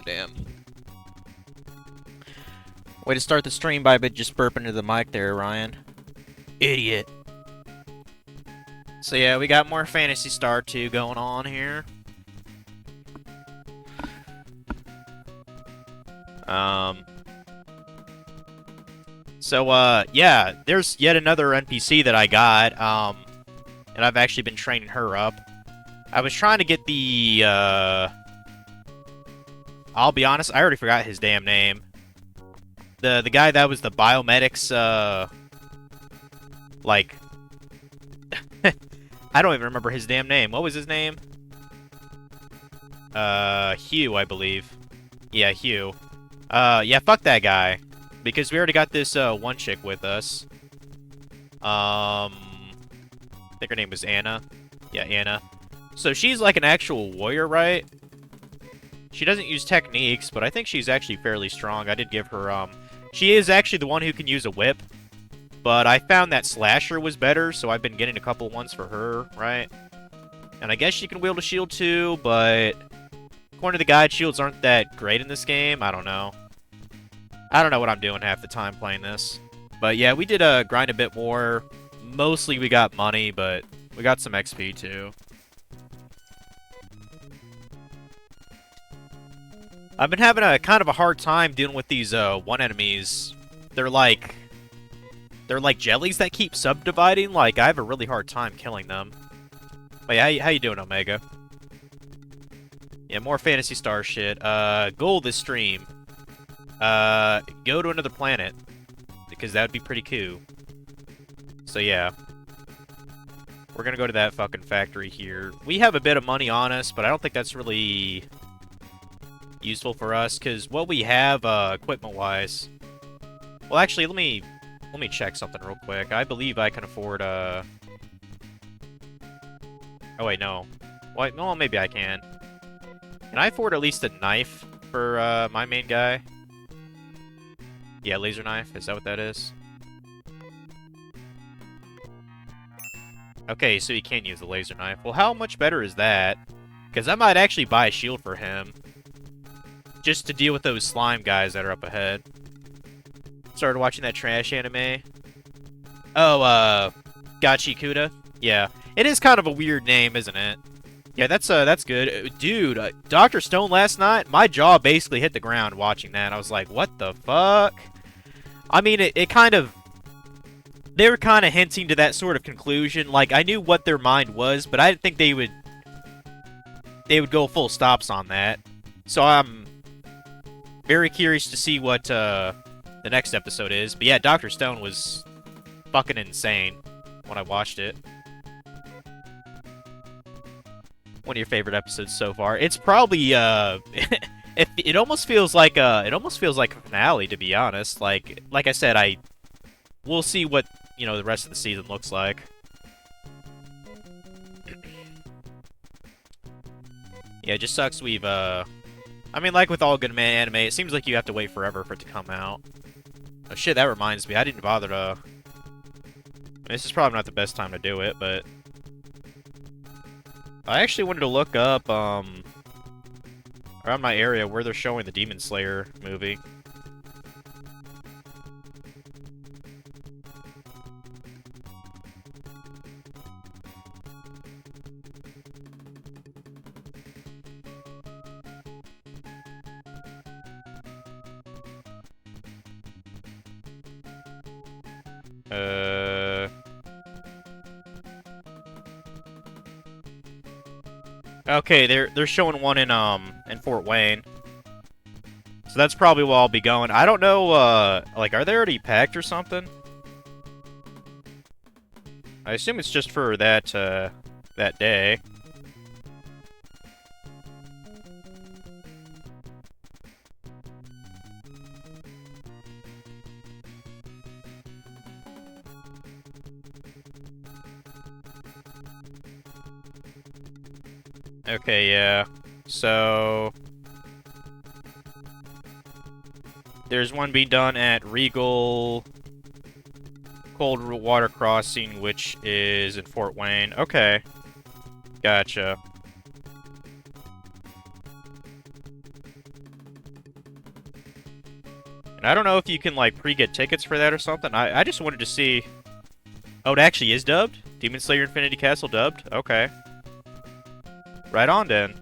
Damn. Way to start the stream by just burping into the mic there, Ryan. Idiot. So yeah, we got more Phantasy Star 2 going on here. Yeah, there's yet another NPC that I got, and I've actually been training her up. I was trying to get the, I'll be honest, I already forgot his damn name. The guy that was the biomedics, like, I don't even remember his damn name. What was his name? Hugh, I believe. Yeah, Hugh. Yeah, fuck that guy. Because we already got this, one chick with us. I think her name was Anna. Yeah, Anna. So she's like an actual warrior, right? She doesn't use techniques, but I think she's actually fairly strong. I did give her, she is actually the one who can use a whip. But I found that Slasher was better, so I've been getting a couple ones for her, right? And I guess she can wield a shield too, but according to the guide, shields aren't that great in this game. I don't know. I don't know what I'm doing half the time playing this. But yeah, we did grind a bit more. Mostly we got money, but we got some XP too. I've been having a kind of a hard time dealing with these one enemies. They're like jellies that keep subdividing. Like, I have a really hard time killing them. Wait, how you doing, Omega? Yeah, more Phantasy Star shit. Goal this stream. Go to another planet. Because that would be pretty cool. So, yeah. We're gonna go to that fucking factory here. We have a bit of money on us, but I don't think that's really useful for us, because what we have, equipment-wise... Well, actually, let me check something real quick. I believe I can afford, Oh, wait, no. What? Well, maybe I can. Can I afford at least a knife for, my main guy? Yeah, laser knife. Is that what that is? Okay, so he can use the laser knife. Well, how much better is that? Because I might actually buy a shield for him. Just to deal with those slime guys that are up ahead. Started watching that trash anime. Oh, Gachi Kuda? Yeah. It is kind of a weird name, isn't it? Yeah, that's good. Dude, Dr. Stone last night, my jaw basically hit the ground watching that. I was like, what the fuck? I mean, it kind of... They were kind of hinting to that sort of conclusion. Like, I knew what their mind was, but I didn't think they would go full stops on that. So I'm very curious to see what, the next episode is. But yeah, Dr. Stone was fucking insane when I watched it. One of your favorite episodes so far. It's probably, it almost feels like a finale, to be honest. Like I said, we'll see what, you know, the rest of the season looks like. Yeah, it just sucks we've, I mean, like with all good anime, it seems like you have to wait forever for it to come out. Oh shit, that reminds me, I didn't bother to... This is probably not the best time to do it, but... I actually wanted to look up, around my area where they're showing the Demon Slayer movie. Okay, they're showing one in Fort Wayne. So that's probably where I'll be going. I don't know, like, are they already packed or something? I assume it's just for that, that day. Okay, yeah. So... There's one being done at Regal Cold Water Crossing, which is in Fort Wayne. Okay. Gotcha. And I don't know if you can, like, pre-get tickets for that or something. I just wanted to see... Oh, it actually is dubbed? Demon Slayer Infinity Castle dubbed? Okay. Right on, then.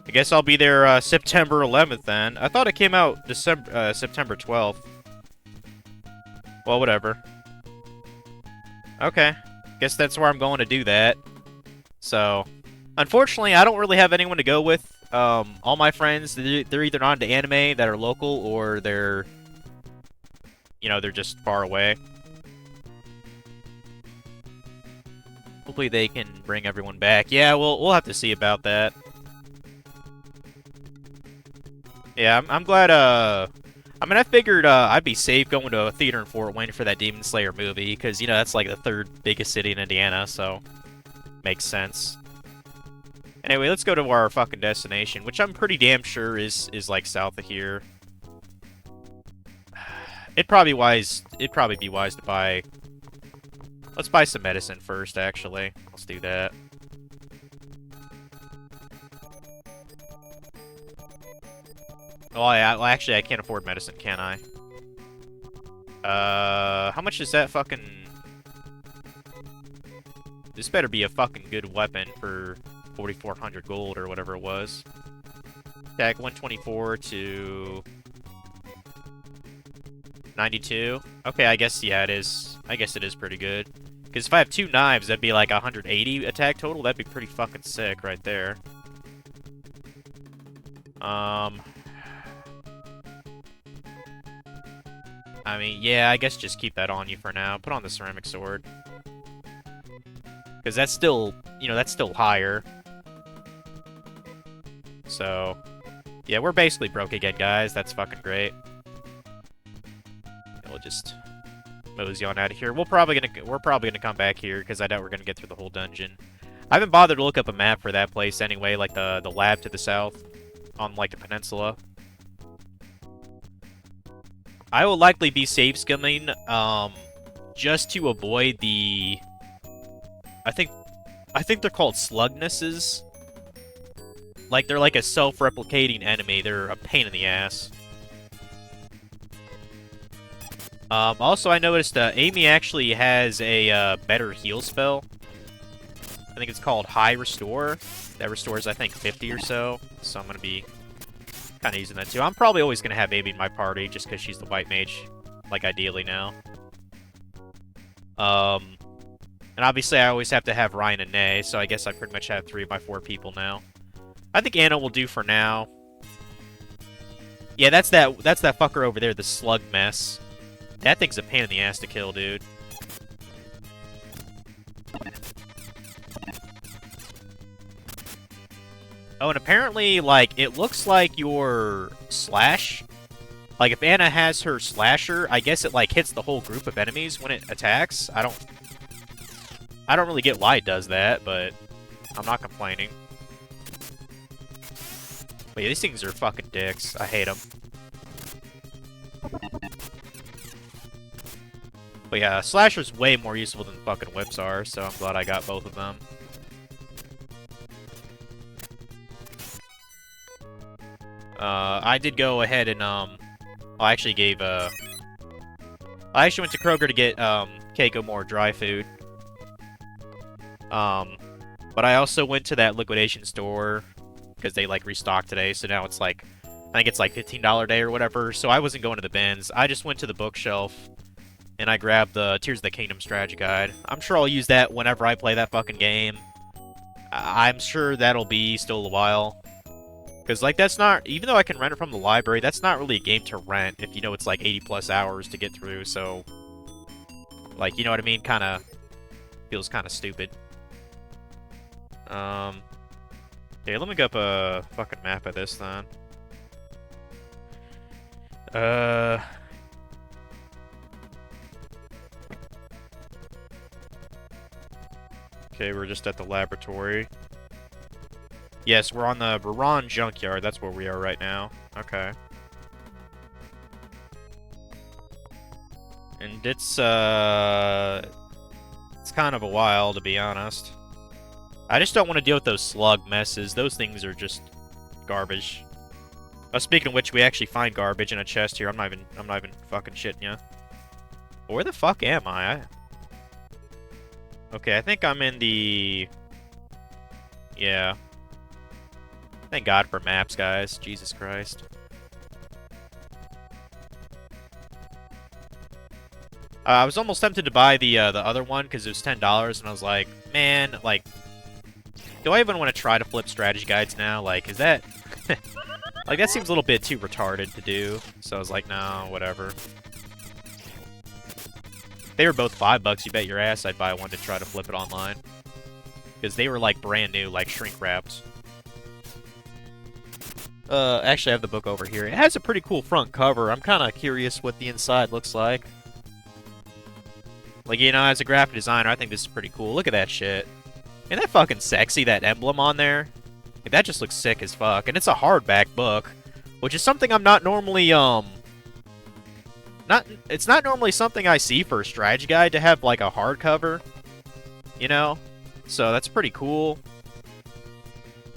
I guess I'll be there September 11th, then. I thought it came out September 12th. Well, whatever. Okay. Guess that's where I'm going to do that. So, unfortunately, I don't really have anyone to go with. All my friends, they're either not into anime that are local, or they're, you know, they're just far away. Hopefully they can bring everyone back. Yeah, we'll have to see about that. Yeah, I'm glad, I mean, I figured, I'd be safe going to a theater in Fort Wayne for that Demon Slayer movie, because, you know, that's like the third biggest city in Indiana, so makes sense. Anyway, let's go to our fucking destination, which I'm pretty damn sure is like south of here. It'd probably be wise to buy... Let's buy some medicine first, actually. Let's do that. Oh, yeah, well, actually, I can't afford medicine, can I? How much is that fucking... This better be a fucking good weapon for 4,400 gold or whatever it was. Attack 124 to 92. Okay, I guess, yeah, it is. I guess it is pretty good. Because if I have 2 knives, that'd be like 180 attack total. That'd be pretty fucking sick right there. I mean, yeah, I guess just keep that on you for now. Put on the ceramic sword. Because that's still, you know, that's still higher. So, yeah, we're basically broke again, guys. That's fucking great. We'll just mosey on out of here. We're probably gonna come back here because I doubt we're gonna get through the whole dungeon. I haven't bothered to look up a map for that place anyway, like the lab to the south on like the peninsula. I will likely be safe skimming, just to avoid the... I think they're called slugnesses. Like, they're like a self-replicating enemy. They're a pain in the ass. Also, I noticed, Amy actually has a, better heal spell. I think it's called High Restore. That restores, I think, 50 or so. So I'm gonna be kind of using that too. I'm probably always gonna have Amy in my party, just because she's the white mage, like, ideally now. And obviously I always have to have Ryan and Nay, so I guess I pretty much have 3 of my 4 people now. I think Anna will do for now. Yeah, that's that fucker over there, the slug mess. That thing's a pain in the ass to kill, dude. Oh, and apparently, like, it looks like your slash... Like, if Anna has her slasher, I guess it, like, hits the whole group of enemies when it attacks. I don't really get why it does that, but I'm not complaining. But yeah, these things are fucking dicks. I hate them. But yeah, Slasher's way more useful than fucking whips are, so I'm glad I got both of them. I did go ahead and, I actually gave, I actually went to Kroger to get, Keiko more dry food. But I also went to that liquidation store, because they, like, restocked today, so now it's, like, I think it's, like, $15 day or whatever, so I wasn't going to the bins. I just went to the bookshelf, and I grabbed the Tears of the Kingdom strategy guide. I'm sure I'll use that whenever I play that fucking game. I'm sure that'll be still a while. Because, like, that's not... Even though I can rent it from the library, that's not really a game to rent if you know it's, like, 80-plus hours to get through, so... Like, you know what I mean? Kinda... Feels kinda stupid. Yeah, let me get up a fucking map of this, then. Okay, we're just at the laboratory. Yes, we're on the Baron Junkyard. That's where we are right now. Okay. And it's kind of a while, to be honest. I just don't want to deal with those slug messes. Those things are just garbage. Speaking of which, we actually find garbage in a chest here. I'm not even fucking shitting you. Where the fuck am I? Okay, I think I'm in the... Yeah. Thank God for maps, guys. Jesus Christ. I was almost tempted to buy the other one because it was $10, and I was like, man, like, do I even want to try to flip strategy guides now? Like, is that... like, that seems a little bit too retarded to do. So I was like, no, whatever. They were both $5, you bet your ass I'd buy one to try to flip it online. Because they were, like, brand new, like, shrink-wrapped. Actually, I have the book over here. It has a pretty cool front cover. I'm kind of curious what the inside looks like. Like, you know, as a graphic designer, I think this is pretty cool. Look at that shit. Ain't that fucking sexy, that emblem on there? Like, that just looks sick as fuck. And it's a hardback book, which is something I'm not normally, it's not normally something I see for a strategy guide to have, like, a hardcover. You know? So, that's pretty cool.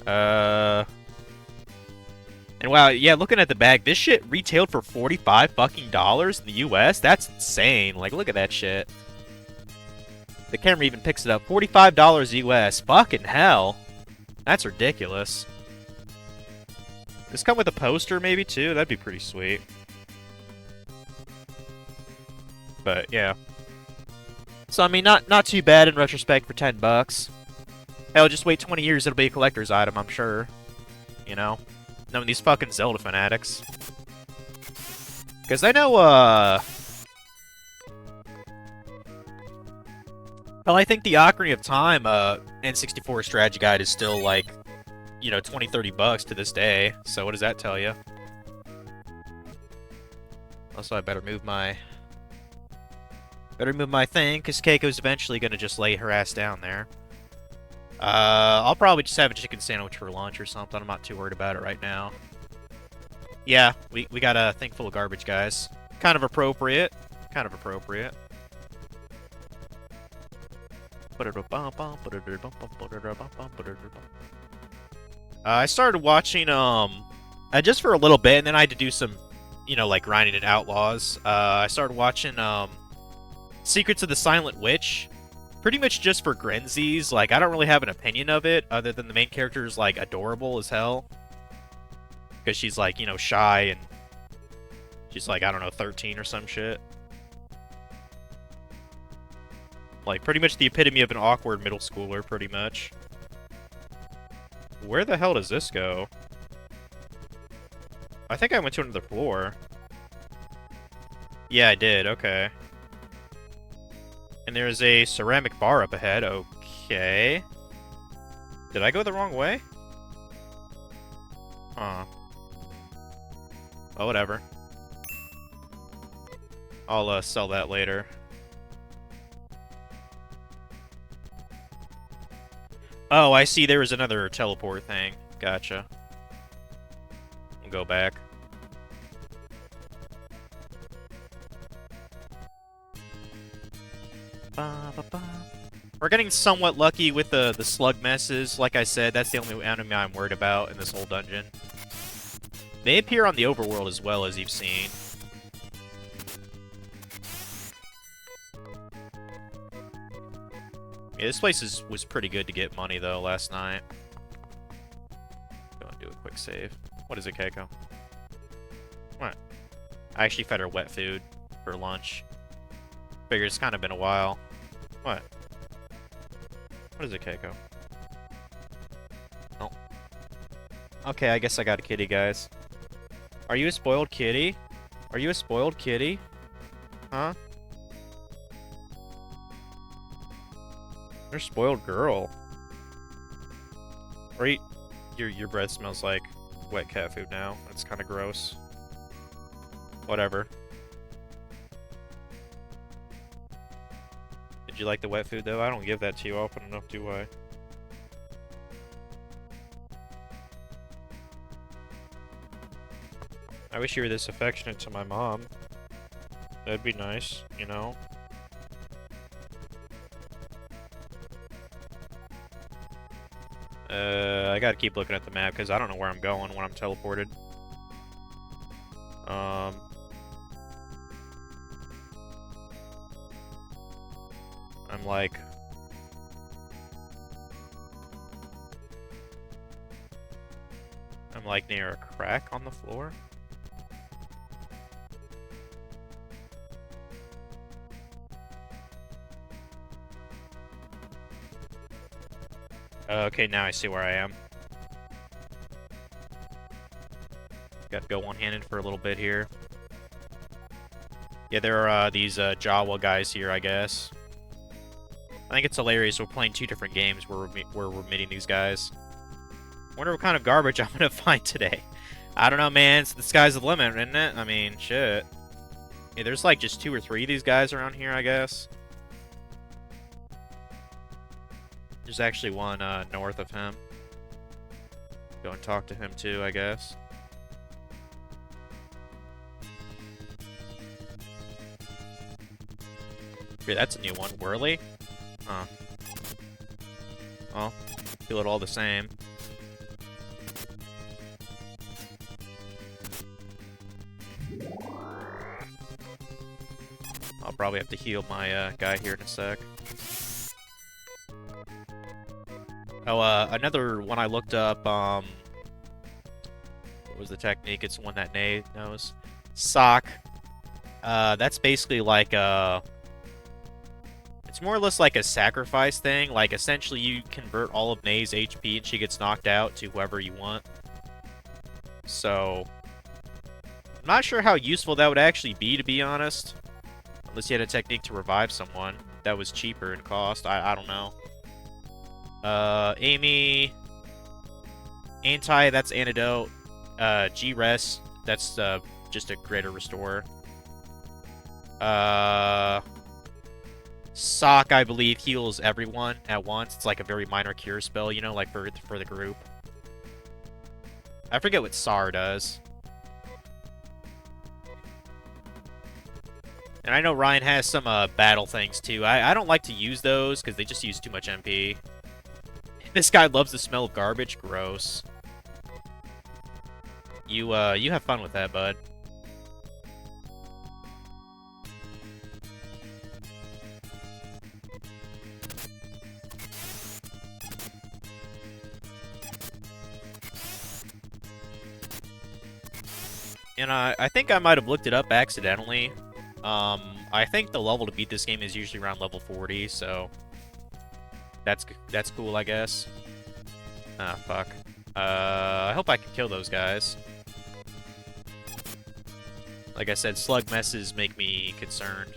And wow, yeah, looking at the bag, this shit retailed for $45 fucking dollars in the US? That's insane. Like, look at that shit. The camera even picks it up. $45 US. Fucking hell. That's ridiculous. Does this come with a poster, maybe, too? That'd be pretty sweet. But, yeah. So, I mean, not too bad in retrospect for $10. Hell, just wait 20 years, it'll be a collector's item, I'm sure. You know? Knowing these fucking Zelda fanatics. Because I know, well, I think the Ocarina of Time, N64 strategy guide is still, like, you know, $20-30 to this day. So what does that tell you? Also, I better move my thing, because Keiko's eventually gonna just lay her ass down there. I'll probably just have a chicken sandwich for lunch or something. I'm not too worried about it right now. Yeah, we got a thing full of garbage, guys. Kind of appropriate. Kind of appropriate. I started watching, just for a little bit, and then I had to do some, you know, like, grinding in Outlaws. I started watching, Secrets of the Silent Witch. Pretty much just for Grenzies. Like, I don't really have an opinion of it, other than the main character is, like, adorable as hell. Because she's, like, you know, shy, and she's, like, I don't know, 13 or some shit. Like, pretty much the epitome of an awkward middle schooler, pretty much. Where the hell does this go? I think I went to another floor. Yeah, I did, okay. And there's a ceramic bar up ahead, okay. Did I go the wrong way? Huh. Oh, whatever. I'll, sell that later. Oh, I see there was another teleport thing. Gotcha. We'll go back. We're getting somewhat lucky with the slug messes. Like I said, that's the only enemy I'm worried about in this whole dungeon. They appear on the overworld as well, as you've seen. Yeah, this place was pretty good to get money, though, last night. Go and do a quick save. What is it, Keiko? What? I actually fed her wet food for lunch. Figure it's kind of been a while. What? What is it, Keiko? Oh. Okay, I guess I got a kitty, guys. Are you a spoiled kitty? Are you a spoiled kitty? Huh? You're a spoiled girl. Or your breath smells like wet cat food now. It's kind of gross. Whatever. Did you like the wet food, though? I don't give that to you often enough, do I? I wish you were this affectionate to my mom. That'd be nice, you know? I gotta keep looking at the map, because I don't know where I'm going when I'm teleported. Um... I'm like... near a crack on the floor. Okay, now I see where I am. Got to go one-handed for a little bit here. Yeah, there are these Jawa guys here, I guess. I think it's hilarious we're playing two different games where we're meeting these guys. Wonder what kind of garbage I'm gonna find today. I don't know, man. The sky's the limit, isn't it? I mean, shit. Yeah, there's like just 2 or 3 of these guys around here, I guess. There's actually one north of him. Go and talk to him too, I guess. Yeah, that's a new one. Whirly? Huh. Well, feel it all the same. I'll probably have to heal my guy here in a sec. Oh, another one I looked up, what was the technique? It's one that Nate knows. Sock. That's basically like it's more or less like a sacrifice thing. Like, essentially, you convert all of Nay's HP and she gets knocked out to whoever you want. So, I'm not sure how useful that would actually be, to be honest. Unless you had a technique to revive someone that was cheaper in cost. I don't know. Amy. Anti, that's Antidote. G-Res, that's just a greater restore. Sock, I believe, heals everyone at once. It's like a very minor cure spell, you know, like for the group. I forget what SAR does. And I know Ryan has some battle things too. I don't like to use those because they just use too much MP. This guy loves the smell of garbage. Gross. You have fun with that, bud. And I think I might have looked it up accidentally. I think the level to beat this game is usually around level 40, so that's cool, I guess. Ah, fuck. I hope I can kill those guys. Like I said, slug messes make me concerned.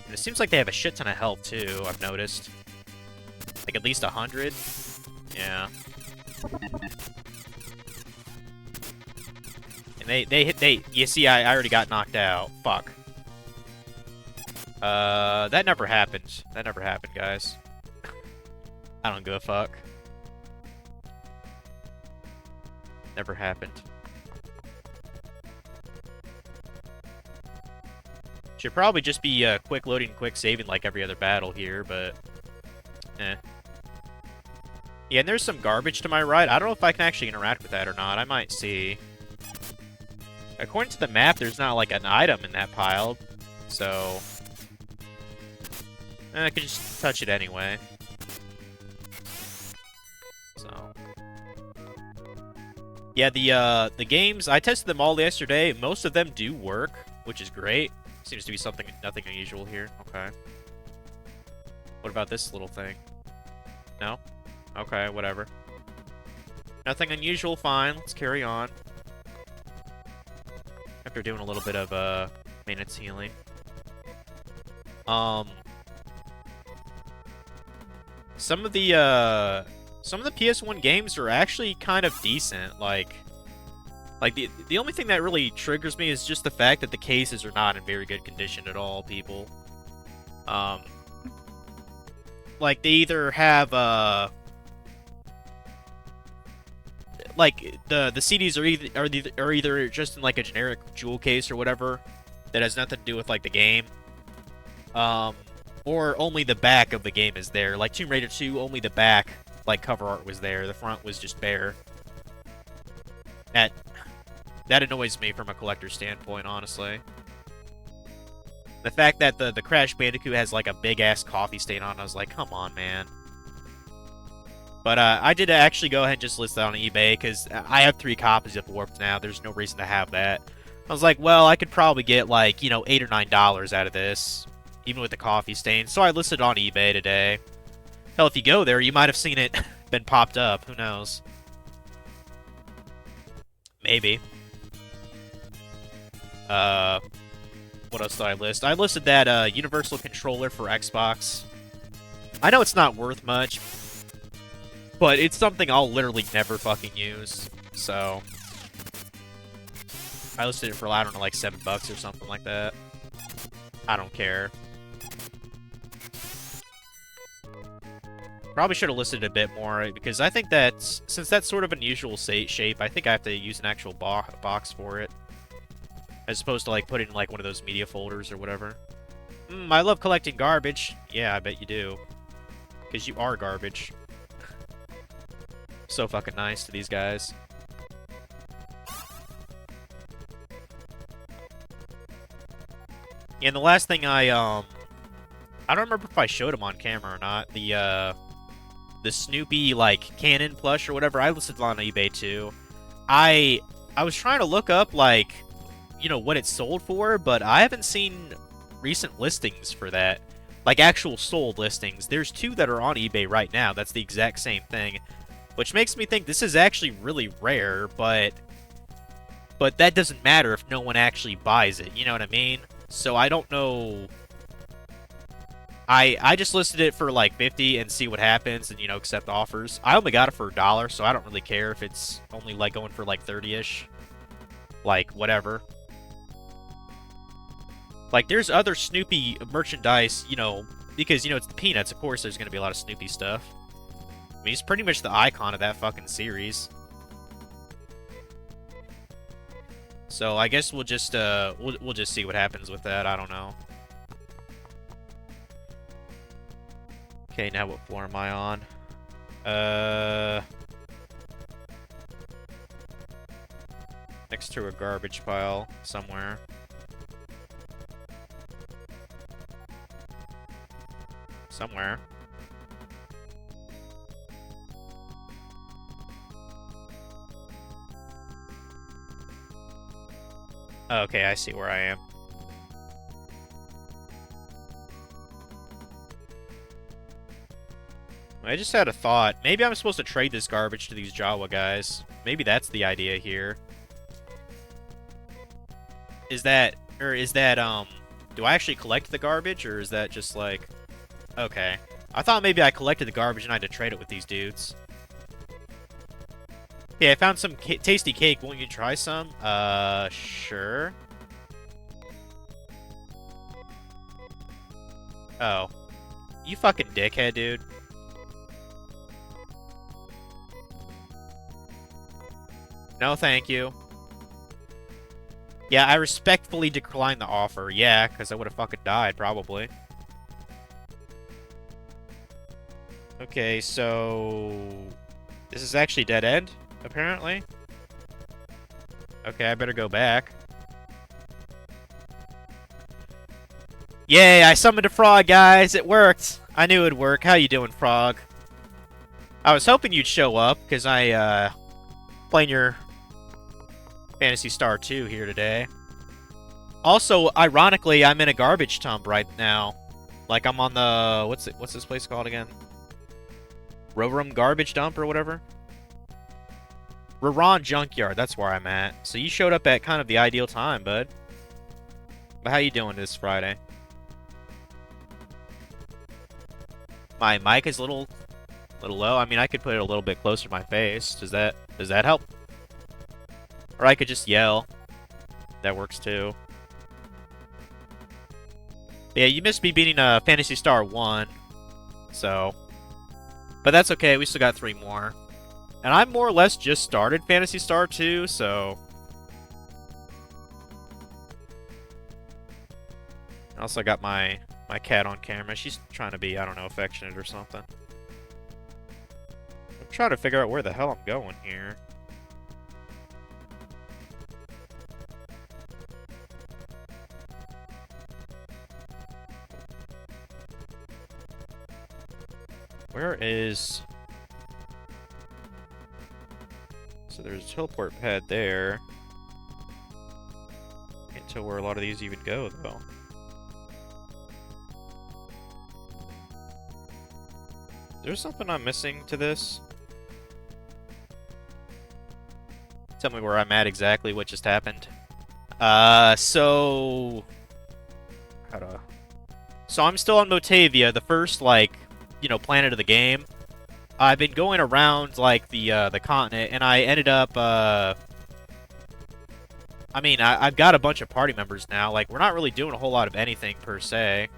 And it seems like they have a shit ton of health, too, I've noticed. Like, at least 100? Yeah. And you see, I already got knocked out. Fuck. That never happened. That never happened, guys. I don't give a fuck. Never happened. Should probably just be quick loading, quick saving like every other battle here, but eh. Yeah, and there's some garbage to my right. I don't know if I can actually interact with that or not. I might see. According to the map, there's not like an item in that pile, so I could just touch it anyway. So yeah, the games, I tested them all yesterday. Most of them do work, which is great. Seems to be nothing unusual here. Okay. What about this little thing? No? Okay, whatever. Nothing unusual, fine. Let's carry on. After doing a little bit of maintenance healing. Some of the PS1 games are actually kind of decent. Like the only thing that really triggers me is just the fact that the cases are not in very good condition at all, people. Like they either have like the CDs are either just in like a generic jewel case or whatever that has nothing to do with like the game, or only the back of the game is there. Like Tomb Raider 2, only the back like cover art was there. The front was just bare. That annoys me from a collector standpoint, honestly. The fact that the Crash Bandicoot has like a big-ass coffee stain on it, I was like, come on, man. But I did actually go ahead and just list that on eBay, because I have 3 copies of Warped now. There's no reason to have that. I was like, well, I could probably get, like, you know, $8 or $9 out of this, even with the coffee stain. So I listed it on eBay today. Hell, if you go there, you might have seen it been popped up. Who knows? Maybe. What else did I list? I listed that Universal Controller for Xbox. I know it's not worth much, but it's something I'll literally never fucking use. So I listed it for, I don't know, like $7 or something like that. I don't care. Probably should have listed it a bit more, because I think that, since that's sort of an unusual shape, I think I have to use an actual box for it. As opposed to, like, putting in, like, one of those media folders or whatever. I love collecting garbage. Yeah, I bet you do. Because you are garbage. So fucking nice to these guys. And the last thing I don't remember if I showed him on camera or not. The Snoopy, like, cannon plush or whatever. I listed it on eBay, too. I was trying to look up, like, you know, what it sold for, but I haven't seen recent listings for that. Like, actual sold listings. There's 2 that are on eBay right now. That's the exact same thing. Which makes me think this is actually really rare, but that doesn't matter if no one actually buys it. You know what I mean? So I don't know. I just listed it for like 50 and see what happens and, you know, accept offers. I only got it for $1, so I don't really care if it's only like going for like 30-ish. Like, whatever. Like, there's other Snoopy merchandise, you know, because, you know, it's the Peanuts, of course there's going to be a lot of Snoopy stuff. I mean, he's pretty much the icon of that fucking series. So, I guess we'll just, we'll just see what happens with that, I don't know. Okay, now what floor am I on? Next to a garbage pile, somewhere. Somewhere. Okay, I see where I am. I just had a thought. Maybe I'm supposed to trade this garbage to these Jawa guys. Maybe that's the idea here. Is that, do I actually collect the garbage, or is that just like... Okay. I thought maybe I collected the garbage and I had to trade it with these dudes. Yeah, I found some tasty cake. Won't you try some? Sure. Oh. You fucking dickhead, dude. No, thank you. Yeah, I respectfully decline the offer. Yeah, because I would have fucking died, probably. Okay, so... This is actually dead end, apparently. Okay, I better go back. Yay, I summoned a frog, guys! It worked! I knew it'd work. How you doing, frog? I was hoping you'd show up, because I, playing your Phantasy Star 2 here today. Also, ironically, I'm in a garbage dump right now. Like, I'm on the... What's this place called again? Roram Garbage Dump or whatever? Roran Junkyard, that's where I'm at. So you showed up at kind of the ideal time, bud. But how you doing this Friday? My mic is a little low. I mean, I could put it a little bit closer to my face. Does that help? Or I could just yell. That works too. Yeah, you missed me beating Phantasy Star 1. So... But that's okay, we still got 3 more. And I more or less just started Phantasy Star 2, so... I also got my cat on camera. She's trying to be, I don't know, affectionate or something. I'm trying to figure out where the hell I'm going here. Where is... So there's a teleport pad there. Can't tell where a lot of these even go, though. Is there something I'm missing to this? Tell me where I'm at exactly, what just happened. So I'm still on Motavia, the first, like, you know, planet of the game. I've been going around, like, the continent, and I ended up, I mean, I've got a bunch of party members now. Like, we're not really doing a whole lot of anything, per se.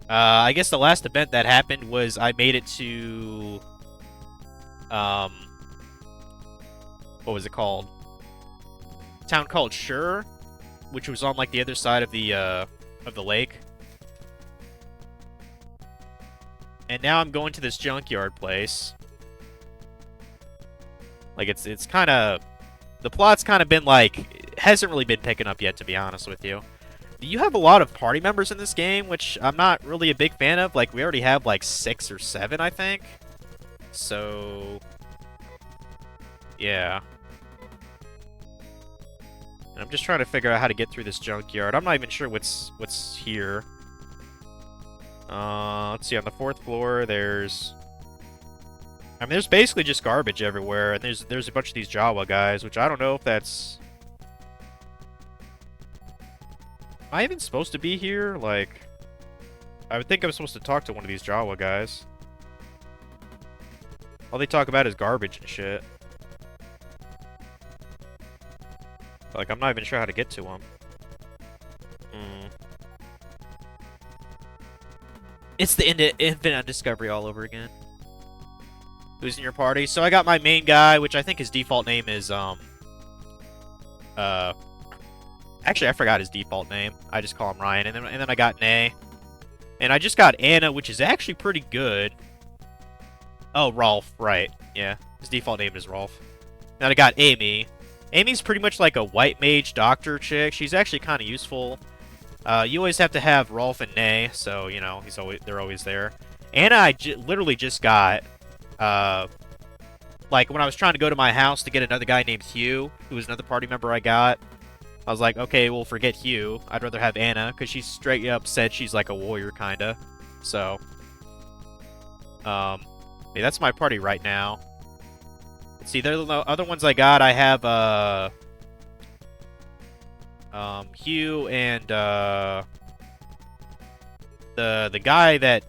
I guess the last event that happened was I made it to, what was it called? A town called Shur, which was on, like, the other side of the lake. And now I'm going to this junkyard place. Like, it's kind of... The plot's kind of been, like... Hasn't really been picking up yet, to be honest with you. You have a lot of party members in this game, which I'm not really a big fan of. Like, we already have, like, 6 or 7, I think. So... Yeah. And I'm just trying to figure out how to get through this junkyard. I'm not even sure what's here. Let's see, on the 4th floor, there's... I mean, there's basically just garbage everywhere, and there's a bunch of these Jawa guys, which I don't know if that's... Am I even supposed to be here? Like, I would think I'm supposed to talk to one of these Jawa guys. All they talk about is garbage and shit. Like, I'm not even sure how to get to them. It's the Infinite Discovery all over again. Who's in your party? So I got my main guy, which I think his default name is, actually, I forgot his default name. I just call him Ryan. And then I got Nay. And I just got Anna, which is actually pretty good. Oh, Rolf. Right. Yeah. His default name is Rolf. Then I got Amy. Amy's pretty much like a white mage doctor chick. She's actually kind of useful. You always have to have Rolf and Nay, so, you know, they're always there. Anna, I literally just got, like, when I was trying to go to my house to get another guy named Hugh, who was another party member I got, I was like, okay, well, forget Hugh. I'd rather have Anna, because she straight up said she's like a warrior, kinda. So, yeah, that's my party right now. Let's see, the other ones I got, I have, Hugh and, the guy that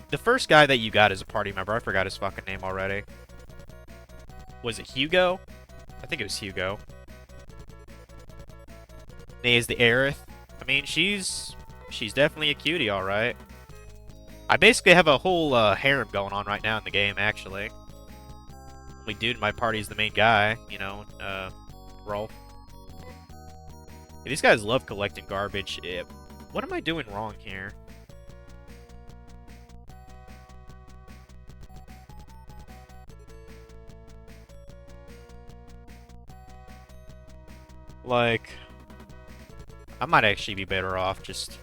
the first guy that you got as a party member, I forgot his fucking name already. Was it Hugo? I think it was Hugo. Nay is the Aerith. I mean, she's definitely a cutie, alright. I basically have a whole, harem going on right now in the game, actually. Only dude in my party is the main guy, you know, Rolf. Yeah, these guys love collecting garbage. What am I doing wrong here? Like, I might actually be better off just...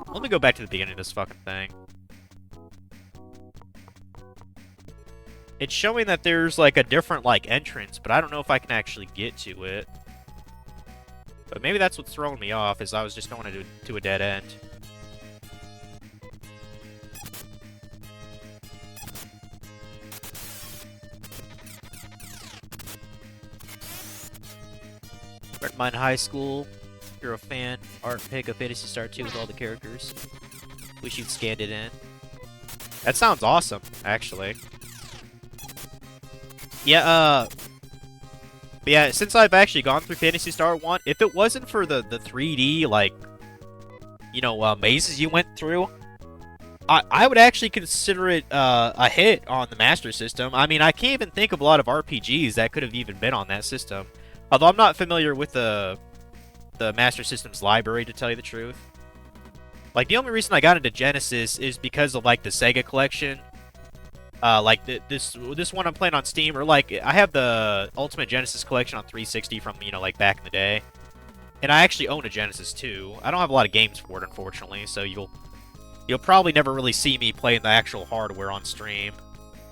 Let me go back to the beginning of this fucking thing. It's showing that there's, like, a different, like, entrance, but I don't know if I can actually get to it. But maybe that's what's throwing me off, is I was just going to a dead end. Red Mine High School. If you're a fan, art pick of Phantasy Star 2 with all the characters. Wish you'd scanned it in. That sounds awesome, actually. Yeah, but yeah, since I've actually gone through Phantasy Star 1, if it wasn't for the 3D, like, you know, mazes you went through, I would actually consider it a hit on the Master System. I mean, I can't even think of a lot of RPGs that could have even been on that system. Although I'm not familiar with the Master System's library, to tell you the truth. Like, the only reason I got into Genesis is because of, like, the Sega collection. Like, this one I'm playing on Steam, or, like, I have the Ultimate Genesis collection on 360 from, you know, like, back in the day. And I actually own a Genesis too. I don't have a lot of games for it, unfortunately, so you'll probably never really see me playing the actual hardware on stream.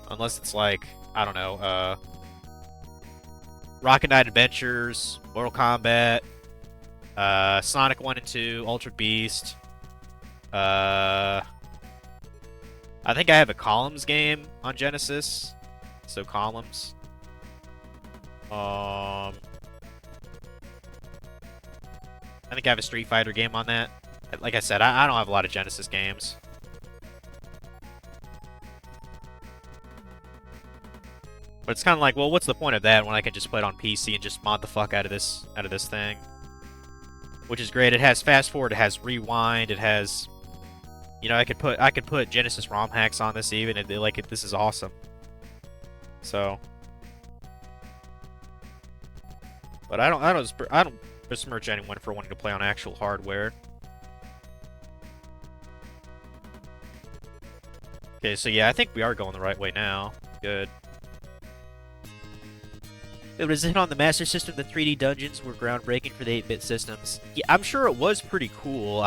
Unless it's like, I don't know, Rocket Knight Adventures, Mortal Kombat, Sonic 1 and 2, Ultra Beast. I think I have a Columns game on Genesis. So Columns. I think I have a Street Fighter game on that. Like I said, I don't have a lot of Genesis games. But it's kind of like, well, what's the point of that when I can just play it on PC and just mod the fuck out of this thing? Which is great. It has fast forward, it has rewind, it has, you know, I could put Genesis ROM hacks on this even, and this is awesome. So, but I don't besmirch anyone for wanting to play on actual hardware. Okay, so yeah, I think we are going the right way now. Good. It was hit on the Master System. The 3D dungeons were groundbreaking for the 8-bit systems. Yeah, I'm sure it was pretty cool.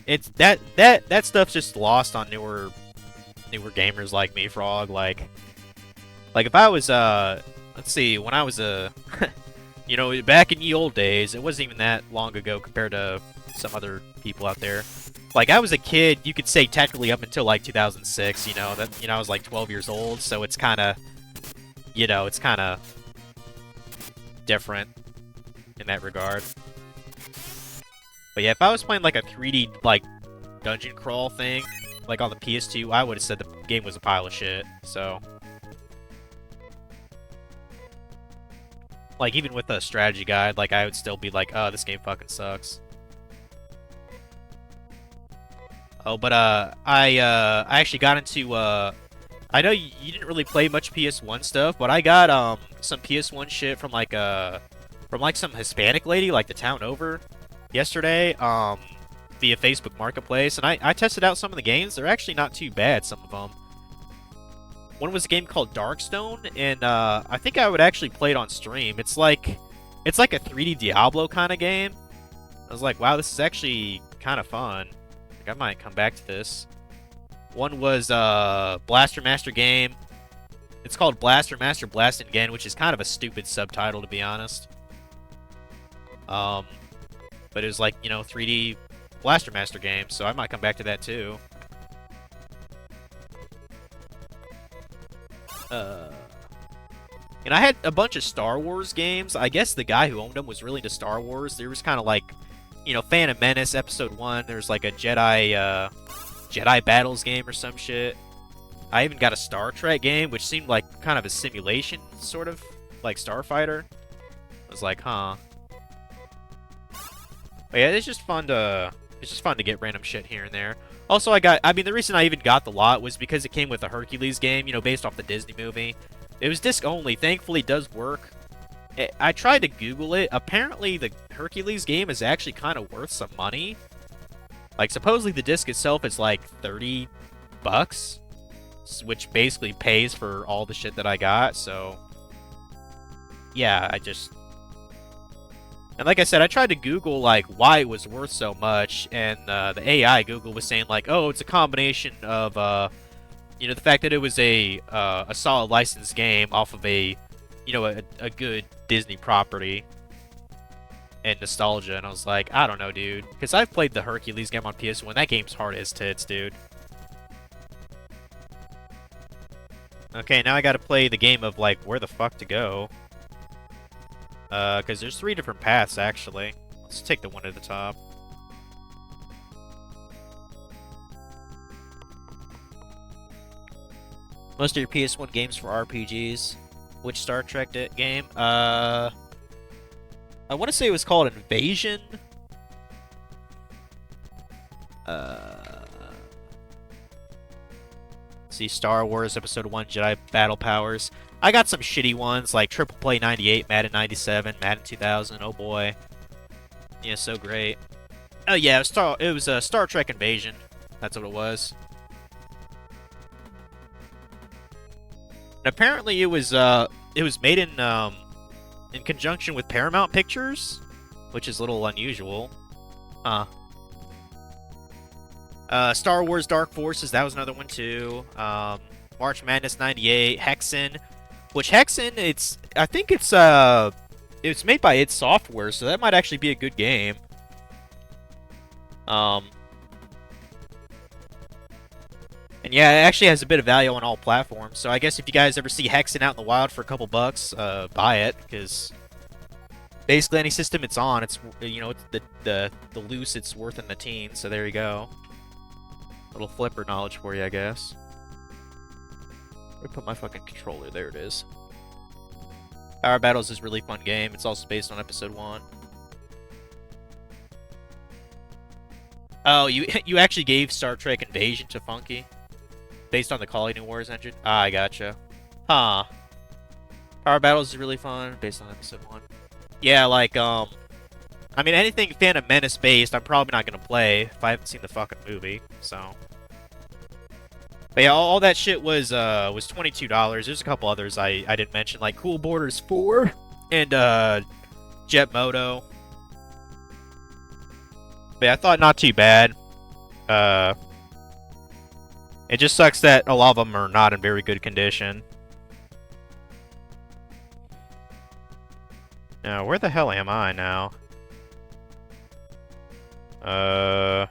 It's that stuff's just lost on newer gamers like me, Frog. Like if I was let's see, when I was you know, back in the old days, it wasn't even that long ago compared to some other people out there. Like, I was a kid, you could say technically up until like 2006, you know, I was like 12 years old, so it's kind of, you know, it's kind of different in that regard. But yeah, if I was playing like a 3D like dungeon crawl thing, like on the PS2, I would have said the game was a pile of shit. So, like, even with a strategy guide, like, I would still be like, oh, this game fucking sucks. Oh, but I actually got into I know you didn't really play much PS1 stuff, but I got some PS1 shit from like some Hispanic lady like the town over yesterday via Facebook Marketplace, and I tested out some of the games. They're actually not too bad, some of them. One was a game called Darkstone, and I think I would actually play it on stream. It's like a 3D Diablo kind of game. I was like, wow, this is actually kind of fun. Like, I might come back to this. One was Blaster Master Game. It's called Blaster Master Blastin' Again, which is kind of a stupid subtitle, to be honest. But it was like, you know, 3D Blaster Master game, so I might come back to that too. And I had a bunch of Star Wars games. I guess the guy who owned them was really into Star Wars. There was kind of like, you know, Phantom Menace Episode 1. There's like a Jedi Battles game or some shit. I even got a Star Trek game, which seemed like kind of a simulation, sort of, like Starfighter. I was like, huh. But yeah, it's just fun to get random shit here and there. Also, I mean, the reason I even got the lot was because it came with a Hercules game, you know, based off the Disney movie. It was disc only. Thankfully, it does work. I tried to Google it. Apparently, the Hercules game is actually kind of worth some money. Like, supposedly the disc itself is like $30, which basically pays for all the shit that I got, so... Yeah, And like I said, I tried to Google, like, why it was worth so much, and the AI Google was saying, like, oh, it's a combination of, you know, the fact that it was a solid licensed game off of a, you know, a good Disney property and nostalgia, and I was like, I don't know, dude, because I've played the Hercules game on PS1. That game's hard as tits, dude. Okay, now I gotta play the game of, like, where the fuck to go. Because there's 3 different paths, actually. Let's take the one at the top. Most of your PS1 games for RPGs. Which Star Trek game? I want to say it was called Invasion. See, Star Wars Episode 1, Jedi Battle Powers. I got some shitty ones, like Triple Play 98, Madden 97, Madden 2000, oh boy. Yeah, so great. Oh yeah, it was Star Trek Invasion. That's what it was. And apparently it was made in, in conjunction with Paramount Pictures, which is a little unusual. Huh. Star Wars Dark Forces, that was another one too. March Madness 98, Hexen, which Hexen, I think it's made by id Software, so that might actually be a good game. And yeah, it actually has a bit of value on all platforms. So I guess if you guys ever see Hexen out in the wild for a couple bucks, buy it, because basically any system it's on, it's, you know, it's the loose it's worth in the teens. So there you go. Little flipper knowledge for you, I guess. Where did I put my fucking controller? There it is. Power Battles is a really fun game. It's also based on episode 1. Oh, you actually gave Star Trek Invasion to Funky? Based on the Call of Duty Wars engine? Ah, I gotcha. Huh. Power Battles is really fun, based on episode 1. Yeah, like, I mean, anything Phantom Menace based, I'm probably not gonna play if I haven't seen the fucking movie, so. But yeah, all that shit was $22. There's a couple others I didn't mention, like Cool Borders 4 and Jet Moto. But yeah, I thought not too bad. It just sucks that a lot of them are not in very good condition. Now, where the hell am I now? Okay,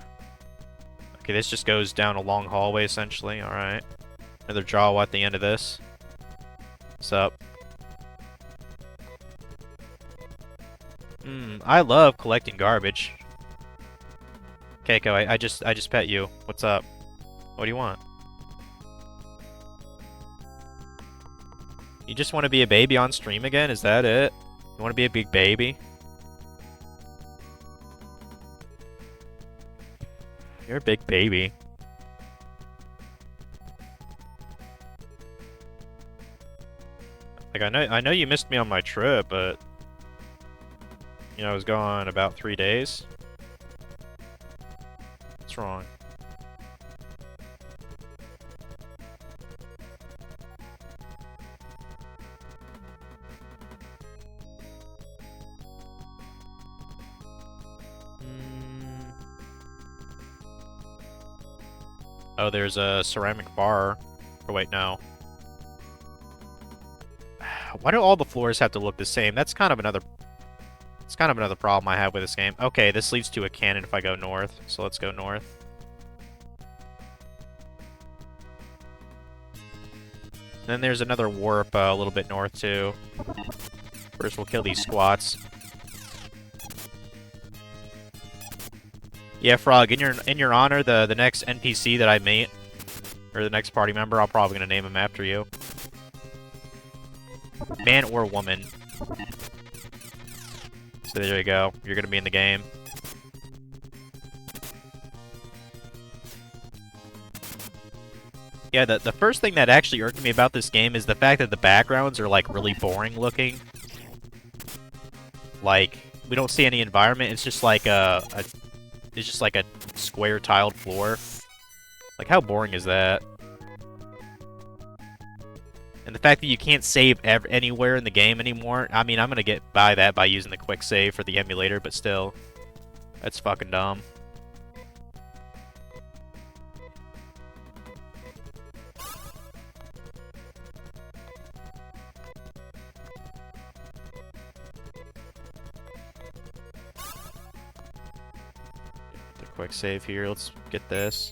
this just goes down a long hallway, essentially. Alright. Another Jawa at the end of this. What's up? I love collecting garbage. Keiko, I just pet you. What's up? What do you want? You just want to be a baby on stream again? Is that it? You want to be a big baby? You're a big baby. Like, I know you missed me on my trip, but you know, I was gone about 3 days. What's wrong? Oh, there's a ceramic bar. Oh, wait, no. Why do all the floors have to look the same? That's kind of another... It's kind of another problem I have with this game. Okay, this leads to a cannon if I go north. So let's go north. Then there's another warp a little bit north, too. First, we'll kill these squats. Yeah, Frog, in your honor, the next NPC that I meet, or the next party member, I'm probably gonna name him after you. Man or woman. So there you go. You're gonna be in the game. Yeah, the first thing that actually irked me about this game is the fact that the backgrounds are, like, really boring looking. Like, we don't see any environment, it's just like it's just like a square tiled floor. Like, how boring is that? And the fact that you can't save anywhere in the game anymore, I mean, I'm gonna get by that by using the quick save for the emulator, but still, that's fucking dumb. Quick save here. Let's get this.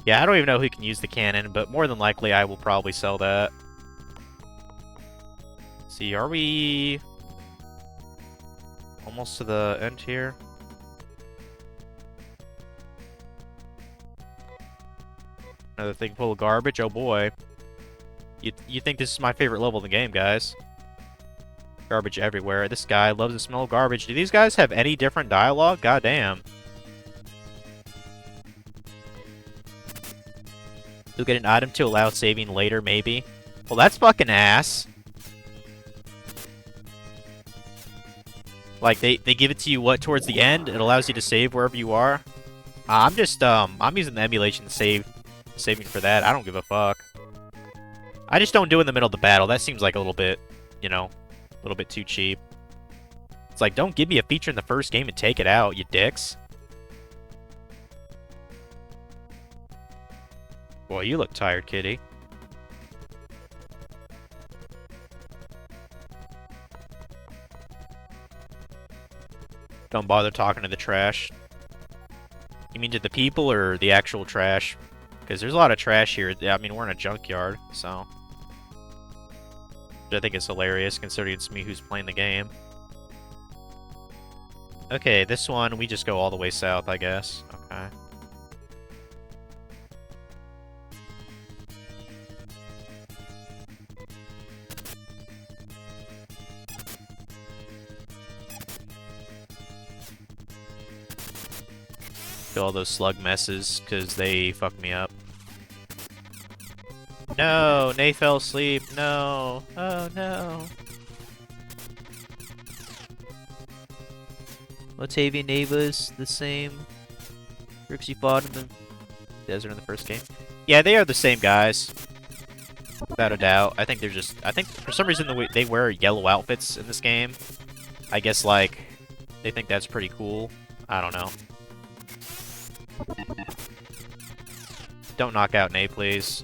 Yeah, I don't even know who can use the cannon, but more than likely I will probably sell that. Let's see, are we almost to the end here? Another thing full of garbage? Oh boy. You think this is my favorite level in the game, guys. Garbage everywhere. This guy loves the smell of garbage. Do these guys have any different dialogue? Goddamn. You'll get an item to allow saving later, maybe. Well, that's fucking ass. Like, they give it to you, what, towards the end? It allows you to save wherever you are? I'm just, I'm using the emulation saving for that. I don't give a fuck. I just don't do it in the middle of the battle. That seems like a little bit, you know, A little bit too cheap. It's like, don't give me a feature in the first game and take it out, you dicks. Boy, you look tired, kitty. Don't bother talking to the trash. You mean to the people or the actual trash? Because there's a lot of trash here. I mean, we're in a junkyard, so... I think it's hilarious, considering it's me who's playing the game. Okay, this one, we just go all the way south, I guess. Okay. Kill all those slug messes, because they fucked me up. No! Nate fell asleep! No! Oh no! Latavian Navas, the same Rixie fought in the desert in the first game. Yeah, they are the same guys. Without a doubt. I think they're just... I think for some reason they wear yellow outfits in this game. I guess, like, they think that's pretty cool. I don't know. Don't knock out Nate, please.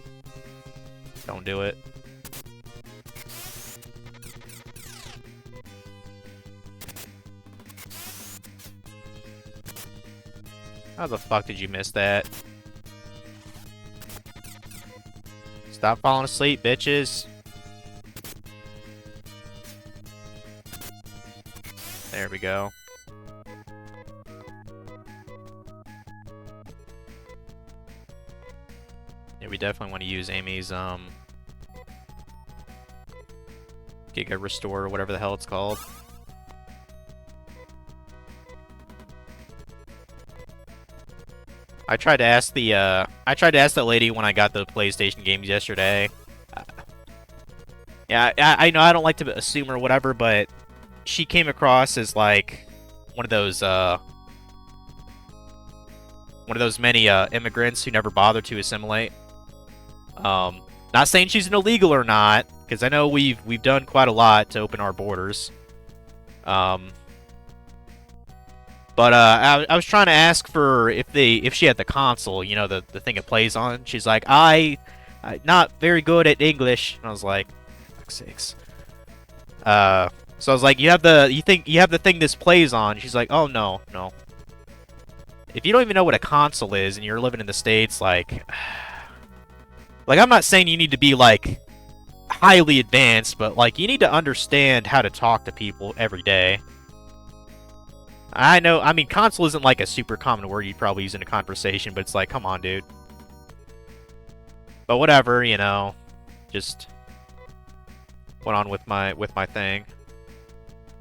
Don't do it. How the fuck did you miss that? Stop falling asleep, bitches. There we go. Yeah, we definitely want to use Amy's, Giga Restore, or whatever the hell it's called. I tried to ask the lady when I got the PlayStation games yesterday. Yeah, I know I don't like to assume or whatever, but she came across as like one of those many immigrants who never bothered to assimilate. Not saying she's an illegal or not, because I know we've done quite a lot to open our borders. But I was trying to ask for if she had the console, you know, the thing it plays on. She's like, I'm not very good at English, and I was like, fuck's sakes. So I was like, you think you have the thing this plays on? She's like, oh no. If you don't even know what a console is and you're living in the States, like I'm not saying you need to be like highly advanced, but like you need to understand how to talk to people every day. I know, I mean, console isn't like a super common word you'd probably use in a conversation, but it's like, come on, dude. But whatever, you know, just went on with my thing.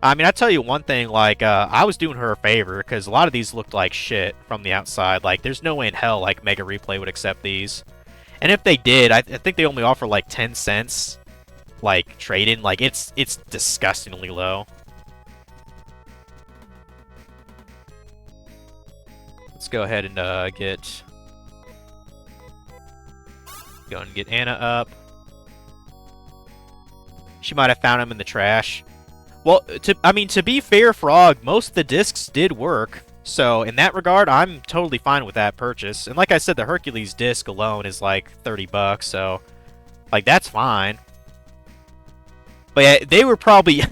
I mean, I tell you one thing, like, I was doing her a favor, because a lot of these looked like shit from the outside. Like, there's no way in hell, like, Mega Replay would accept these. And if they did, I think they only offer, like, 10 cents, like, trade-in. Like, it's disgustingly low. Let's go ahead and go and get Anna up. She might have found him in the trash. Well, to be fair, Frog, most of the discs did work. So in that regard, I'm totally fine with that purchase. And like I said, the Hercules disc alone is like 30 bucks, so like that's fine. But yeah, they were probably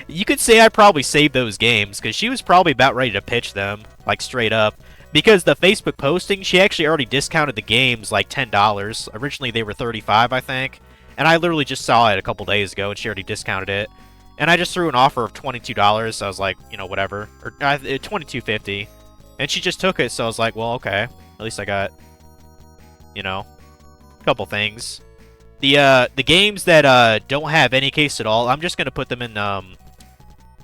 you could say I probably saved those games because she was probably about ready to pitch them, like straight up. Because the Facebook posting, she actually already discounted the games like $10. Originally, they were $35, I think. And I literally just saw it a couple days ago, and she already discounted it. And I just threw an offer of $22, so I was like, you know, whatever. Or $22.50. And she just took it, so I was like, well, okay. At least I got, you know, a couple things. The games that don't have any case at all, I'm just gonna put them in. I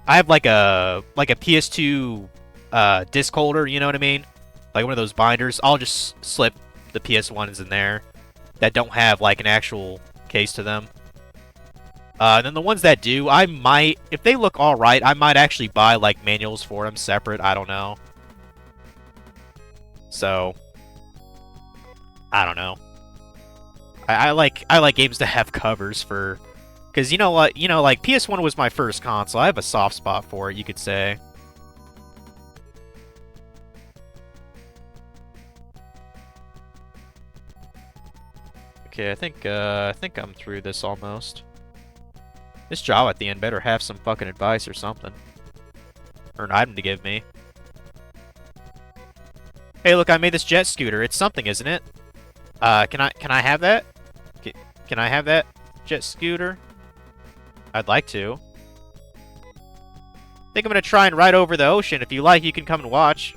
have like a PS2 disc holder, you know what I mean? Like one of those binders. I'll just slip the PS1s in there that don't have like an actual case to them. And then the ones that do, I might, if they look alright, I might actually buy like manuals for them separate. I don't know. So, I don't know. I like games to have covers for Because you know what? You know, like, PS1 was my first console. I have a soft spot for it, you could say. Okay, I think I'm through this almost. This Jawa at the end better have some fucking advice or something. Or an item to give me. Hey, look, I made this jet scooter. It's something, isn't it? Can I have that? Can I have that jet scooter? I'd like to. I think I'm gonna try and ride over the ocean. If you like, you can come and watch.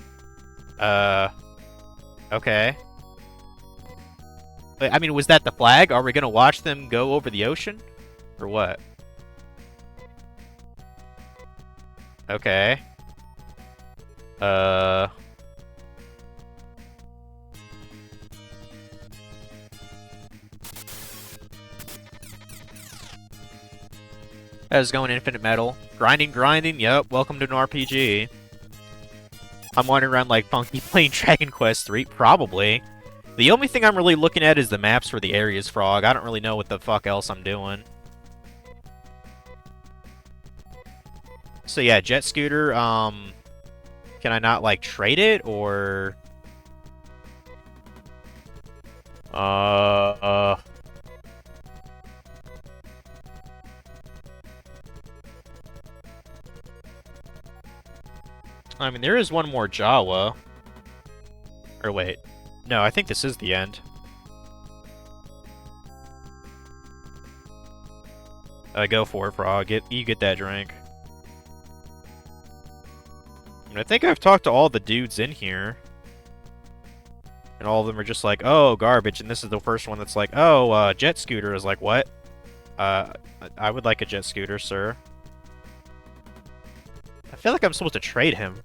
Okay. I mean, was that the flag? Are we gonna watch them go over the ocean? Or what? Okay. How's it going, Infinite Metal? Grinding, yep, welcome to an RPG. I'm wandering around like Funky playing Dragon Quest 3, probably. The only thing I'm really looking at is the maps for the areas, Frog. I don't really know what the fuck else I'm doing. So yeah, jet scooter, can I not, like, trade it, or... I mean, there is one more Jawa. Or wait. No, I think this is the end. Go for it, Frog. You get that drink. And I think I've talked to all the dudes in here. And all of them are just like, oh, garbage. And this is the first one that's like, oh, jet scooter is like, what? I would like a jet scooter, sir. I feel like I'm supposed to trade him.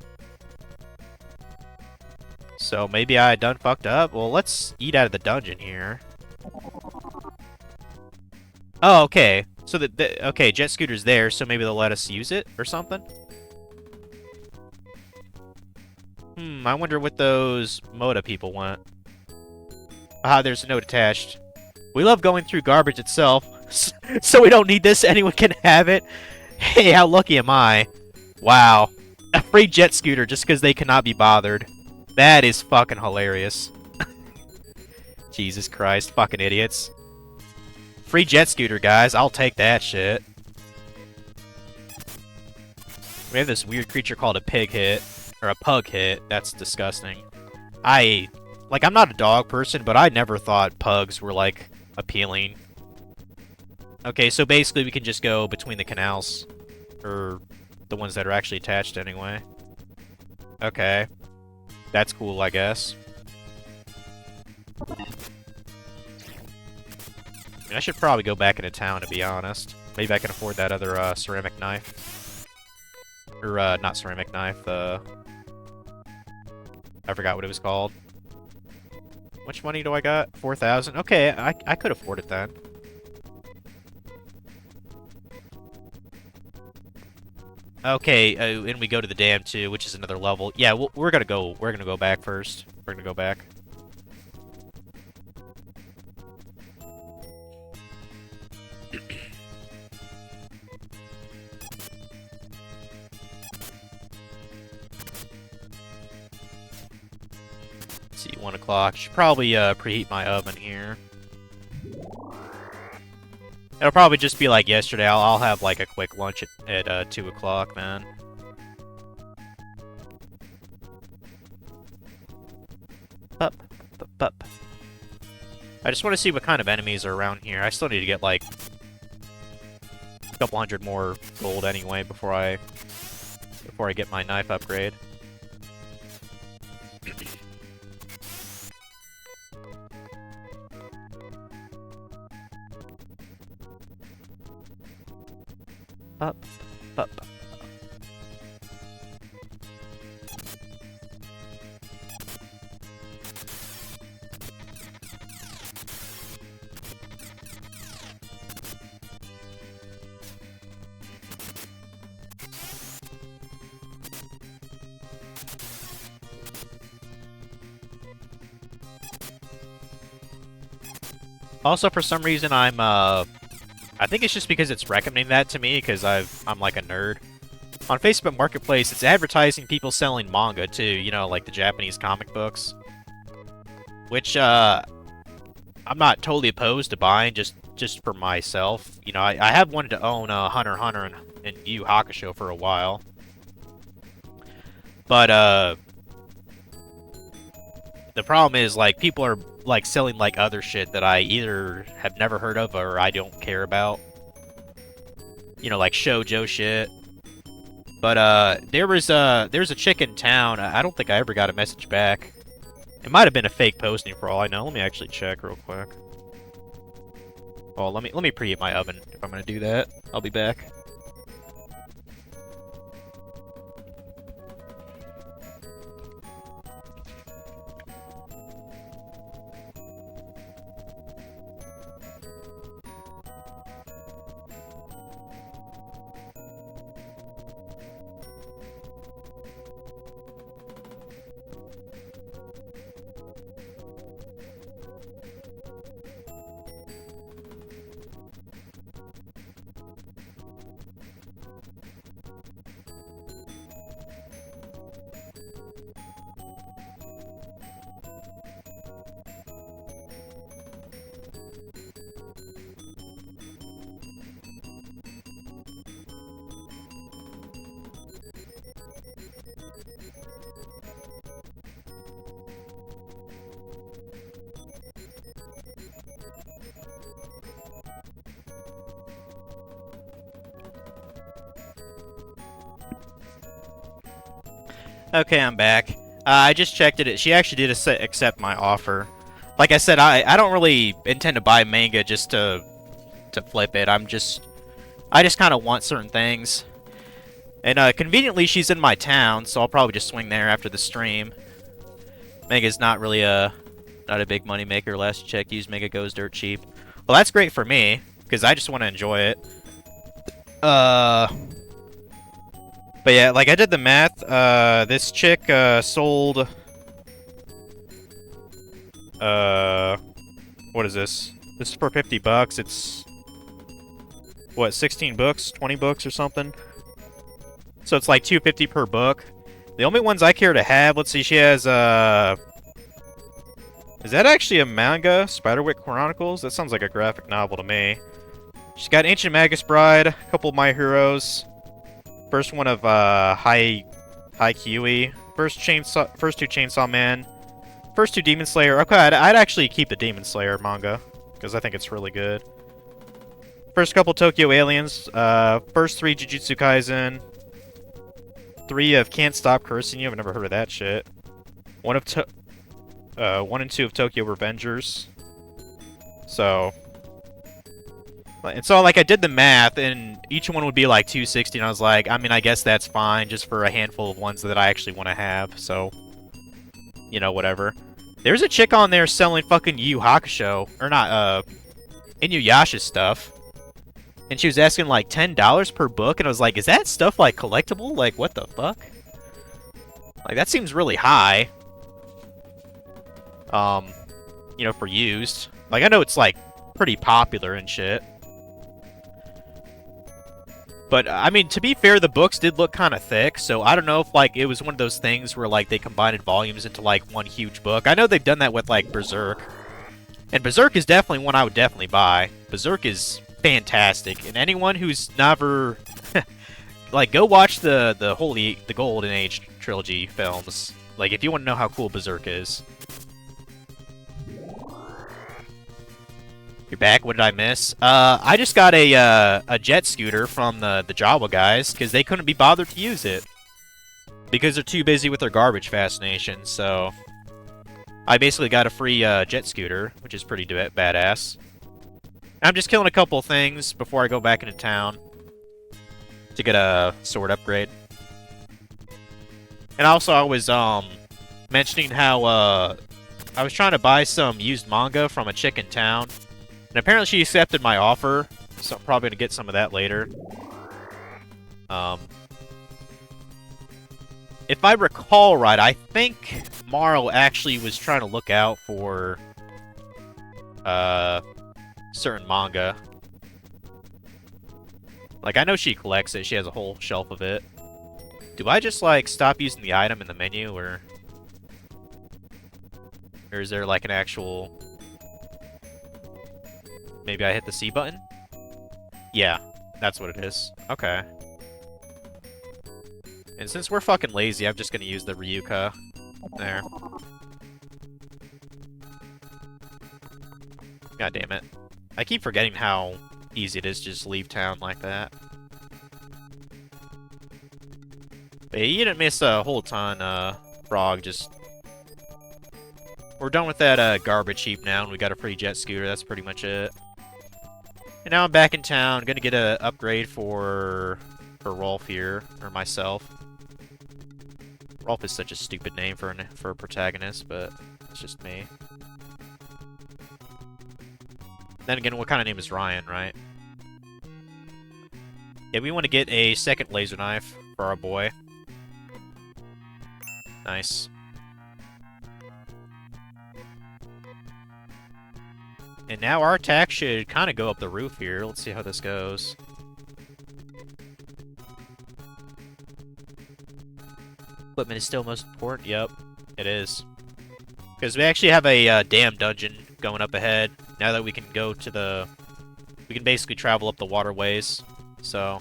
So maybe I done fucked up? Well, let's eat out of the dungeon here. Oh, okay. So okay, jet scooter's there, so maybe they'll let us use it or something? I wonder what those Moda people want. Ah, there's a note attached. We love going through garbage itself, so we don't need this. Anyone can have it. Hey, how lucky am I? Wow. A free jet scooter just because they cannot be bothered. That is fucking hilarious. Jesus Christ, fucking idiots. Free jet scooter, guys. I'll take that shit. We have this weird creature called a pig hit. Or a pug hit. That's disgusting. I'm not a dog person, but I never thought pugs were, like, appealing. Okay, so basically we can just go between the canals. Or the ones that are actually attached anyway. Okay. That's cool, I guess. I should probably go back into town, to be honest. Maybe I can afford that other, ceramic knife. Or, not ceramic knife, I forgot what it was called. How much money do I got? 4,000? Okay, I could afford it then. Okay, and we go to the dam too, which is another level. Yeah, we're gonna go back first. We're gonna go back. Let's see, 1 o'clock. Should probably preheat my oven here. It'll probably just be like yesterday. I'll have like a quick lunch at 2 o'clock, man. Pup. I just want to see what kind of enemies are around here. I still need to get like a couple hundred more gold anyway before I get my knife upgrade. Up. Also, for some reason, I'm I think it's just because it's recommending that to me because I'm like a nerd. On Facebook Marketplace, it's advertising people selling manga too, you know, like the Japanese comic books. Which, I'm not totally opposed to buying just for myself. You know, I have wanted to own Hunter x Hunter and Yu Hakusho for a while. But, the problem is, like, people are, like, selling, like, other shit that I either have never heard of or I don't care about. You know, like shoujo shit. But, there's a chick in town. I don't think I ever got a message back. It might have been a fake posting for all I know. Let me actually check real quick. Oh, let me preheat my oven if I'm gonna do that. I'll be back. Okay, I'm back. I just checked it. She actually did accept my offer. Like I said, I don't really intend to buy manga just to flip it. I just kind of want certain things. And conveniently, she's in my town, so I'll probably just swing there after the stream. Manga's not really not a big money maker. Last check, used manga goes dirt cheap. Well, that's great for me because I just want to enjoy it. But yeah, like I did the math. This chick sold. What is this? This is for $50. It's what, 16 books, 20 books or something. So it's like $2.50 per book. The only ones I care to have. Let's see. She has Is that actually a manga? Spiderwick Chronicles? That sounds like a graphic novel to me. She's got Ancient Magus Bride, a couple of My Heroes. First one of Haikyuu. First two Chainsaw Man. First two Demon Slayer. Okay, I'd actually keep the Demon Slayer manga because I think it's really good. First couple Tokyo Aliens. First three Jujutsu Kaisen. 3 of Can't Stop Cursing You. I've never heard of that shit. 1 and 2 of Tokyo Revengers. So, and so like I did the math, and each one would be like $260, and I was like, I mean, I guess that's fine, just for a handful of ones that I actually want to have. So, you know, whatever. There's a chick on there selling fucking Yu Hakusho, or not, Inuyasha stuff. And she was asking like $10 per book, and I was like, is that stuff like collectible? Like, what the fuck? Like, that seems really high. You know, for used. Like, I know it's like pretty popular and shit. But, I mean, to be fair, the books did look kind of thick, so I don't know if, like, it was one of those things where, like, they combined volumes into, like, one huge book. I know they've done that with, like, Berserk. And Berserk is definitely one I would definitely buy. Berserk is fantastic, and anyone who's never like, go watch the Golden Age trilogy films. Like, if you want to know how cool Berserk is. You're back. What did I miss? I just got a jet scooter from the Jawa guys because they couldn't be bothered to use it because they're too busy with their garbage fascination. So I basically got a free jet scooter, which is pretty badass. I'm just killing a couple things before I go back into town to get a sword upgrade. And also, I was mentioning how I was trying to buy some used manga from a chick in town, and apparently she accepted my offer, so I'm probably gonna get some of that later. If I recall right, I think Marl actually was trying to look out for certain manga. Like, I know she collects it. She has a whole shelf of it. Do I just, like, stop using the item in the menu, or... Or is there, like, an actual... Maybe I hit the C button? Yeah, that's what it is. Okay. And since we're fucking lazy, I'm just gonna use the Ryuka. There. God damn it. I keep forgetting how easy it is to just leave town like that. But yeah, you didn't miss a whole ton, Frog. Just... We're done with that, garbage heap now, and we got a free jet scooter. That's pretty much it. And now I'm back in town. Gonna get a upgrade for Rolf here, or myself. Rolf is such a stupid name for a protagonist, but it's just me. Then again, what kind of name is Ryan, right? Yeah, we want to get a second laser knife for our boy. Nice. And now our attack should kind of go up the roof here. Let's see how this goes. Equipment is still most important. Yep, it is. Because we actually have a damn dungeon going up ahead. Now that we can go to the... We can basically travel up the waterways. So...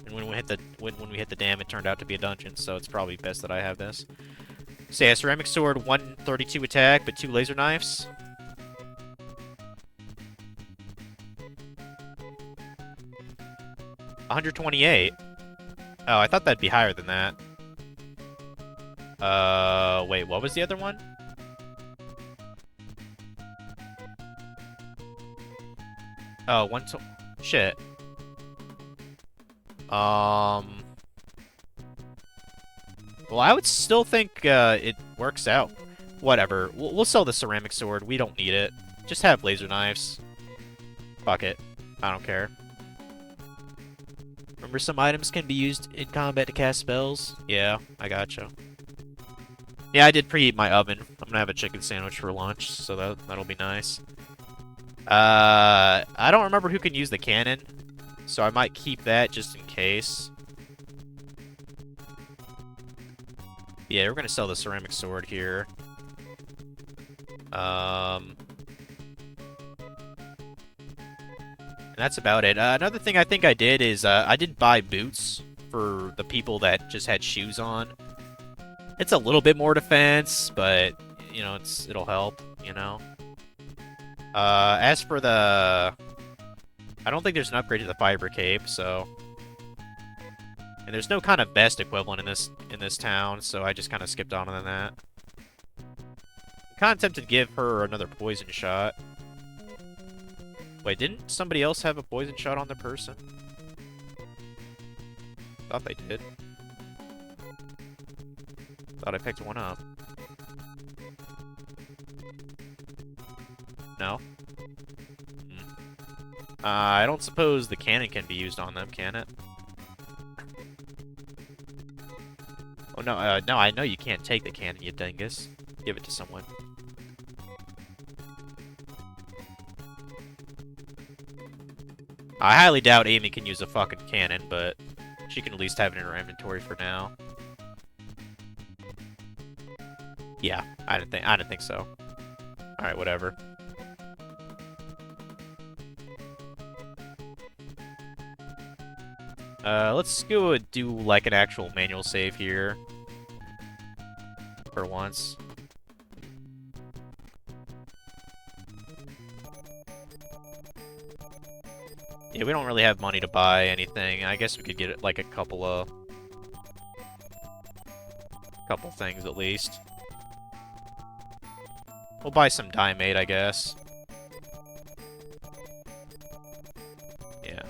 And when we hit the dam, it turned out to be a dungeon. So it's probably best that I have this. So yeah, ceramic sword, 132 attack, but 2 laser knives. $128. Oh, I thought that'd be higher than that. Wait, what was the other one? Oh, shit. Well, I would still think, it works out. Whatever. We'll sell the ceramic sword. We don't need it. Just have laser knives. Fuck it. I don't care. Remember, some items can be used in combat to cast spells? Yeah, I gotcha. Yeah, I did preheat my oven. I'm gonna have a chicken sandwich for lunch, so that'll be nice. I don't remember who can use the cannon, so I might keep that just in case. Yeah, we're gonna sell the ceramic sword here. And that's about it. Another thing I think I did is, I did buy boots for the people that just had shoes on. It's a little bit more defense, but, you know, it'll help, you know? As for the... I don't think there's an upgrade to the fiber cape, so... And there's no kind of vest equivalent in this town, so I just kind of skipped on that. I'm kind of tempted to give her another poison shot. Wait, didn't somebody else have a poison shot on their person? Thought they did. Thought I picked one up. No? I don't suppose the cannon can be used on them, can it? Oh, no, no, I know you can't take the cannon, you dingus. Give it to someone. I highly doubt Amy can use a fucking cannon, but she can at least have it in her inventory for now. Yeah, I didn't think so. Alright, whatever. Let's go do, like, an actual manual save here. For once. Yeah, we don't really have money to buy anything. I guess we could get, like, a couple things, at least. We'll buy some Diamate, I guess. Yeah.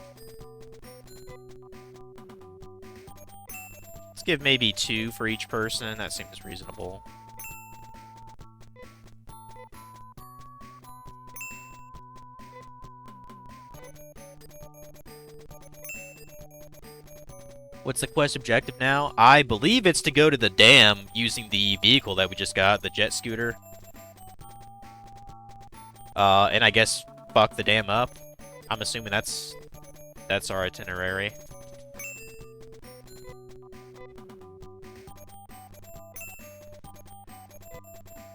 Let's give maybe 2 for each person. That seems reasonable. What's the quest objective now? I believe it's to go to the dam using the vehicle that we just got, the jet scooter. And I guess fuck the dam up. I'm assuming that's that's our itinerary.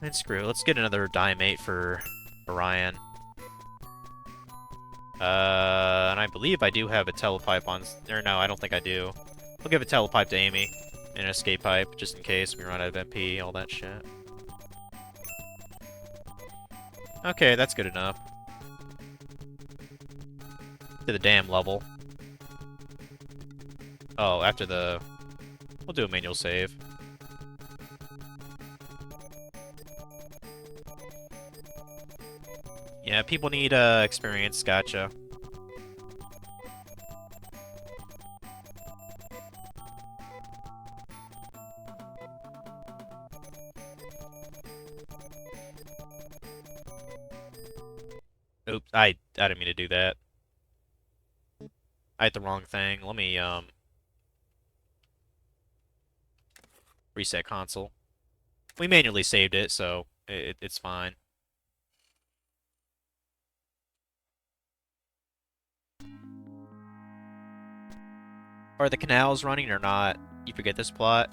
And screw it. Let's get another Diamate for Orion. And I believe I do have a Telepipe on... Or no, I don't think I do. We'll give a Telepipe to Amy. And an Escape Pipe, just in case we run out of MP, all that shit. Okay, that's good enough. To the dam level. Oh, after the... We'll do a manual save. Yeah, people need experience, gotcha. Oops, I didn't mean to do that. I hit the wrong thing. Let me reset console. We manually saved it, so it's fine. Are the canals running or not? You forget this plot.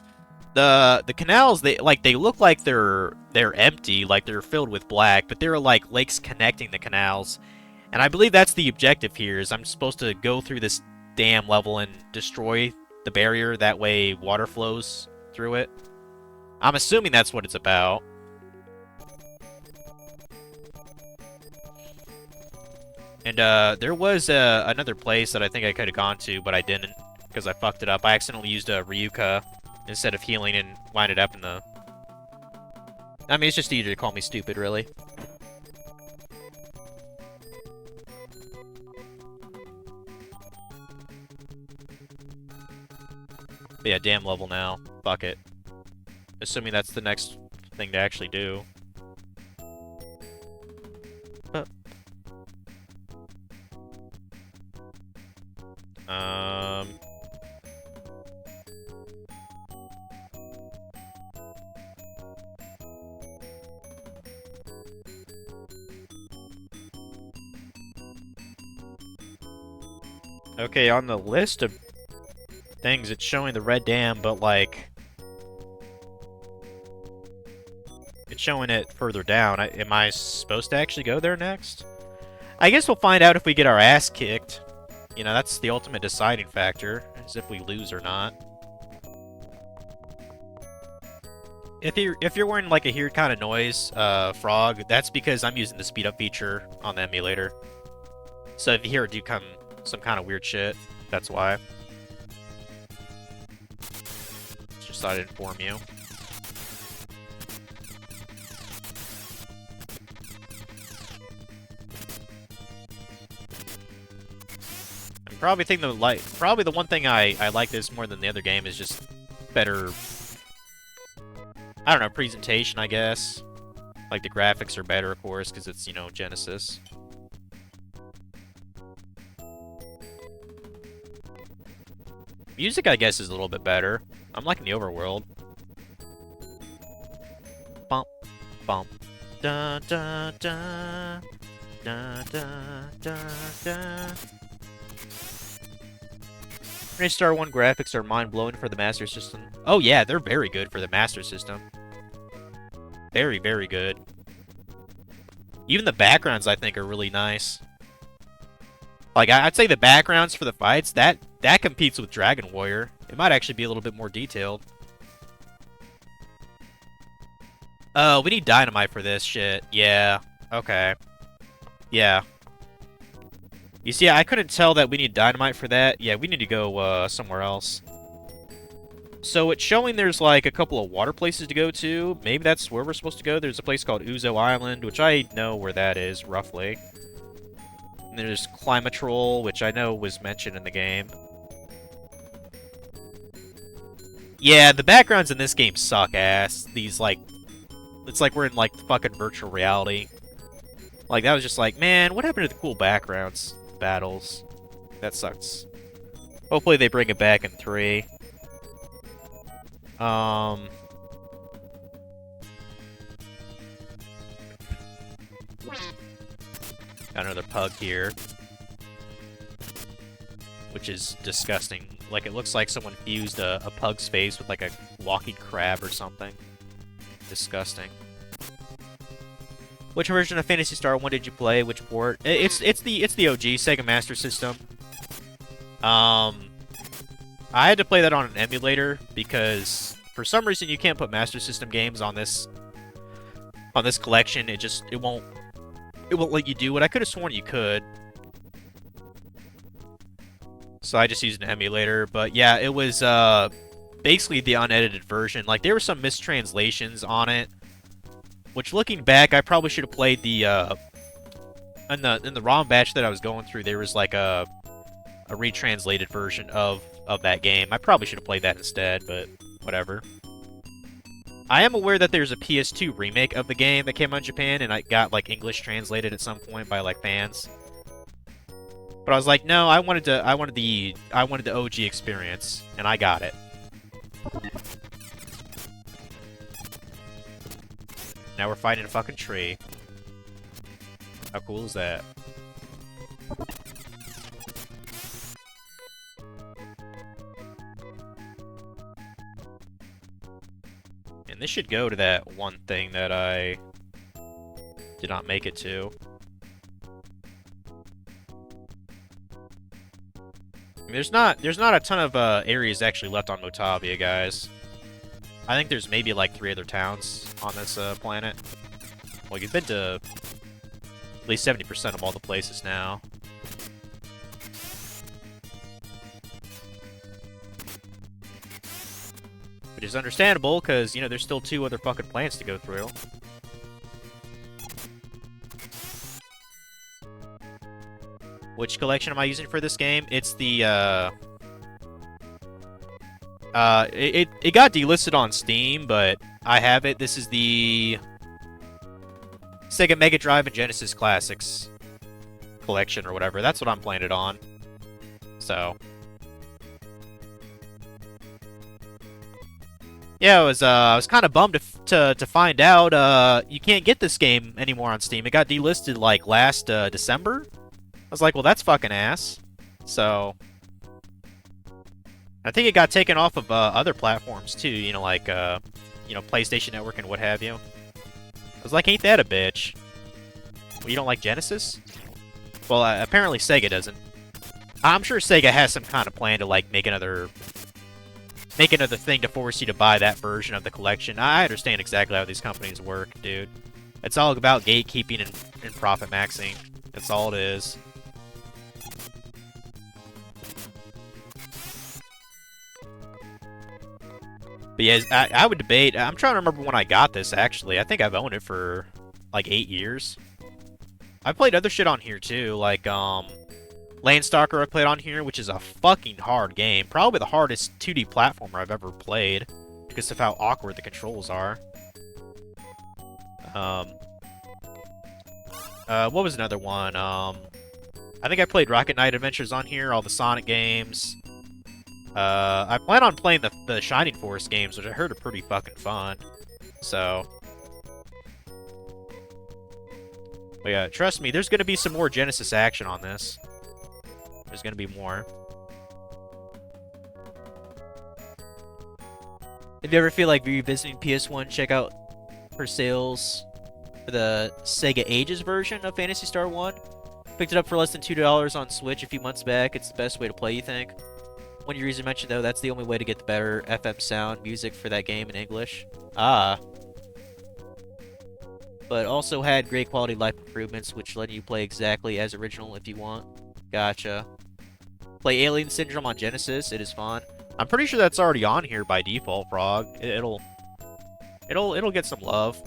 The canals, they look like they're empty, like they're filled with black, but there are like lakes connecting the canals. And I believe that's the objective here, is I'm supposed to go through this dam level and destroy the barrier, that way water flows through it. I'm assuming that's what it's about. And there was another place that I think I could have gone to, but I didn't, because I fucked it up. I accidentally used a Ryuka instead of healing and winded up in the... I mean, it's just easier to call me stupid, really. But yeah, dam level now. Fuck it. Assuming that's the next thing to actually do. Okay, on the list of things, it's showing the red dam, but like... It's showing it further down. Am I supposed to actually go there next? I guess we'll find out if we get our ass kicked. You know, that's the ultimate deciding factor, is if we lose or not. If you're wearing like a hear kind of noise, Frog, that's because I'm using the speed up feature on the emulator. So if you hear it do some kind of weird shit, that's why. Just thought I'd inform you. Probably the one thing I like this more than the other game is just better, I don't know, presentation, I guess. Like the graphics are better, of course, because it's, you know, Genesis. Music, I guess, is a little bit better. I'm liking the overworld. Bump, bump, da da da, da da da da. Star 1 graphics are mind-blowing for the Master System. Oh yeah, they're very good for the Master System. Very, very good. Even the backgrounds, I think, are really nice. Like, I'd say the backgrounds for the fights, that competes with Dragon Warrior. It might actually be a little bit more detailed. Oh, we need dynamite for this shit. Yeah. Okay. Yeah. You see, I couldn't tell that we need dynamite for that. Yeah, we need to go somewhere else. So it's showing there's like a couple of water places to go to. Maybe that's where we're supposed to go. There's a place called Uzo Island, which I know where that is, roughly. And there's Climatrol, which I know was mentioned in the game. Yeah, the backgrounds in this game suck ass. These, like... It's like we're in, like, fucking virtual reality. Like, that was just like, man, what happened to the cool backgrounds? Battles. That sucks. Hopefully they bring it back in 3. Got another pug here. which is disgusting. Like, it looks like someone fused a pug's face with, like, a walking crab or something. Disgusting. Which version of Phantasy Star 1 did you play? Which port? It's the OG Sega Master System. I had to play that on an emulator because for some reason you can't put Master System games on this collection. It won't let you do it. I could have sworn you could. So I just used an emulator, but yeah, it was basically the unedited version. Like, there were some mistranslations on it, which, looking back, I probably should have played the in the ROM batch that I was going through. There was like a retranslated version of that game. I probably should have played that instead, but whatever. I am aware that there's a PS2 remake of the game that came out in Japan, and I got like English translated at some point by like fans. But I was like, no, I wanted the OG experience, and I got it. Now we're fighting a fucking tree. How cool is that? And this should go to that one thing that I did not make it to. There's not a ton of areas actually left on Motavia, guys. I think there's maybe like 3 other towns on this planet. Well, you've been to at least 70% of all the places now. Which is understandable, because, you know, there's still 2 other fucking planets to go through. Which collection am I using for this game? It's the, it got delisted on Steam, but I have it. This is the Sega Mega Drive and Genesis Classics collection or whatever. That's what I'm playing it on. So, yeah, I was kind of bummed to find out you can't get this game anymore on Steam. It got delisted like last December. I was like, well, that's fucking ass. So, I think it got taken off of other platforms too, you know, like, you know, PlayStation Network and what have you. I was like, ain't that a bitch? Well, you don't like Genesis? Well, apparently Sega doesn't. I'm sure Sega has some kind of plan to, like, make another thing to force you to buy that version of the collection. I understand exactly how these companies work, dude. It's all about gatekeeping and profit maxing. That's all it is. But yeah, I would debate. I'm trying to remember when I got this, actually. I think I've owned it for, like, 8 years. I played other shit on here, too. Like, Landstalker I played on here, which is a fucking hard game. Probably the hardest 2D platformer I've ever played. Because of how awkward the controls are. What was another one? I think I played Rocket Knight Adventures on here, all the Sonic games. I plan on playing the Shining Force games, which I heard are pretty fucking fun. So, but yeah, trust me, there's gonna be some more Genesis action on this. There's gonna be more. If you ever feel like revisiting PS1, check out for sales for the Sega Ages version of Phantasy Star 1. Picked it up for less than $2 on Switch a few months back. It's the best way to play, you think? One user mentioned, though, that's the only way to get the better FM sound music for that game in English. Ah. But also had great quality life improvements, which let you play exactly as original if you want. Gotcha. Play Alien Syndrome on Genesis. It is fun. I'm pretty sure that's already on here by default, Frog. It'll get some love.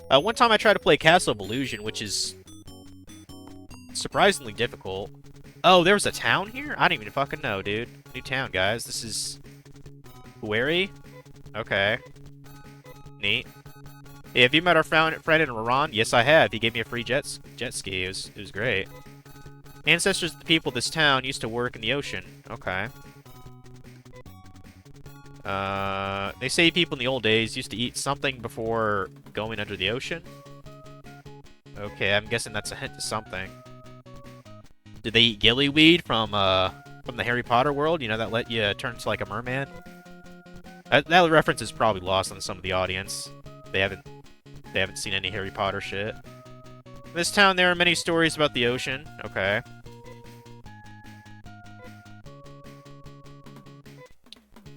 One time I tried to play Castle of Illusion, which is surprisingly difficult. Oh, there was a town here? I didn't even fucking know, dude. New town, guys. This is Huari? Okay. Neat. Hey, have you met our friend in Iran? Yes, I have. He gave me a free jet ski. It was great. Ancestors of the people of this town used to work in the ocean. Okay. They say people in the old days used to eat something before going under the ocean. Okay, I'm guessing that's a hint to something. Did they eat gillyweed from from the Harry Potter world, you know, that let you turn into like a merman. That reference is probably lost on some of the audience. They haven't seen any Harry Potter shit. In this town, there are many stories about the ocean. Okay.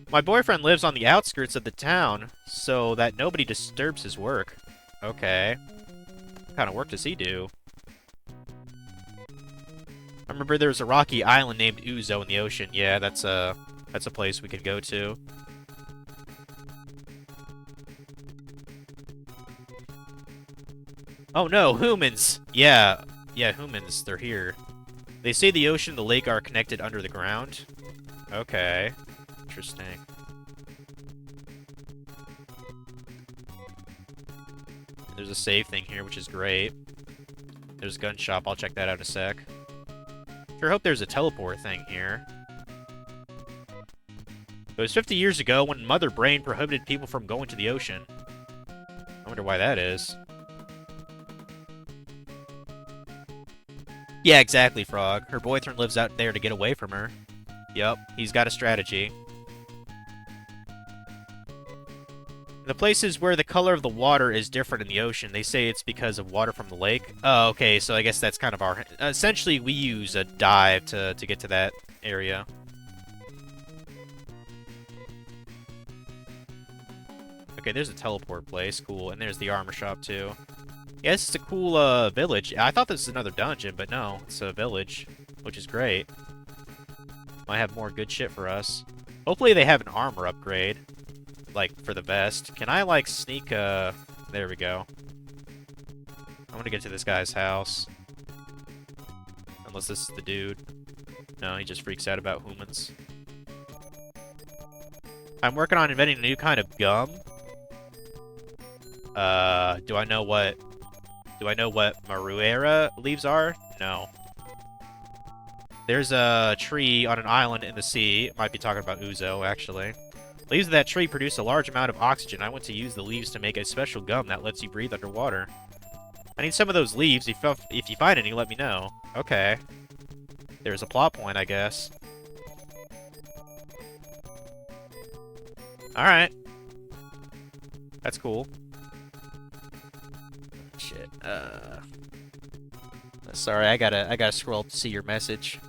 My boyfriend lives on the outskirts of the town, so that nobody disturbs his work. Okay. What kind of work does he do? I remember there was a rocky island named Uzo in the ocean. Yeah, that's a place we could go to. Oh no, humans! Yeah, humans, they're here. They say the ocean and the lake are connected under the ground. Okay. Interesting. There's a save thing here, which is great. There's a gun shop, I'll check that out in a sec. Sure hope there's a teleport thing here. It was 50 years ago when Mother Brain prohibited people from going to the ocean. I wonder why that is. Yeah, exactly, Frog. Her boyfriend lives out there to get away from her. Yup, he's got a strategy. The places where the color of the water is different in the ocean, they say it's because of water from the lake. Oh, okay, so I guess that's kind of our... Essentially, we use a dive to get to that area. Okay, there's a teleport place. Cool. And there's the armor shop, too. Yeah, this is a cool, village. I thought this was another dungeon, but no. It's a village, which is great. Might have more good shit for us. Hopefully they have an armor upgrade. Like, for the vest. Can I, like, sneak, There we go. I want to get to this guy's house. Unless this is the dude. No, he just freaks out about humans. I'm working on inventing a new kind of gum. Do I know what Maruera leaves are? No. There's a tree on an island in the sea. Might be talking about Uzo, actually. Leaves of that tree produce a large amount of oxygen. I want to use the leaves to make a special gum that lets you breathe underwater. I need some of those leaves. If you find any, let me know. Okay. There's a plot point, I guess. Alright. That's cool. Shit. Sorry, I gotta scroll to see your message.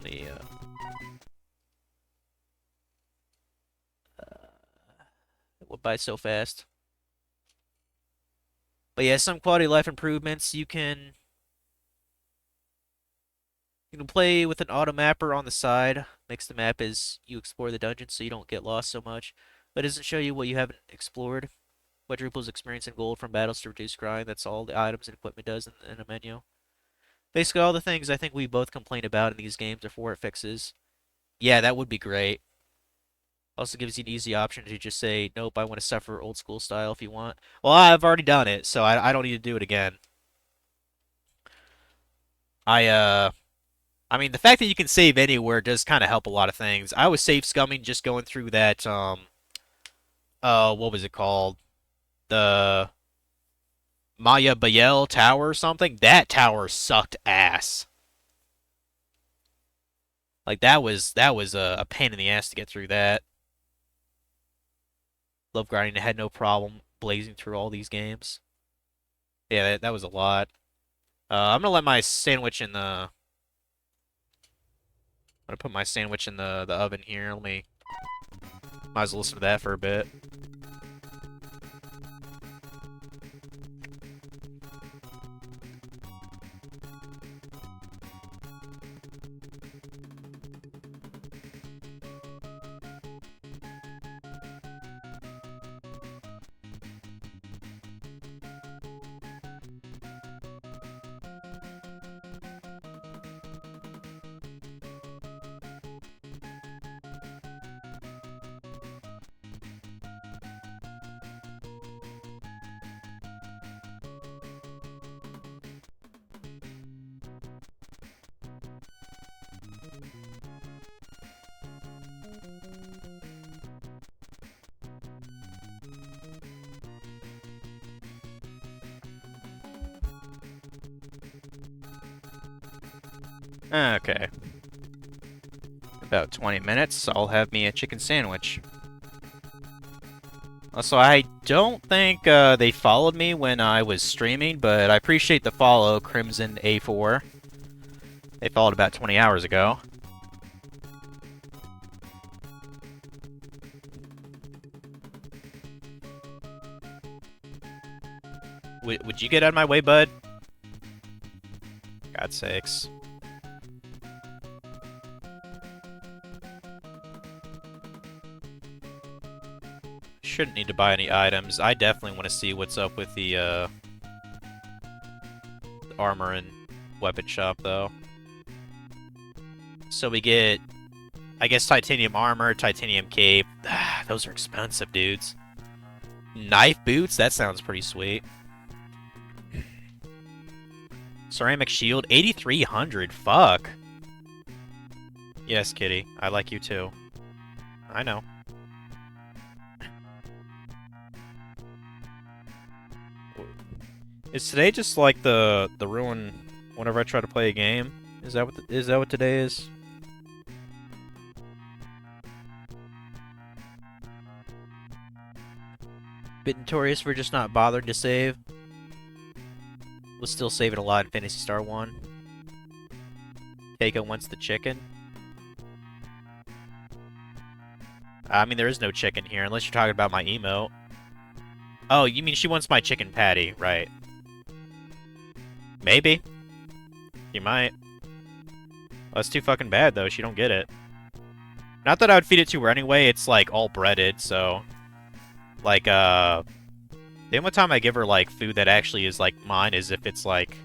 The it went by so fast. But yeah, some quality of life improvements. You can play with an auto mapper on the side. Makes the map as you explore the dungeon so you don't get lost so much. But it doesn't show you what you haven't explored. Quadruples experience and gold from battles to reduce crime. That's all the items and equipment does in a menu. Basically, all the things I think we both complain about in these games are for it fixes. Yeah, that would be great. Also gives you an easy option to just say, nope, I want to suffer old school style if you want. Well, I've already done it, so I don't need to do it again. I mean, the fact that you can save anywhere does kind of help a lot of things. I was safe scumming just going through that, what was it called? The Maya Bayel Tower or something? That tower sucked ass. Like, that was a pain in the ass to get through that. Love grinding. I had no problem blazing through all these games. Yeah, that was a lot. I'm gonna let my sandwich in the... I'm gonna put my sandwich in the oven here. Might as well listen to that for a bit. Okay. about 20 minutes, I'll have me a chicken sandwich. Also, I don't think they followed me when I was streaming, but I appreciate the follow, Crimson A4. They followed about 20 hours ago. Would you get out of my way, bud? God's sakes. Shouldn't need to buy any items. I definitely want to see what's up with the armor and weapon shop, though. So we get, I guess, titanium armor, titanium cape. Those are expensive, dudes. Knife boots? That sounds pretty sweet. Ceramic shield, 8,300. Fuck. Yes, kitty. I like you too. I know. Is today just like the ruin whenever I try to play a game? Is that what today is? Bit notorious for just not bothering to save. Was still saving a lot in Phantasy Star 1. Keiko wants the chicken. I mean, there is no chicken here, unless you're talking about my emote. Oh, you mean she wants my chicken patty, right. Maybe. You might. Well, that's too fucking bad, though. She don't get it. Not that I would feed it to her anyway. It's, like, all breaded, so... Like, the only time I give her, like, food that actually is, like, mine is if it's, like...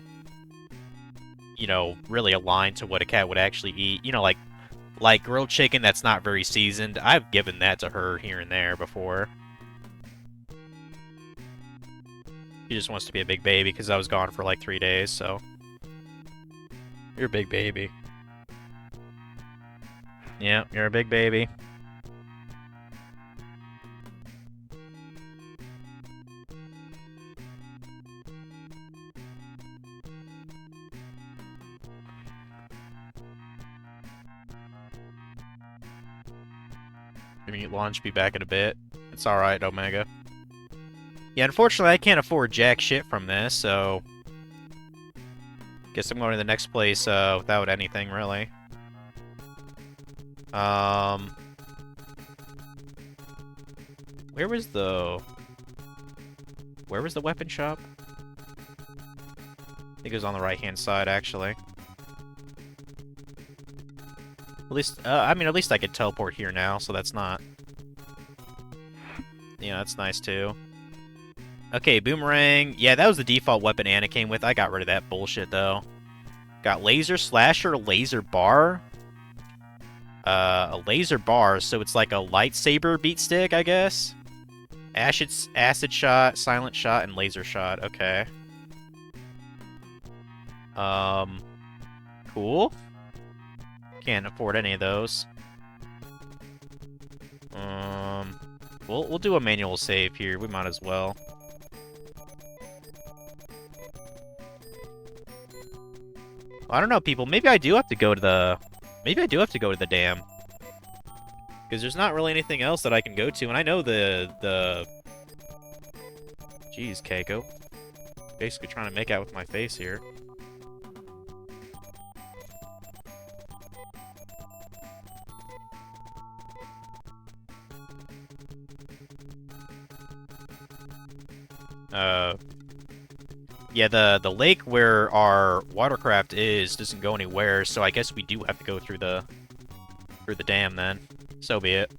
You know, really aligned to what a cat would actually eat. You know, like grilled chicken that's not very seasoned. I've given that to her here and there before. She just wants to be a big baby because I was gone for, like, 3 days, so... You're a big baby. Yeah, you're a big baby. Gonna eat lunch, be back in a bit. It's alright, Omega. Yeah, unfortunately I can't afford jack shit from this, so... Guess I'm going to the next place without anything, really. Where was the weapon shop? I think it was on the right-hand side, actually. At least, I mean, at least I could teleport here now, so that's not... Yeah, that's nice, too. Okay, boomerang. Yeah, that was the default weapon Anna came with. I got rid of that bullshit, though. Got laser slasher, laser bar. A laser bar, so it's like a lightsaber beat stick, I guess. Acid shot, silent shot, and laser shot. Okay. Cool. Can't afford any of those. We'll do a manual save here. We might as well. I don't know, people. Maybe I do have to go to the... Maybe I do have to go to the dam. Because there's not really anything else that I can go to. And I know the... Jeez, Keiko. Basically trying to make out with my face here. Yeah, the lake where our watercraft is doesn't go anywhere, so I guess we do have to go through the dam then. So be it.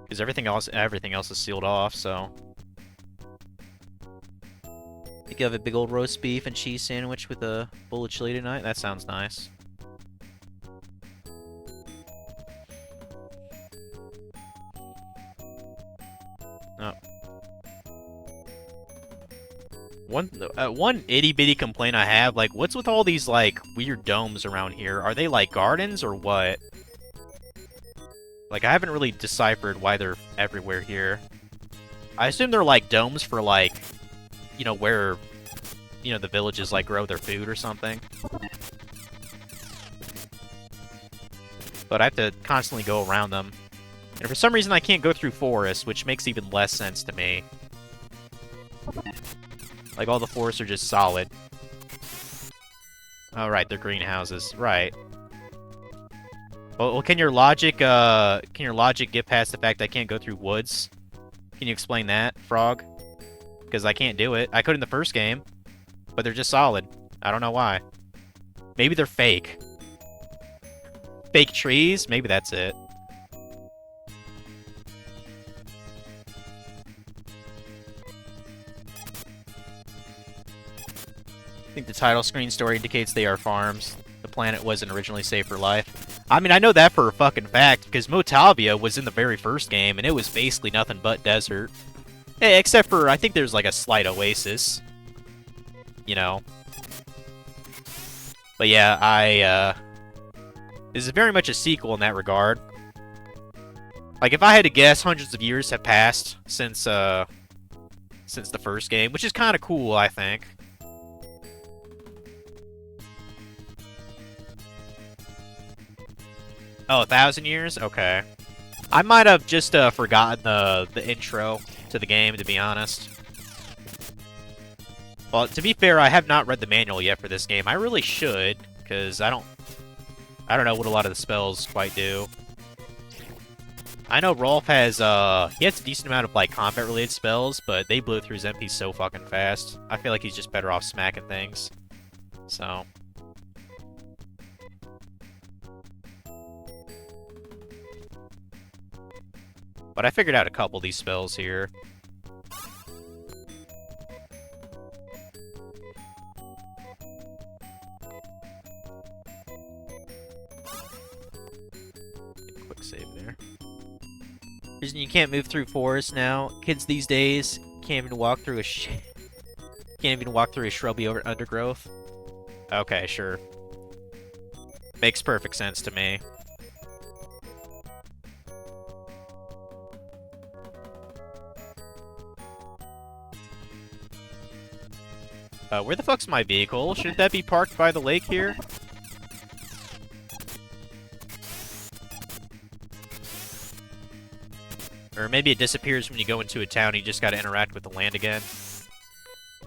Because everything else is sealed off, so. You could have a big old roast beef and cheese sandwich with a bowl of chili tonight. That sounds nice. Oh. One itty-bitty complaint I have, like, what's with all these, like, weird domes around here? Are they, like, gardens, or what? Like, I haven't really deciphered why they're everywhere here. I assume they're, like, domes for, like, you know, where, you know, the villages, like, grow their food or something. but I have to constantly go around them. And for some reason, I can't go through forests, which makes even less sense to me. Like, all the forests are just solid. Oh, right, they're greenhouses. Right. Well, can your logic get past the fact I can't go through woods? Can you explain that, Frog? Because I can't do it. I could in the first game, but they're just solid. I don't know why. Maybe they're fake. Fake trees? Maybe that's it. I think the title screen story indicates they are farms. The planet wasn't originally safe for life. I mean, I know that for a fucking fact, because Motavia was in the very first game, and it was basically nothing but desert. Except for, I think there's like a slight oasis. You know. But yeah, this is very much a sequel in that regard. Like, if I had to guess, hundreds of years have passed since the first game, which is kind of cool, I think. Oh, 1,000 years? Okay. I might have just forgotten the intro to the game, to be honest. Well, to be fair, I have not read the manual yet for this game. I really should, because I don't know what a lot of the spells quite do. I know Rolf has, he has a decent amount of, like, combat-related spells, but they blew through his MP so fucking fast. I feel like he's just better off smacking things. So... But I figured out a couple of these spells here. Quick save there. Reason you can't move through forests now. Kids these days can't even walk through a shrubby undergrowth. Okay, sure. Makes perfect sense to me. Where the fuck's my vehicle? Shouldn't that be parked by the lake here? Or maybe it disappears when you go into a town, you just gotta interact with the land again.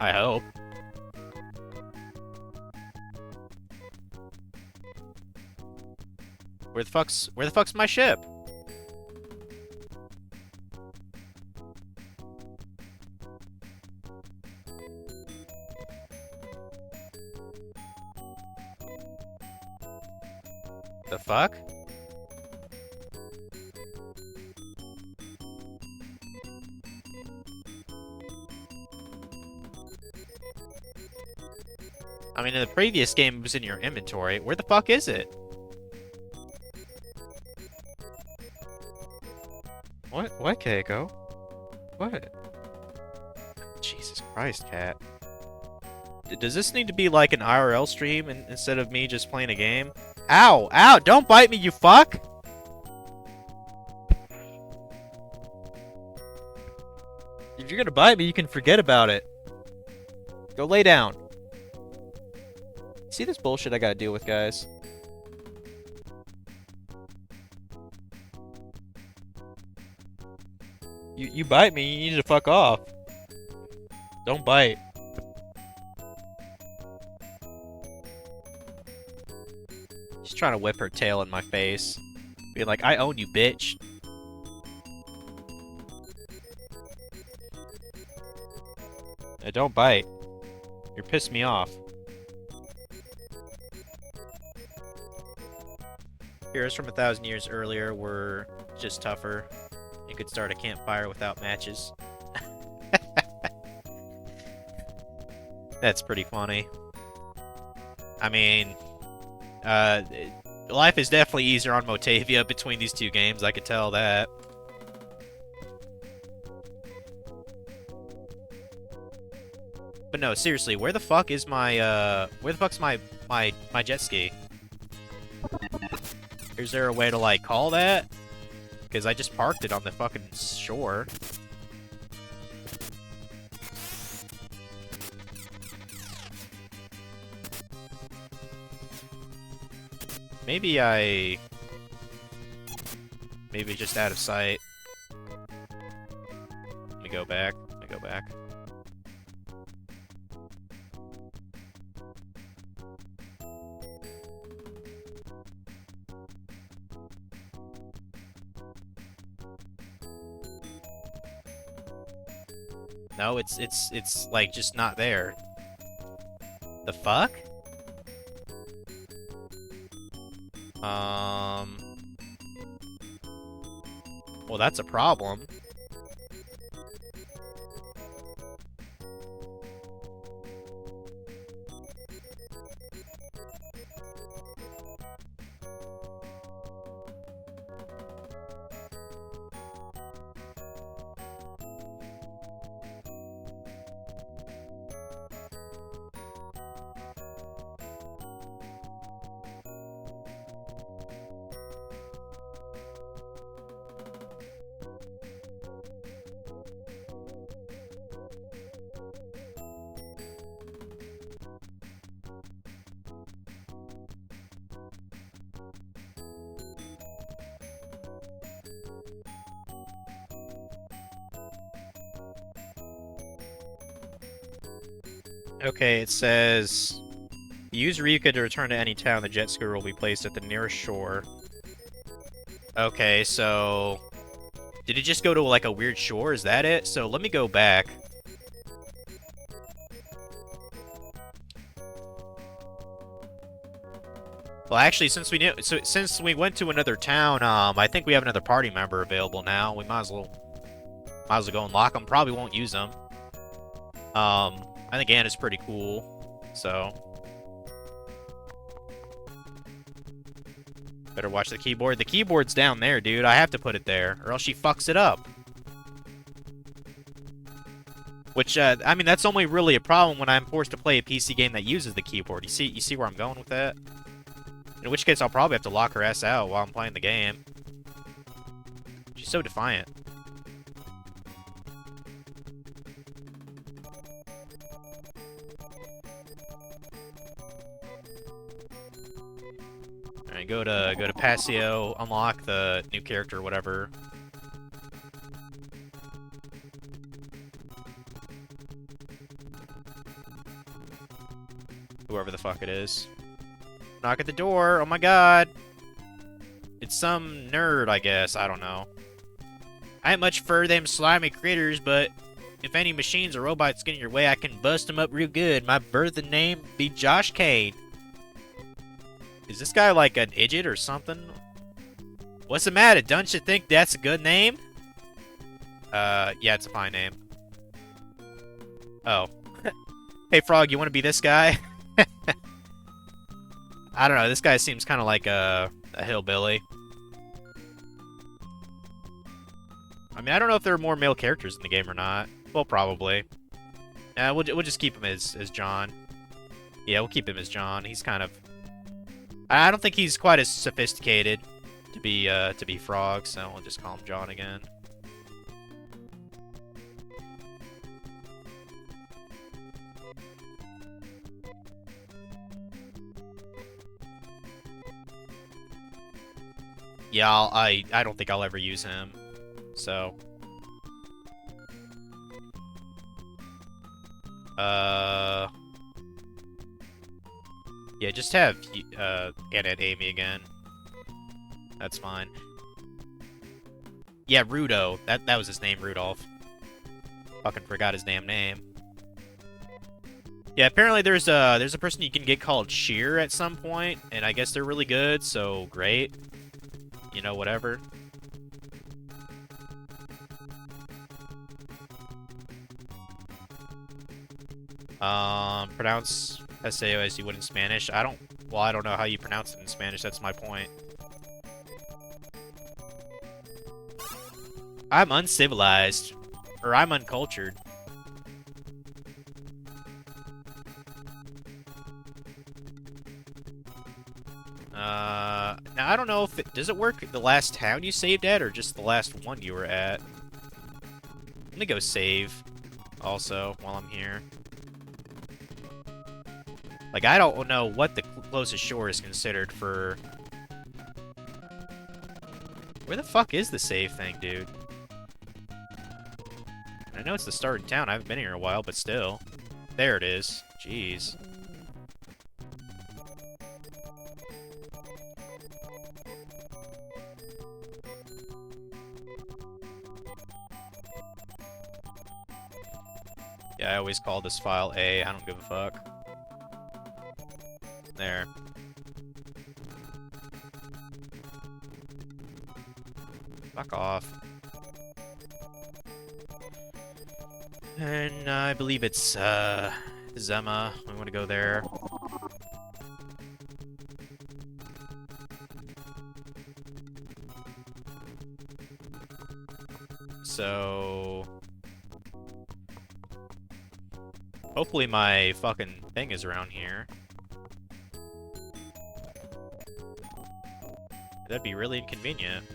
I hope. Where the fuck's my ship? The fuck? I mean, in the previous game, it was in your inventory. Where the fuck is it? What, Keiko? What? Jesus Christ, cat. Does this need to be like an IRL stream instead of me just playing a game? Ow! Ow! Don't bite me, you fuck! If you're gonna bite me, you can forget about it. Go lay down. See this bullshit I gotta deal with, guys? You bite me, you need to fuck off. Don't bite. She's trying to whip her tail in my face. Being like, I own you, bitch. Don't bite. You're pissing me off. Heroes from 1,000 years earlier were just tougher. You could start a campfire without matches. That's pretty funny. I mean, life is definitely easier on Motavia between these two games, I could tell that. But no, seriously, where the fuck is my, where the fuck's my jet ski? Is there a way to, like, call that? Because I just parked it on the fucking shore. Maybe I Maybe just out of sight. Let me go back. Let me go back. No, it's like just not there. The fuck? Well, that's a problem. Okay, it says use Ryuka to return to any town. The jet scooter will be placed at the nearest shore. Okay, so did it just go to like a weird shore? Is that it? So let me go back. Well, actually, since we went to another town, I think we have another party member available now. We might as well go and lock them. Probably won't use them. I think Anna's pretty cool, so better watch the keyboard. The keyboard's down there, dude. I have to put it there, or else she fucks it up. Which, I mean, that's only really a problem when I'm forced to play a PC game that uses the keyboard. You see where I'm going with that? In which case, I'll probably have to lock her ass out while I'm playing the game. She's so defiant. Alright, go to Passio, unlock the new character or whatever. Whoever the fuck it is. Knock at the door. Oh my god. It's some nerd, I guess. I don't know. I ain't much for them slimy critters, but if any machines or robots get in your way, I can bust them up real good. My birthing name be Josh Cade. Is this guy like an idiot or something? What's the matter? Don't you think that's a good name? Yeah, it's a fine name. Oh. Hey, Frog, you want to be this guy? I don't know, this guy seems kind of like a hillbilly. I mean, I don't know if there are more male characters in the game or not. Well, probably. Yeah, we'll just keep him as John. Yeah, we'll keep him as John. He's kind of... I don't think he's quite as sophisticated to be Frog, so we'll just call him John again. Yeah, I don't think I'll ever use him, so... Yeah, just have Anna and Amy again. That's fine. Yeah, Rudo. That was his name, Rudolph. Fucking forgot his damn name. Yeah, apparently there's a person you can get called Sheer at some point, and I guess they're really good, so great. You know, whatever. Pronounce Paseo as you would in Spanish. I don't know how you pronounce it in Spanish, that's my point. I'm uncivilized. Or I'm uncultured. Now I don't know if does it work the last town you saved at, or just the last one you were at? Let me go save, also, while I'm here. Like, I don't know what the closest shore is considered for... Where the fuck is the save thing, dude? I know it's the start in town. I haven't been here in a while, but still. There it is. Jeez. Yeah, I always call this file A. I don't give a fuck. There. Fuck off. And I believe it's, Zema. We want to go there. So... hopefully my fucking thing is around here. That'd be really inconvenient.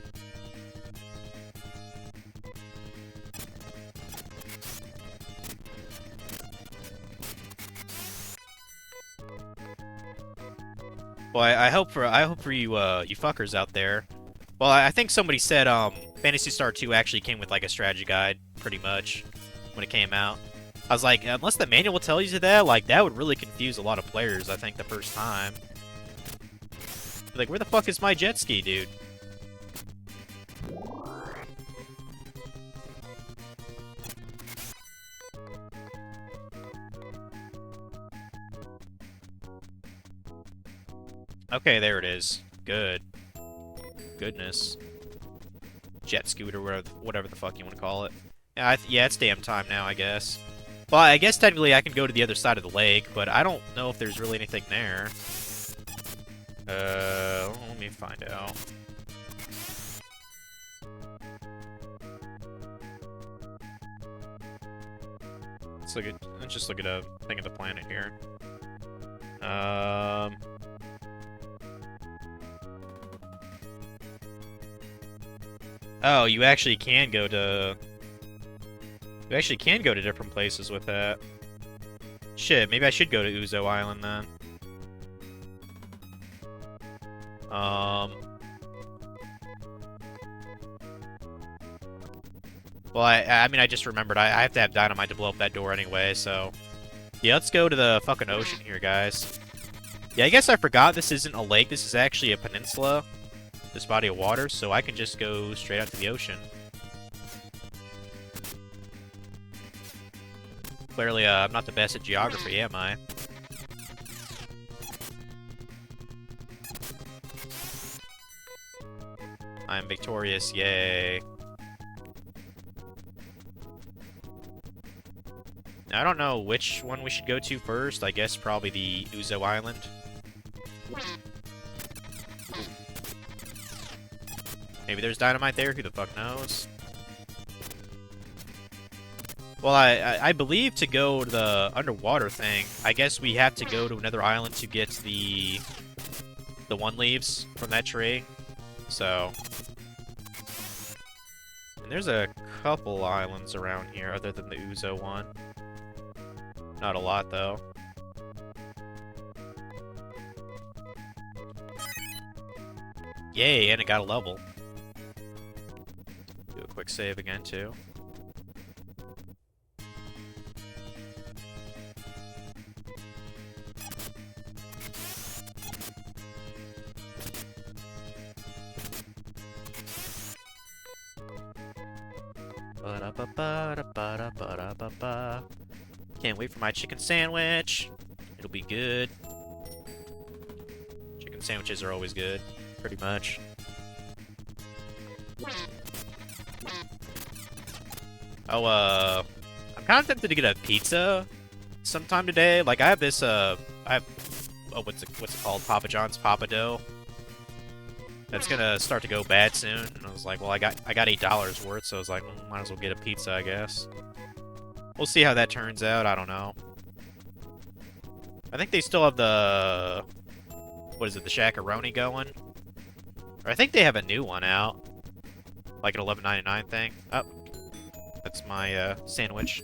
Well, I hope for you you fuckers out there. Well, I think somebody said Phantasy Star 2 actually came with like a strategy guide pretty much when it came out. I was like, unless the manual tells you that, like that would really confuse a lot of players, I think, the first time. Like, where the fuck is my jet ski, dude? Okay, there it is. Good. Goodness. Jet scooter, whatever the fuck you want to call it. Yeah, yeah, it's damn time now, I guess. Well, I guess technically I can go to the other side of the lake, but I don't know if there's really anything there. Let me find out. Let's just look at a thing of the planet here. Oh, you actually can go to... you actually can go to different places with that. Shit, maybe I should go to Uzo Island then. Well, I mean, I just remembered I have to have dynamite to blow up that door anyway, so... yeah, let's go to the fucking ocean here, guys. Yeah, I guess I forgot this isn't a lake, this is actually a peninsula. This body of water, so I can just go straight out to the ocean. Clearly, I'm not the best at geography, am I? I'm victorious, yay. Now, I don't know which one we should go to first. I guess probably the Uzo Island. Maybe there's dynamite there, who the fuck knows? Well, I believe to go to the underwater thing, I guess we have to go to another island to get the one leaves from that tree. So... and there's a couple islands around here other than the Uzo one. Not a lot, though. Yay, and it got a level. Do a quick save again, too. Ba-da-ba-ba-da-ba-da-ba-da-ba-ba. Can't wait for my chicken sandwich. It'll be good. Chicken sandwiches are always good, pretty much. Oh, I'm kind of tempted to get a pizza sometime today. Like, I have this, I have, oh, what's it called? Papa John's Papa Dough. That's gonna start to go bad soon. And I was like, well, I got $8 worth, so I was like, well, might as well get a pizza, I guess. We'll see how that turns out. I don't know. I think they still have the... what is it? The Shaq-a-Roni going? Or I think they have a new one out. Like an $11.99 thing. Oh. That's my, sandwich.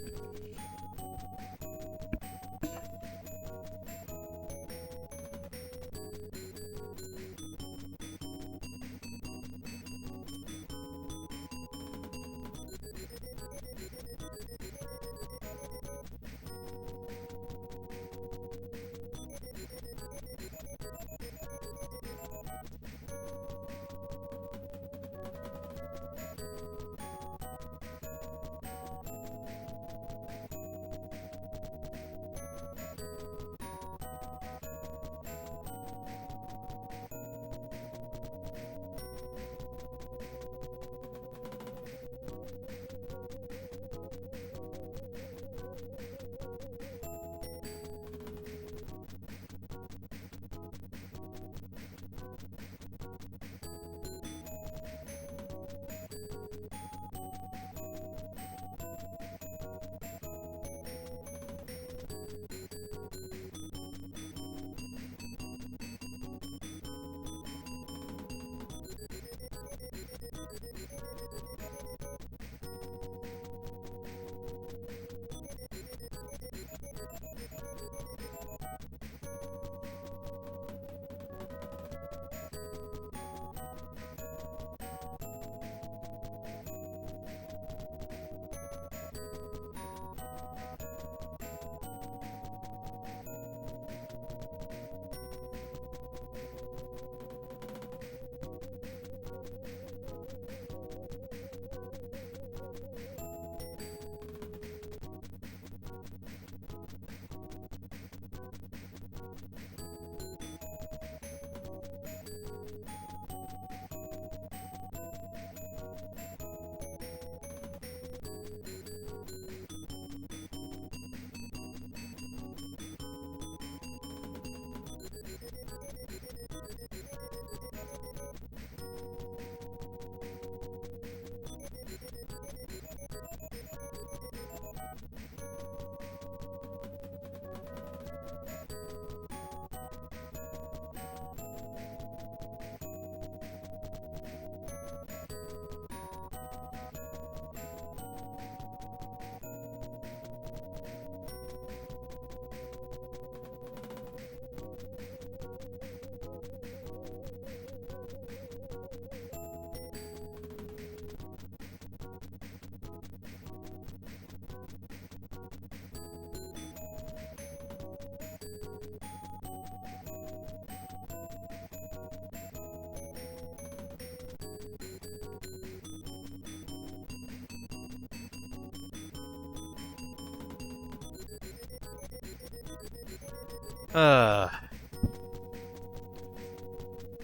Yeah,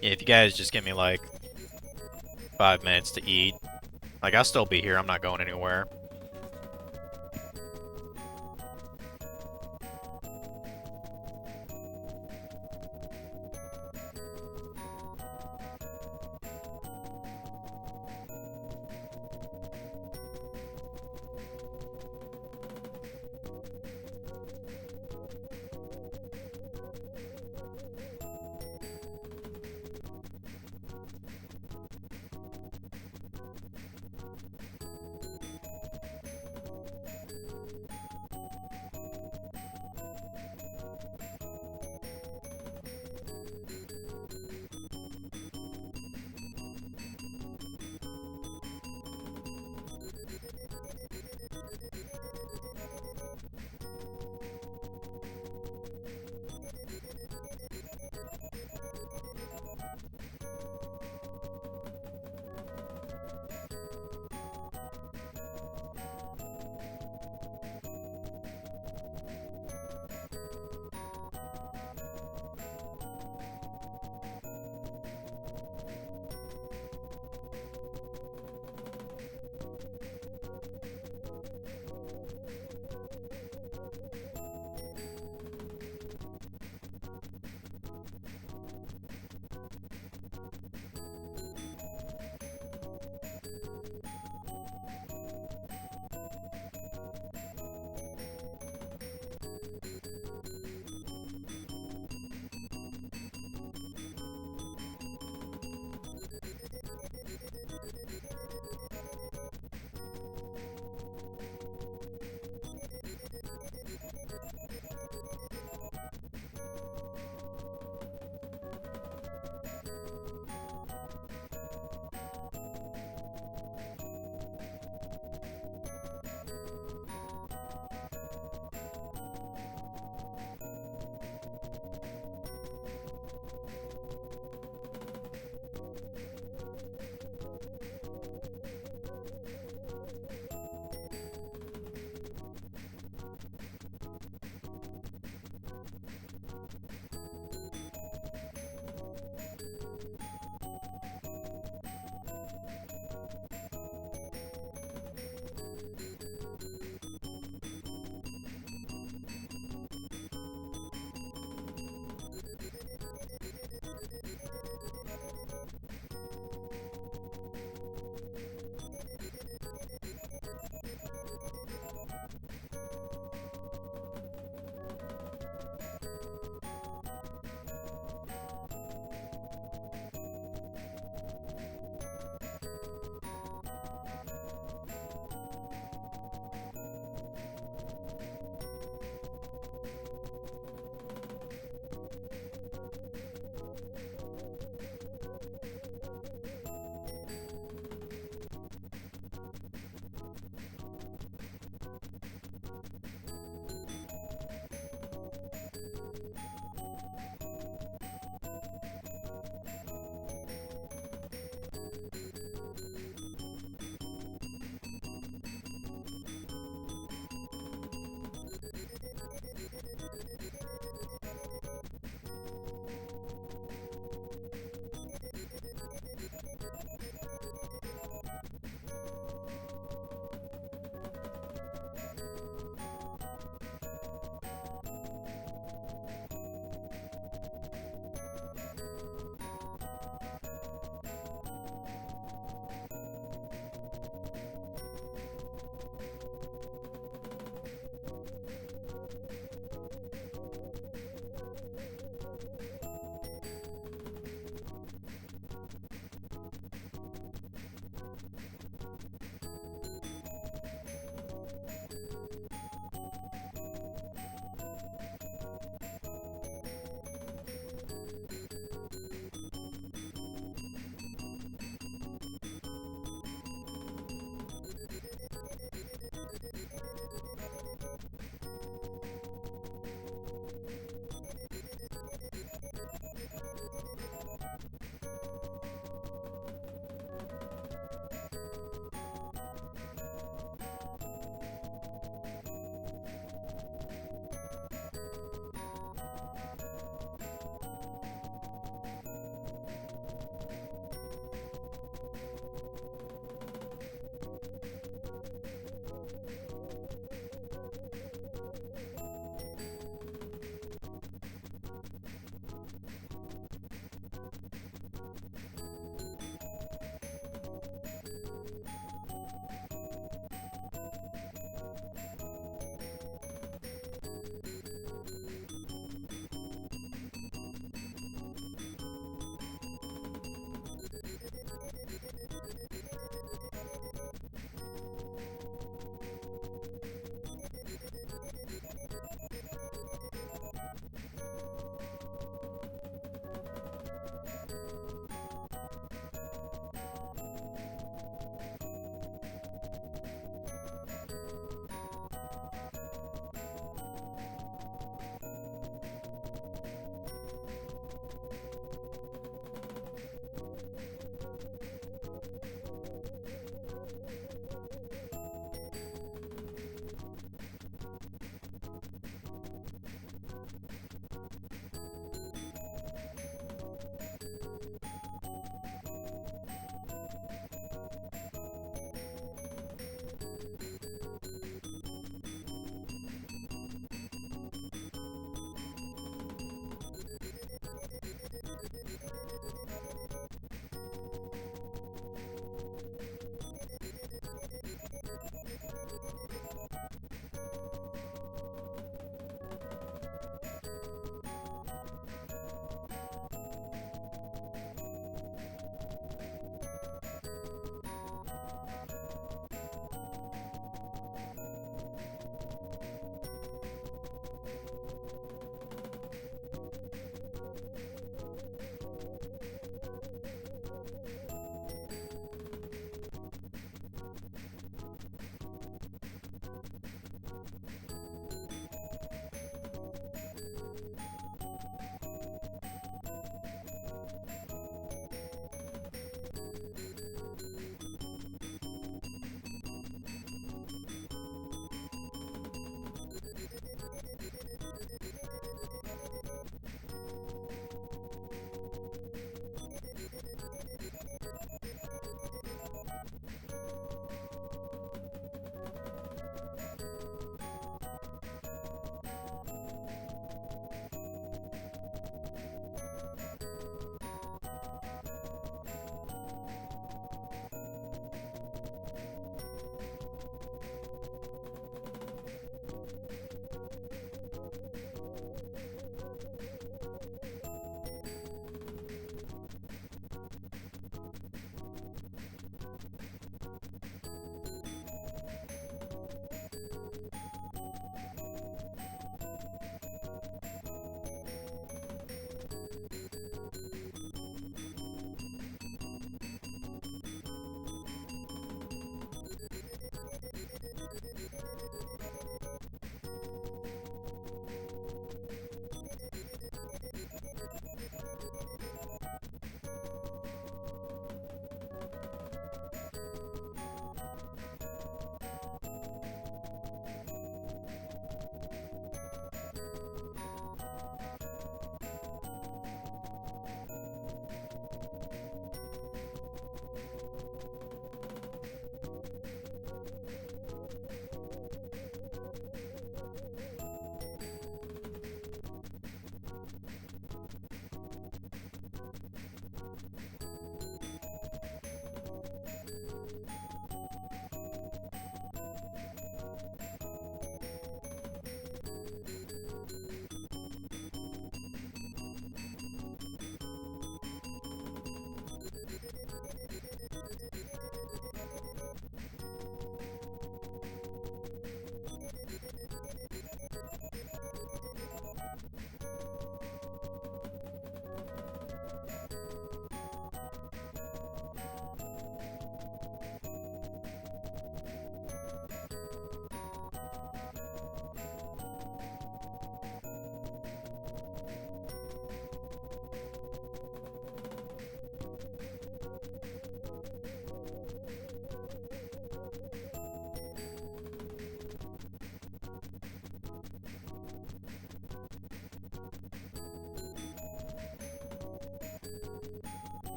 if you guys just give me like 5 minutes to eat, like I'll still be here. I'm not going anywhere.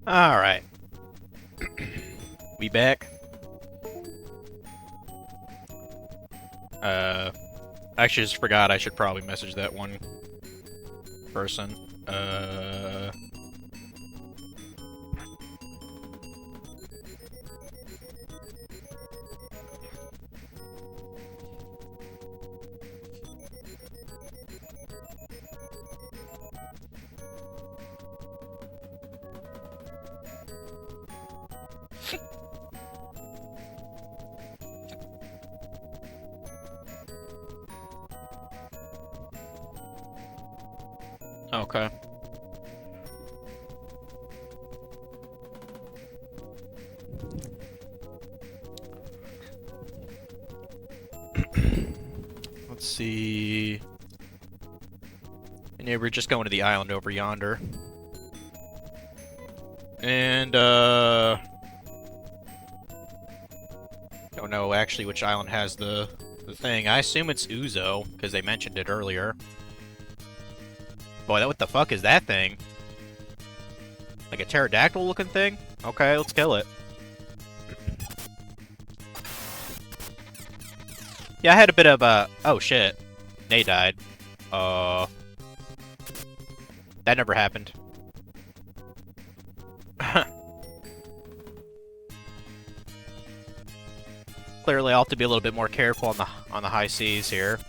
Alright. We back. I actually just forgot I should probably message that one person. Okay. Let's see. And yeah, we're just going to the island over yonder. And, don't know actually which island has the thing. I assume it's Uzo, because they mentioned it earlier. Boy, what the fuck is that thing? Like a pterodactyl looking thing? Okay, let's kill it. Yeah, I had a bit of oh shit. Nate died. That never happened. Clearly, I'll have to be a little bit more careful on the high seas here.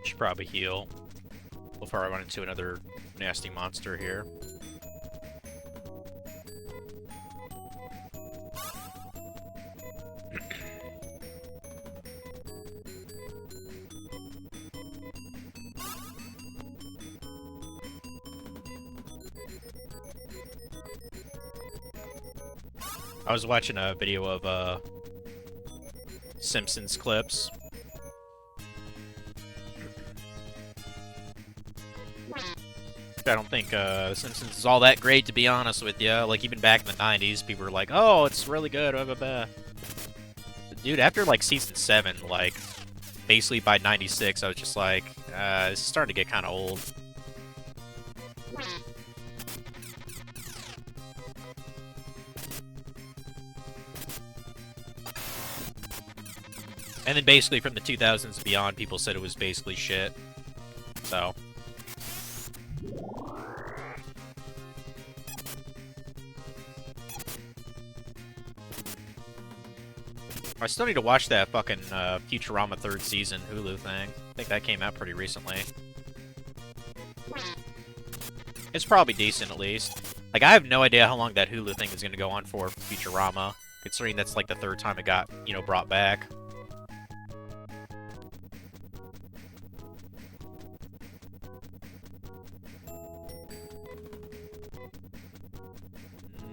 Should probably heal before I run into another nasty monster here. I was watching a video of Simpsons clips. I don't think The Simpsons is all that great, to be honest with you. Like, even back in the 90s, people were like, oh, it's really good, blah, blah, blah. Dude, after, like, Season 7, like, basically by 96, I was just like, this is starting to get kind of old. And then basically from the 2000s and beyond, people said it was basically shit. So... I still need to watch that fucking Futurama 3rd season Hulu thing. I think that came out pretty recently. It's probably decent, at least. Like, I have no idea how long that Hulu thing is going to go on for Futurama, considering that's, like, the 3rd time it got, you know, brought back.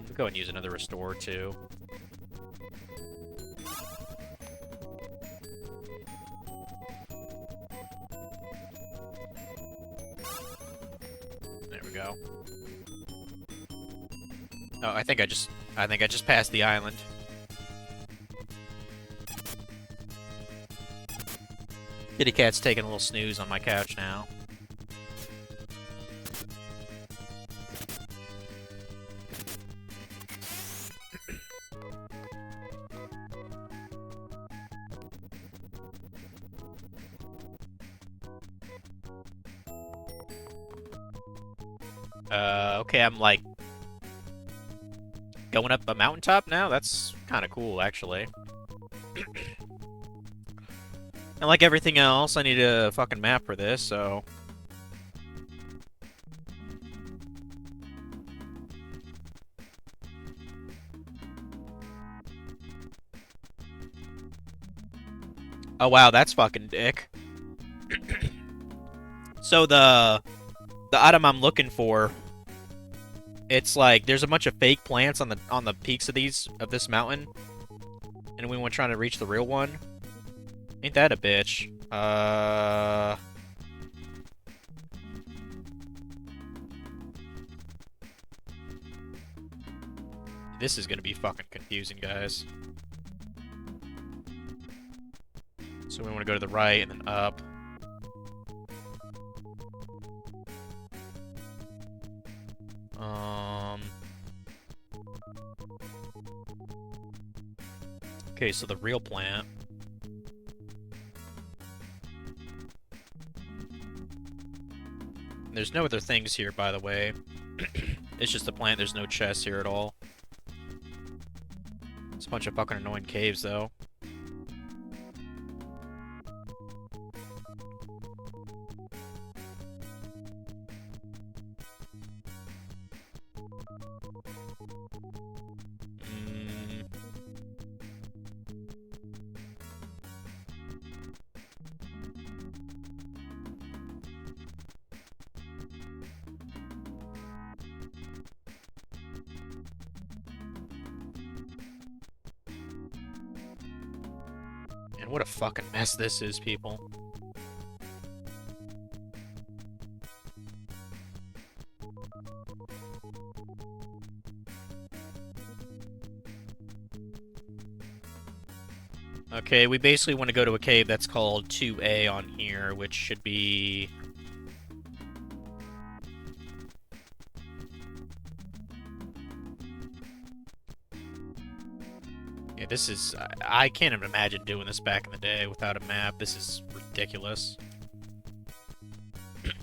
We'll go and use another restore, too. Go. Oh, I think I just passed the island. Kitty cat's taking a little snooze on my couch now. Okay, I'm like going up a mountaintop now? That's kind of cool, actually. And like everything else, I need a fucking map for this, so... Oh wow, that's fucking dick. So the item I'm looking for, it's like there's a bunch of fake plants on the peaks of this mountain, and we want trying to reach the real one. Ain't that a bitch? This is gonna be fucking confusing, guys. So we want to go to the right and then up. Okay, so the real plant. There's no other things here, by the way. It's just a plant, there's no chests here at all. It's a bunch of fucking annoying caves, though. And what a fucking mess this is, people. Okay, we basically want to go to a cave that's called 2A on here, which should be... Yeah, this is... I can't even imagine doing this back in the day without a map. This is ridiculous.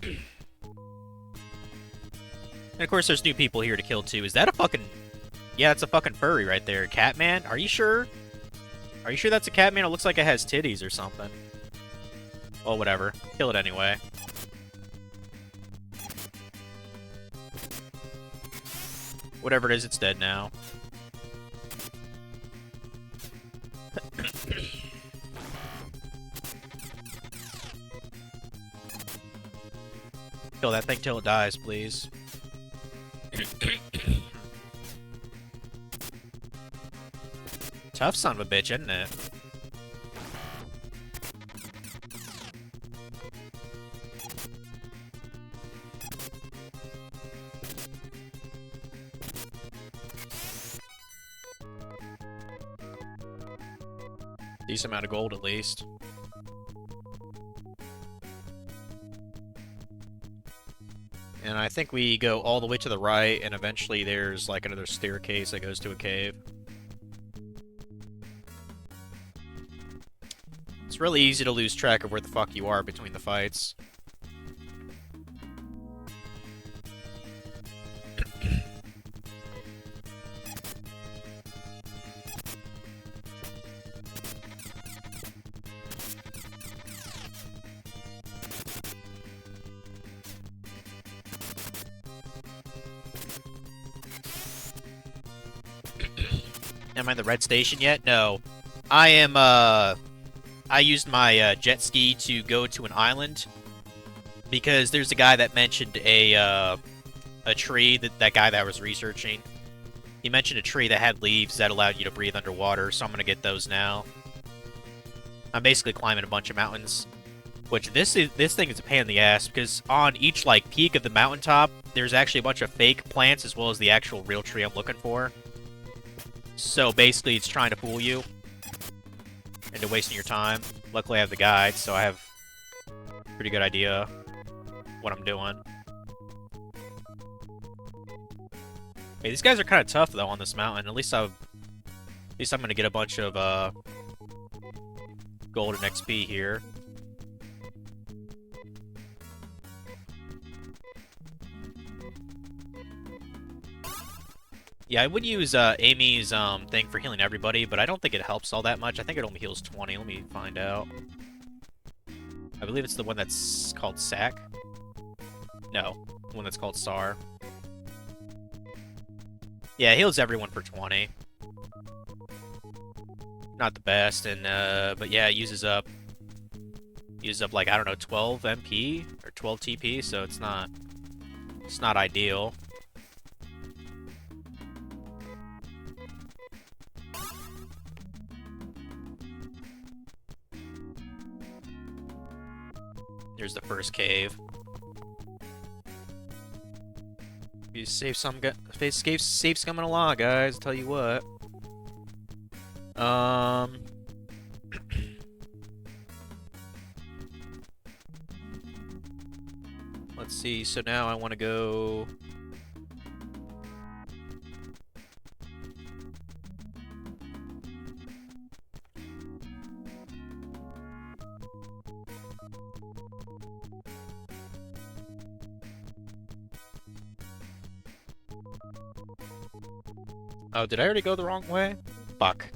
And of course there's new people here to kill too. Is that a fucking... Yeah, that's a fucking furry right there. Catman? Are you sure? Are you sure that's a Catman? It looks like it has titties or something. Well, whatever. Kill it anyway. Whatever it is, it's dead now. Kill that thing till it dies, please. Tough son of a bitch, isn't it? Decent amount of gold, at least. And I think we go all the way to the right, and eventually there's like another staircase that goes to a cave. It's really easy to lose track of where the fuck you are between the fights. Am I in the red station yet? No. I am, I used my jet ski to go to an island because there's a guy that mentioned a tree, that guy that I was researching. He mentioned a tree that had leaves that allowed you to breathe underwater, so I'm gonna get those now. I'm basically climbing a bunch of mountains, which this thing is a pain in the ass because on each like peak of the mountaintop, there's actually a bunch of fake plants as well as the actual real tree I'm looking for. So basically, it's trying to fool you into wasting your time. Luckily, I have the guide, so I have a pretty good idea what I'm doing. Hey, these guys are kind of tough though on this mountain. At least I'm gonna get a bunch of gold and XP here. Yeah, I would use Amy's thing for healing everybody, but I don't think it helps all that much. I think it only heals 20. Let me find out. I believe it's the one that's called Sack. No, the one that's called Sar. Yeah, it heals everyone for 20. Not the best, and but yeah, it uses up Uses up like, I don't know, 12 MP or 12 TP, so it's not ideal. Here's the first cave. You save some safe coming along, guys. I'll tell you what. Let's see. So now I want to go. Oh, did I already go the wrong way? Fuck.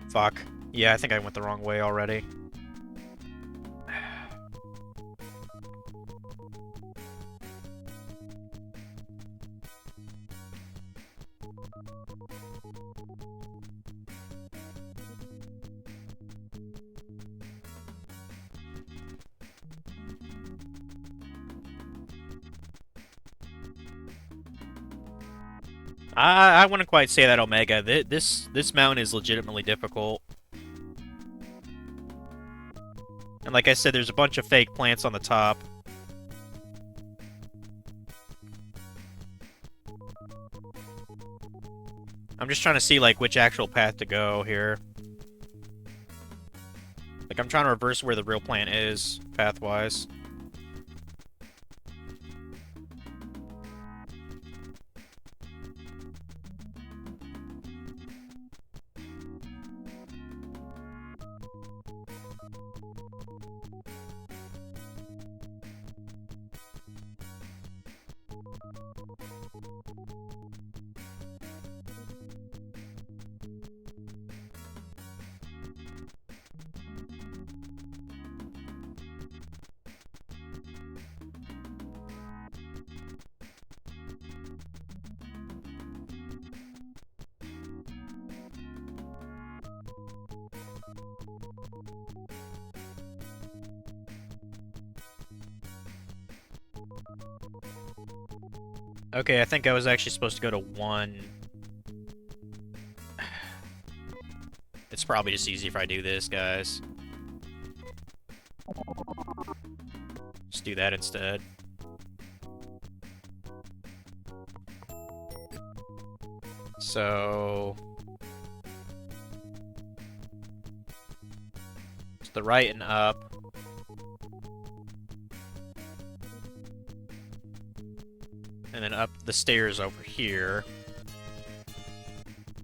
Fuck. Yeah, I think I went the wrong way already. I wouldn't quite say that, Omega. This mountain is legitimately difficult. And like I said, there's a bunch of fake plants on the top. I'm just trying to see, like, which actual path to go here. Like, I'm trying to reverse where the real plant is, path-wise. Okay, I think I was actually supposed to go to 1. It's probably just easy if I do this, guys. Just do that instead. So... to the right and up. And then up the stairs over here.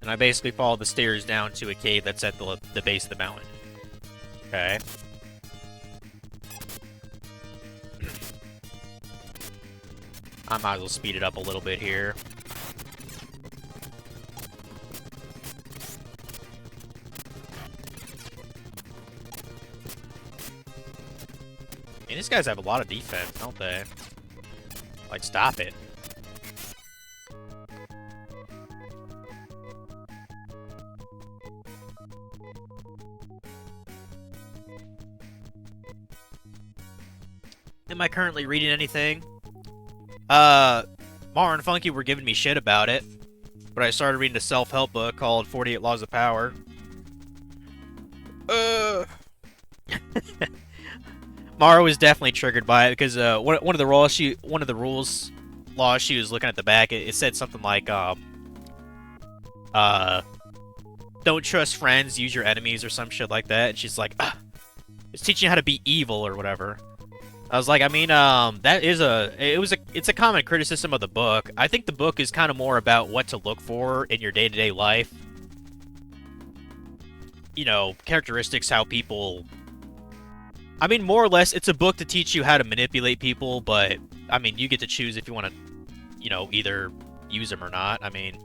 And I basically follow the stairs down to a cave that's at the base of the mountain. Okay. I might as well speed it up a little bit here. I mean, these guys have a lot of defense, don't they? Like, stop it. Am I currently reading anything? Mar and Funky were giving me shit about it, but I started reading a self-help book called 48 Laws of Power. Mara was definitely triggered by it because one of the laws she was looking at the back, it said something like don't trust friends, use your enemies or some shit like that. And she's like, it's teaching you how to be evil or whatever. I was like, I mean, it's a common criticism of the book. I think the book is kind of more about what to look for in your day-to-day life. You know, characteristics, how people... I mean, more or less, it's a book to teach you how to manipulate people, but, I mean, you get to choose if you want to, you know, either use them or not. I mean...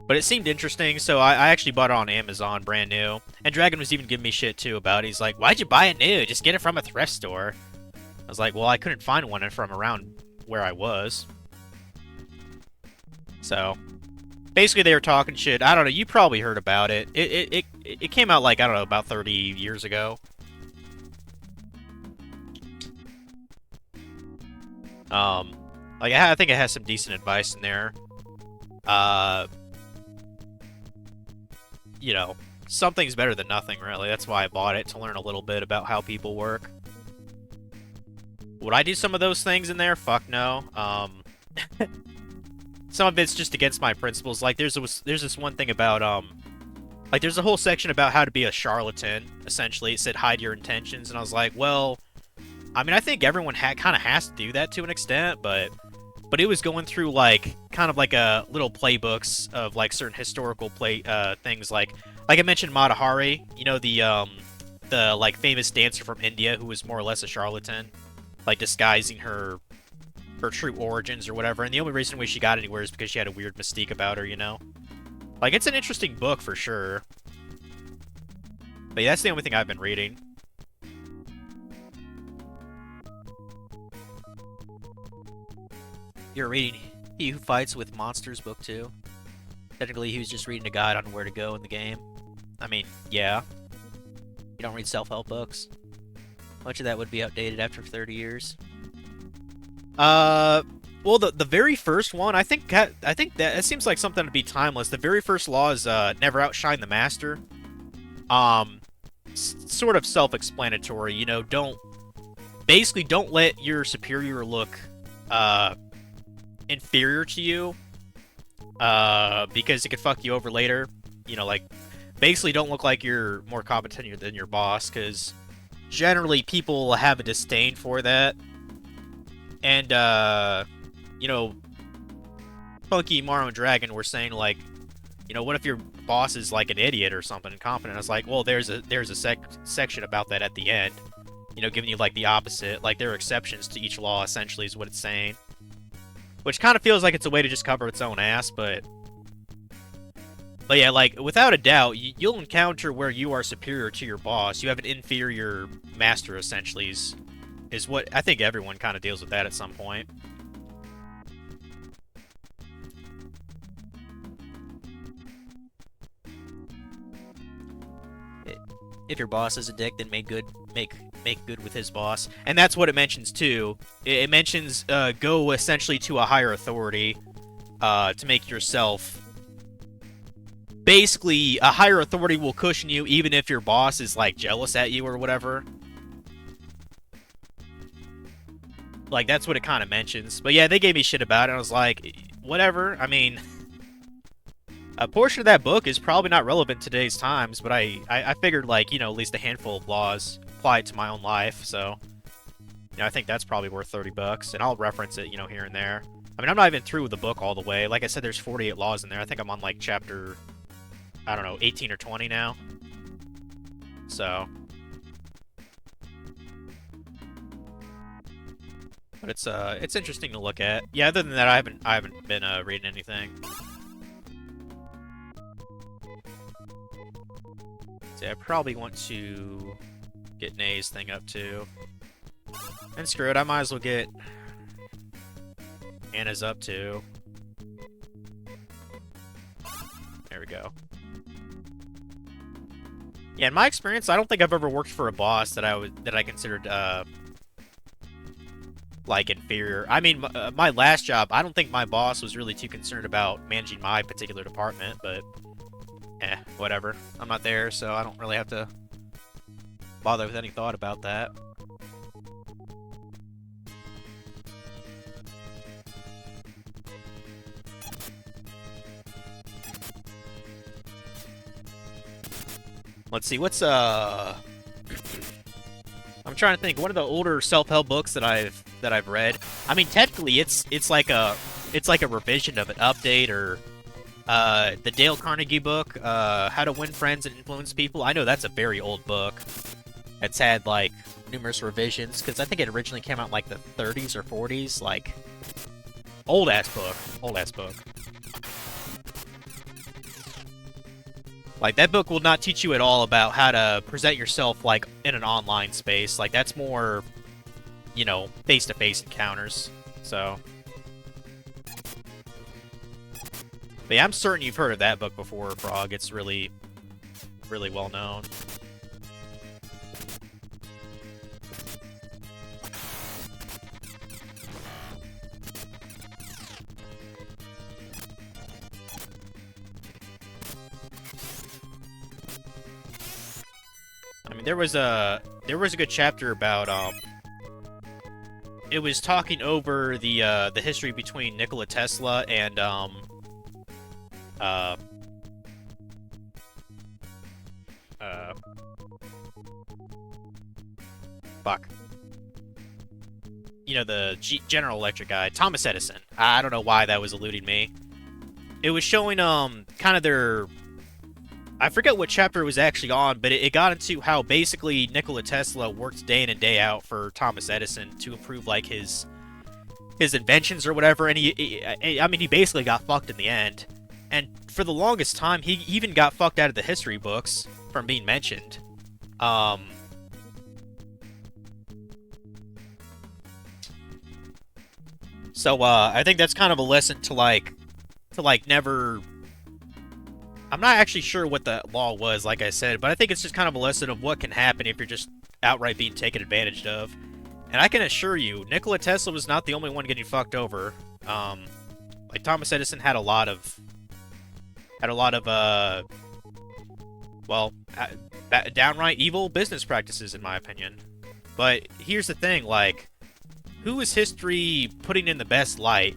But it seemed interesting, so I actually bought it on Amazon, brand new. And Dragon was even giving me shit, too, about it. He's like, why'd you buy it new? Just get it from a thrift store. I was like, well, I couldn't find one from around where I was. So, basically they were talking shit. I don't know, you probably heard about it. It came out, like, I don't know, about 30 years ago. Like, I think it has some decent advice in there. You know, something's better than nothing, really. That's why I bought it, to learn a little bit about how people work. Would I do some of those things in there? Fuck no. Some of it's just against my principles. Like, there's this one thing about, like, there's a whole section about how to be a charlatan, essentially. It said, hide your intentions, and I was like, well, I mean, I think everyone kind of has to do that to an extent, but it was going through, like, kind of like a little playbooks of, like, certain historical things, like I mentioned Mata Hari, you know, the like, famous dancer from India who was more or less a charlatan, like, disguising her true origins or whatever, and the only reason why she got anywhere is because she had a weird mystique about her, you know? Like, it's an interesting book, for sure. But yeah, that's the only thing I've been reading. You're reading He Who Fights with Monsters book 2. Technically, he was just reading a guide on where to go in the game. I mean, yeah. You don't read self-help books. Much of that would be outdated after 30 years. Well, the very first one, I think that it seems like something to be timeless. The very first law is never outshine the master. Sort of self-explanatory, you know. Don't let your superior look inferior to you, because it could fuck you over later. You know, like, basically don't look like you're more competent than your boss, because generally people have a disdain for that. And, you know, Funky Mario and Dragon were saying, like, you know, what if your boss is, like, an idiot or something, incompetent? I was like, well, there's a section about that at the end, you know, giving you, like, the opposite. Like, there are exceptions to each law, essentially, is what it's saying. Which kind of feels like it's a way to just cover its own ass, but yeah, like, without a doubt, you'll encounter where you are superior to your boss. You have an inferior master, essentially, is what I think everyone kind of deals with that at some point. If your boss is a dick, then make good with his boss. And that's what it mentions, too. It mentions, go essentially to a higher authority, to make yourself... Basically, a higher authority will cushion you even if your boss is, like, jealous at you or whatever. Like, that's what it kind of mentions. But yeah, they gave me shit about it, and I was like, whatever. I mean... A portion of that book is probably not relevant to today's times, but I figured, like, you know, at least a handful of laws applied to my own life, so... You know, I think that's probably worth $30, and I'll reference it, you know, here and there. I mean, I'm not even through with the book all the way. Like I said, there's 48 laws in there. I think I'm on, like, chapter, I don't know, 18 or 20 now. So... But it's interesting to look at. Yeah, other than that, I haven't been, reading anything. So I probably want to get Nay's thing up too. And screw it, I might as well get Anna's up too. There we go. Yeah, in my experience, I don't think I've ever worked for a boss that I considered like inferior. I mean, my last job, I don't think my boss was really too concerned about managing my particular department, but whatever. I'm not there, so I don't really have to bother with any thought about that. Let's see, what's I'm trying to think. One of the older self-help books that I've read. I mean, technically, it's like a revision of an update, or the Dale Carnegie book, How to Win Friends and Influence People. I know that's a very old book. It's had, like, numerous revisions, because I think it originally came out in, like, the 30s or 40s. Like, old-ass book. Old-ass book. Like, that book will not teach you at all about how to present yourself, like, in an online space. Like, that's more... you know, face-to-face encounters. So, but yeah, I'm certain you've heard of that book before, Frog. It's really, really well known. I mean, there was a good chapter about it was talking over the history between Nikola Tesla and fuck. You know, the General Electric guy, Thomas Edison. I don't know why that was eluding me. It was showing kind of their, I forget what chapter it was actually on, but it got into how basically Nikola Tesla worked day in and day out for Thomas Edison to improve like his inventions or whatever, and he basically got fucked in the end. And for the longest time, he even got fucked out of the history books from being mentioned. So I think that's kind of a lesson to never. I'm not actually sure what the law was, like I said, but I think it's just kind of a lesson of what can happen if you're just outright being taken advantage of. And I can assure you, Nikola Tesla was not the only one getting fucked over. Like Thomas Edison had a lot of downright evil business practices, in my opinion. But here's the thing, like, who is history putting in the best light?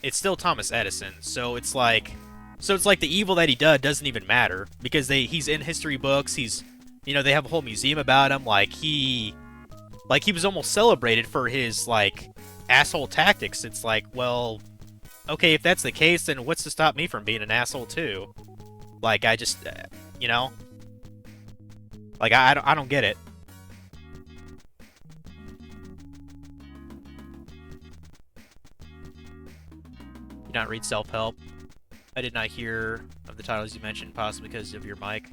It's still Thomas Edison. So it's like the evil that he did doesn't even matter because he's in history books. He's, you know, they have a whole museum about him. Like he was almost celebrated for his like asshole tactics. It's like, well, okay, if that's the case, then what's to stop me from being an asshole too? Like I just, you know, like I don't get it. Do not read self-help. I did not hear of the titles you mentioned, possibly because of your mic.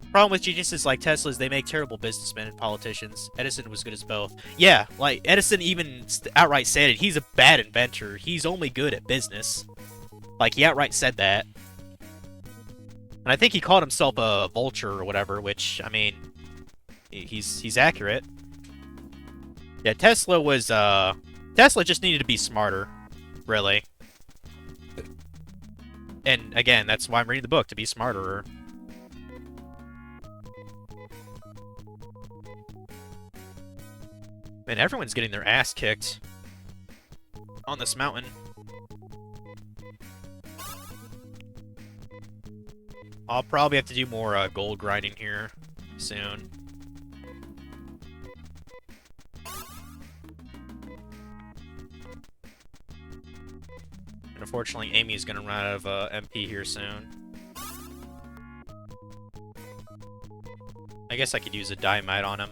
Problem with geniuses like Tesla is they make terrible businessmen and politicians. Edison was good as both. Yeah, like, Edison even outright said it. He's a bad inventor. He's only good at business. Like, he outright said that. And I think he called himself a vulture or whatever, which, I mean, he's accurate. Yeah, Tesla just needed to be smarter, really. And again, that's why I'm reading the book, to be smarter. Man, everyone's getting their ass kicked on this mountain. I'll probably have to do more gold grinding here soon. And unfortunately, Amy's gonna run out of MP here soon. I guess I could use a Dynamite on him.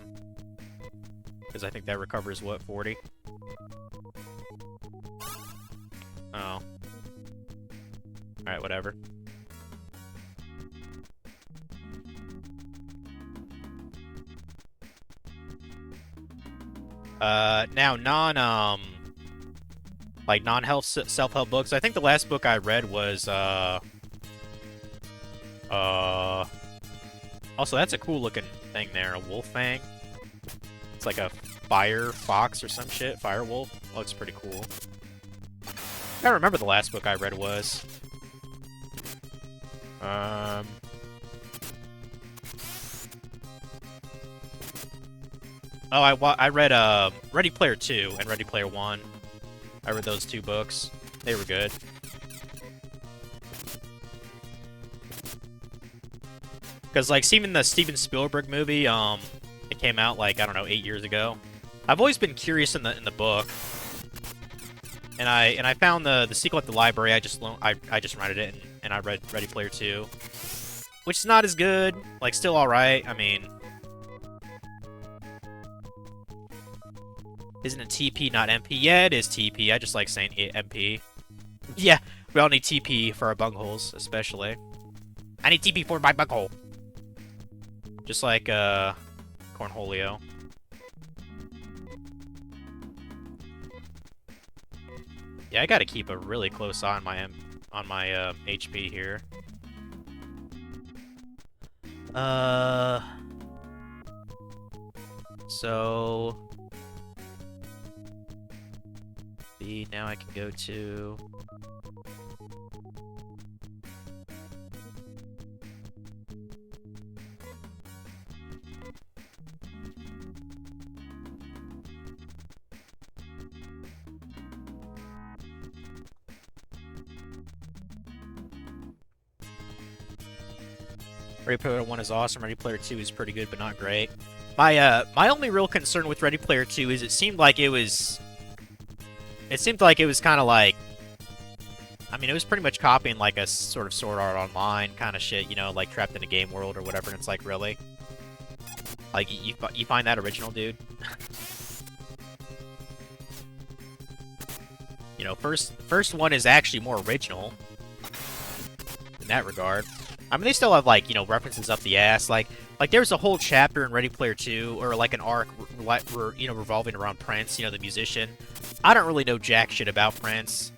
Because I think that recovers, what, 40? Oh. Alright, whatever. Now, non-health self-help books. I think the last book I read was, also, that's a cool-looking thing there, a wolf fang. It's like a fire fox or some shit, fire wolf. Looks pretty cool. I don't remember the last book I read was. Oh, I read Ready Player 2 and Ready Player 1. I read those two books. They were good. Because, like, even the Steven Spielberg movie, it came out, like, I don't know, 8 years ago. I've always been curious in the book. And I found the sequel at the library. I just rented it, and I read Ready Player 2. Which is not as good. Like, still alright. I mean... Isn't it TP, not MP? Yeah, it is TP. I just like saying MP. Yeah, we all need TP for our bungholes, especially. I need TP for my bunghole. Just like, Cornholio. Yeah, I gotta keep a really close eye on my HP here. So now I can go to Ready Player 1 is awesome. Ready Player 2 is pretty good, but not great. My only real concern with Ready Player 2 is it seemed like it was kind of like, I mean, it was pretty much copying like a sort of Sword Art Online kind of shit, you know, like trapped in a game world or whatever. And it's like, really, like you find that original, dude? You know, first one is actually more original in that regard. I mean, they still have, like, you know, references up the ass. Like there's a whole chapter in Ready Player 2, or, like, an arc, you know, revolving around Prince, you know, the musician. I don't really know jack shit about Prince.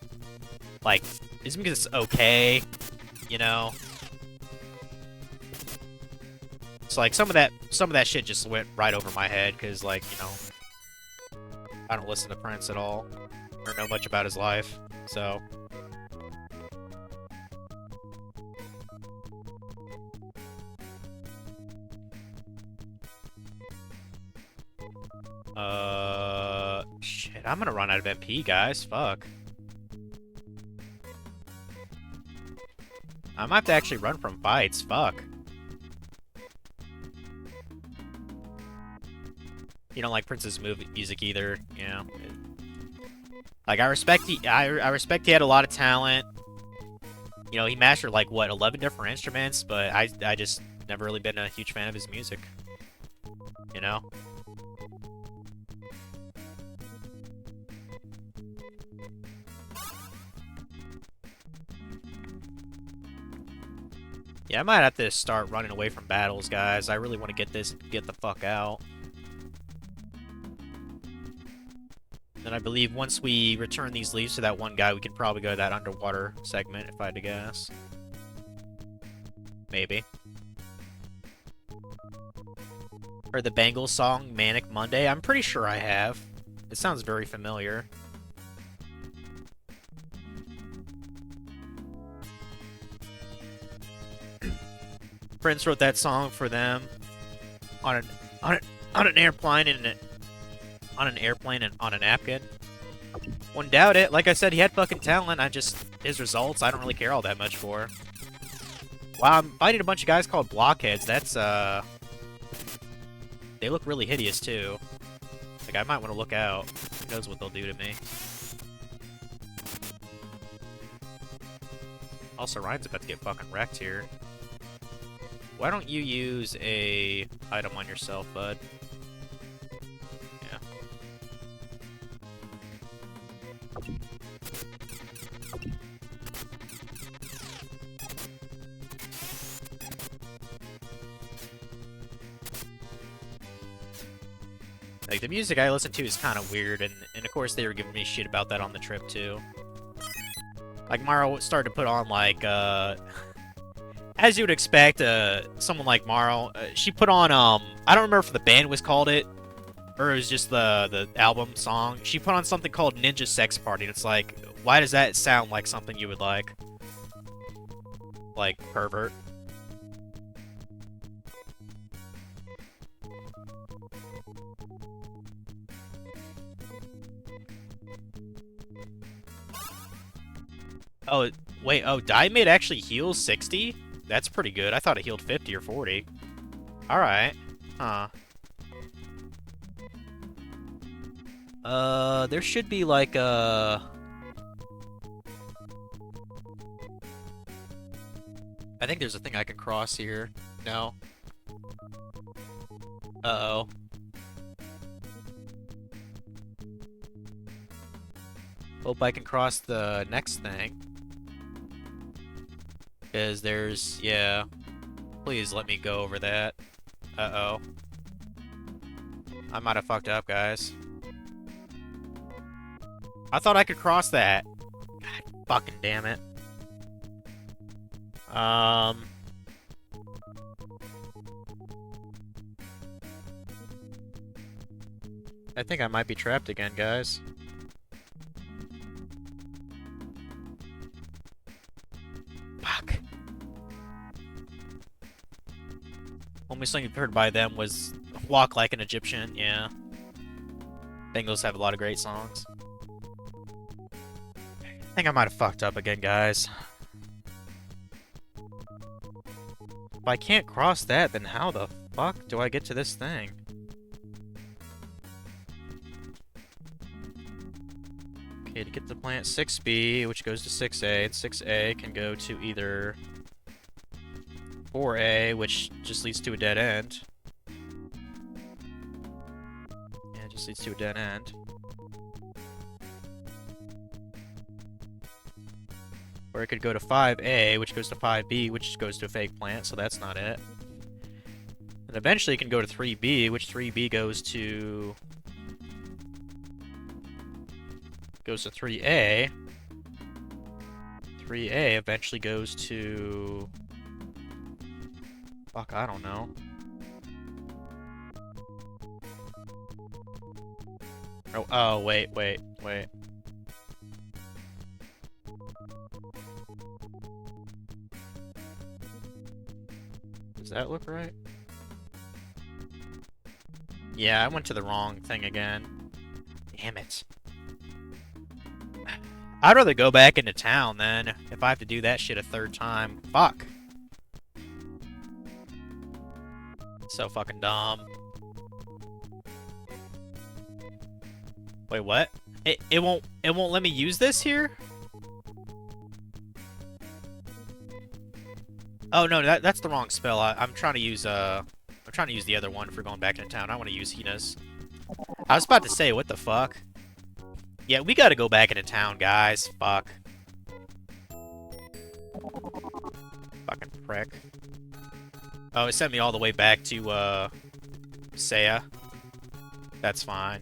Like, it's because it's okay, you know? It's like, some of that shit just went right over my head, because, like, you know, I don't listen to Prince at all, or know much about his life, so... Shit, I'm gonna run out of MP, guys. Fuck. I might have to actually run from fights. Fuck. You don't like Prince's music either, you know? Like, I respect he had a lot of talent. You know, he mastered, like, what, 11 different instruments, but I just never really been a huge fan of his music. You know? Yeah, I might have to start running away from battles, guys. I really want to get the fuck out. Then I believe once we return these leaves to that one guy, we can probably go to that underwater segment, if I had to guess. Maybe. Or the Bangles song, Manic Monday? I'm pretty sure I have. It sounds very familiar. Prince wrote that song for them on an airplane and on a napkin. Wouldn't doubt it. Like I said, he had fucking talent. His results, I don't really care all that much for. Wow, I'm fighting a bunch of guys called blockheads. That's they look really hideous too. Like, I might want to look out. Who knows what they'll do to me? Also, Ryan's about to get fucking wrecked here. Why don't you use a item on yourself, bud? Yeah. Like, the music I listen to is kind of weird, and of course they were giving me shit about that on the trip, too. Like, Maro started to put on, like, as you would expect, someone like Maro, she put on, I don't remember if the band was called it, or it was just the album song. She put on something called Ninja Sex Party, and it's like, why does that sound like something you would like? Like, pervert. Oh, wait, oh, Diamond actually heals 60? That's pretty good. I thought it healed 50 or 40. Alright. Huh. There should be like a... I think there's a thing I can cross here. No? Uh-oh. Hope I can cross the next thing. Because there's... yeah. Please let me go over that. Uh-oh. I might have fucked up, guys. I thought I could cross that. Fucking damn it. I think I might be trapped again, guys. Fuck. Only song you've heard by them was Walk Like an Egyptian, yeah. Bengals have a lot of great songs. I think I might have fucked up again, guys. If I can't cross that, then how the fuck do I get to this thing? Okay, to get to plant 6B, which goes to 6A, and 6A can go to either 4A, which just leads to a dead end. Yeah, it just leads to a dead end. Or it could go to 5A, which goes to 5B, which goes to a fake plant, so that's not it. And eventually it can go to 3B, which 3B goes to 3A. 3A eventually goes to... Fuck, I don't know. Oh, wait. Does that look right? Yeah, I went to the wrong thing again. Damn it. I'd rather go back into town then, if I have to do that shit a third time. Fuck. So fucking dumb. Wait, what? It won't let me use this here? Oh no, that's the wrong spell. I'm trying to use the other one for going back into town. I want to use Hina's. I was about to say, what the fuck? Yeah, we gotta go back into town, guys. Fuck. Fucking prick. Oh, it sent me all the way back to, Saya. That's fine.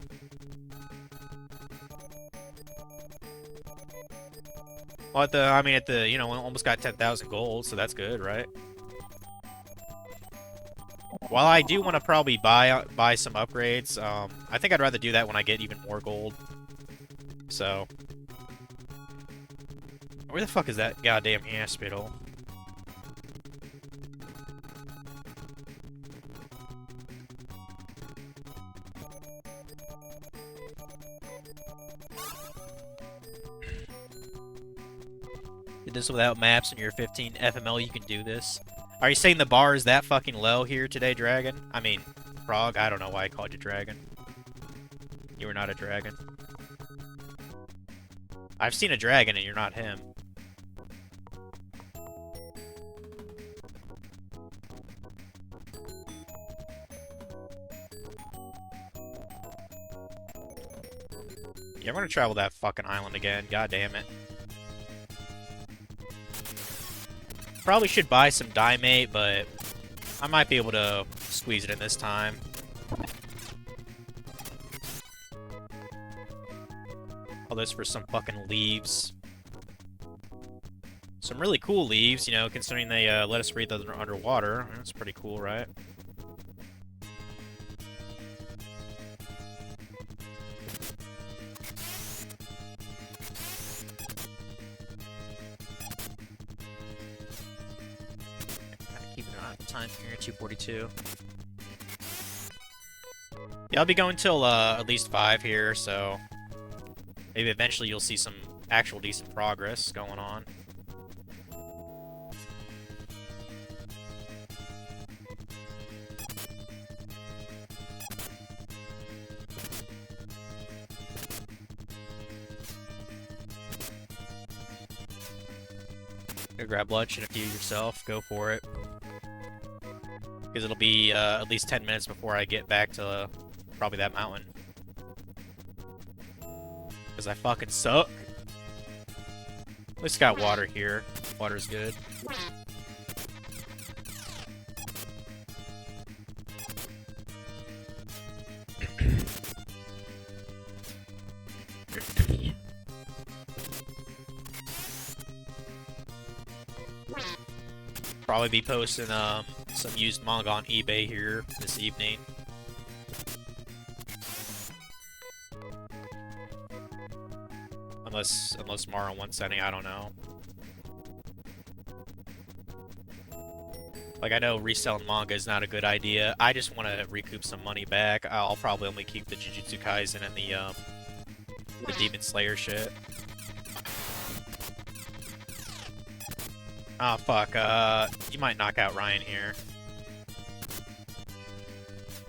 Well, you know, almost got 10,000 gold, so that's good, right? While I do want to probably buy some upgrades, I think I'd rather do that when I get even more gold. So, where the fuck is that goddamn hospital? Did this without maps and your 15 FML, you can do this. Are you saying the bar is that fucking low here today, Dragon? I mean, Frog, I don't know why I called you Dragon. You were not a dragon. I've seen a dragon and you're not him. Yeah, I'm gonna travel that fucking island again. God damn it. Probably should buy some Diemate, but I might be able to squeeze it in this time. All this for some fucking leaves. Some really cool leaves, you know, considering they let us breathe underwater. That's pretty cool, right? Keeping an eye on the time here, 2:42. Yeah, I'll be going till at least 5 here, so maybe eventually you'll see some actual decent progress going on. Go grab lunch and a few yourself. Go for it. Because it'll be at least 10 minutes before I get back to probably that mountain. Because I fucking suck. At least got water here. Water's good. Probably be posting some used manga on eBay here this evening. Unless Mara wants setting, I don't know. Like, I know reselling manga is not a good idea. I just want to recoup some money back. I'll probably only keep the Jujutsu Kaisen and the Demon Slayer shit. Oh, fuck. You might knock out Ryan here.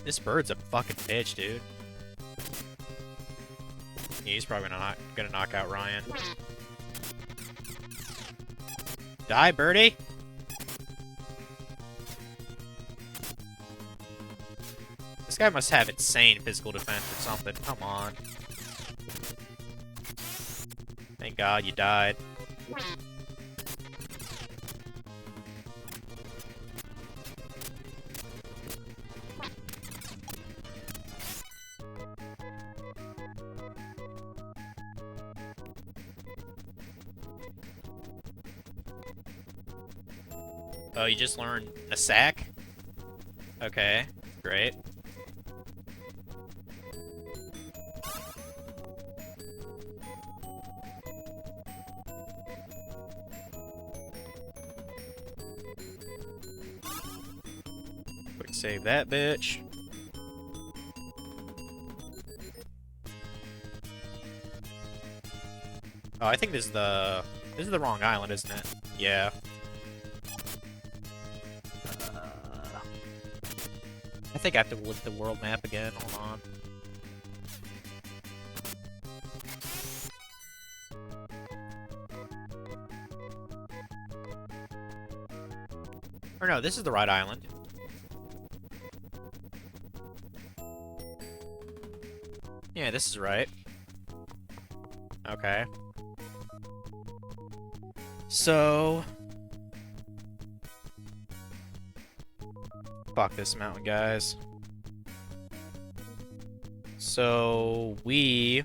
This bird's a fucking bitch, dude. Yeah, he's probably not gonna knock out Ryan. Die, birdie! This guy must have insane physical defense or something. Come on. Thank God you died. Oh, you just learned a sack? Okay, great. Quick save that bitch. Oh, I think this is the wrong island, isn't it? Yeah. I think I have to look at the world map again. Hold on. Or no, this is the right island. Yeah, this is right. Okay. So... fuck this mountain, guys. So, we...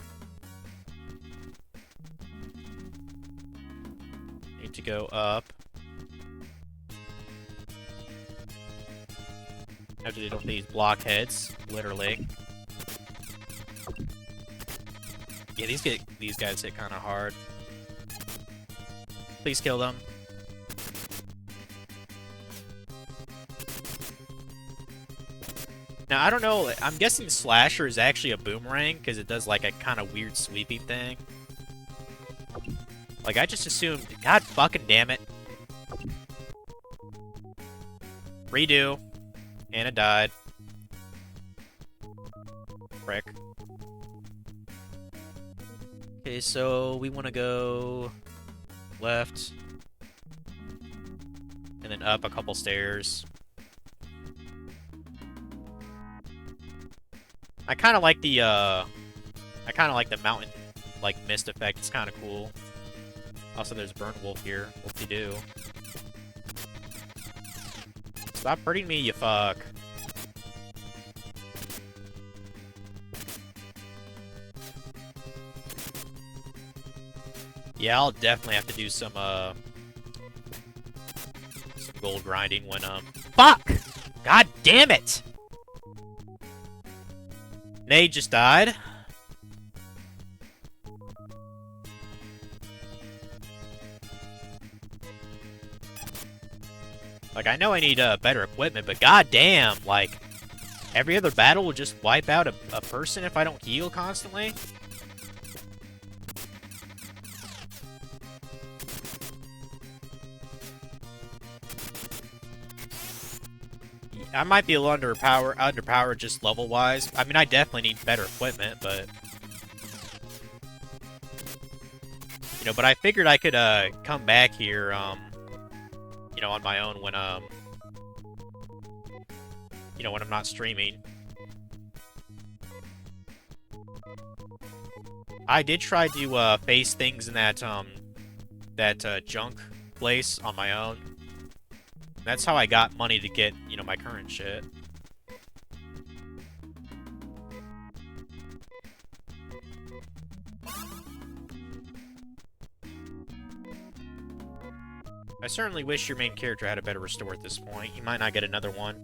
need to go up. Have to deal with these blockheads, literally. Yeah, these guys hit kind of hard. Please kill them. Now, I don't know, I'm guessing Slasher is actually a boomerang, because it does, like, a kind of weird sweeping thing. Like, I just assumed... God fucking damn it. Redo. Anna died. Frick. Okay, so we want to go... left. And then up a couple stairs. I kind of like the, mountain, like, mist effect. It's kind of cool. Also, there's Burnt Wolf here. Whoop-de-doo. Stop hurting me, you fuck. Yeah, I'll definitely have to do some gold grinding when, fuck! God damn it! Nade just died. Like, I know I need better equipment, but goddamn, like, every other battle will just wipe out a person if I don't heal constantly. I might be a little underpowered just level-wise. I mean, I definitely need better equipment, but... you know, but I figured I could, come back here, you know, on my own when, you know, when I'm not streaming. I did try to, face things in that, junk place on my own. That's how I got money to get, you know, my current shit. I certainly wish your main character had a better restore at this point. You might not get another one.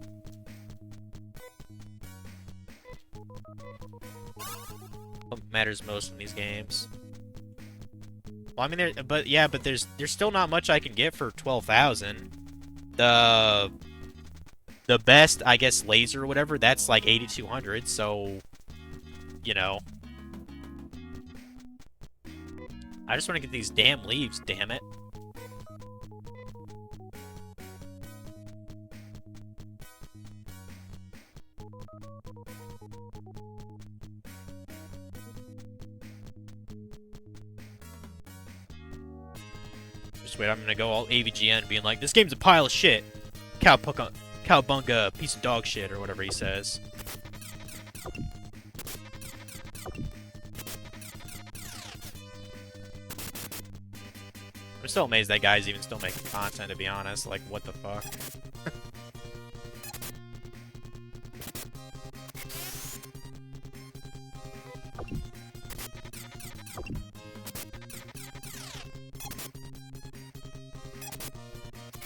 What matters most in these games? Well, I mean, but there's still not much I can get for 12,000. The best, I guess, laser or whatever, that's like 8,200. So, you know, I just want to get these damn leaves. Damn it. Just wait, I'm gonna go all AVGN being like, this game's a pile of shit. Cowbunga, piece of dog shit, or whatever he says. I'm still amazed that guy's even still making content, to be honest. Like, what the fuck?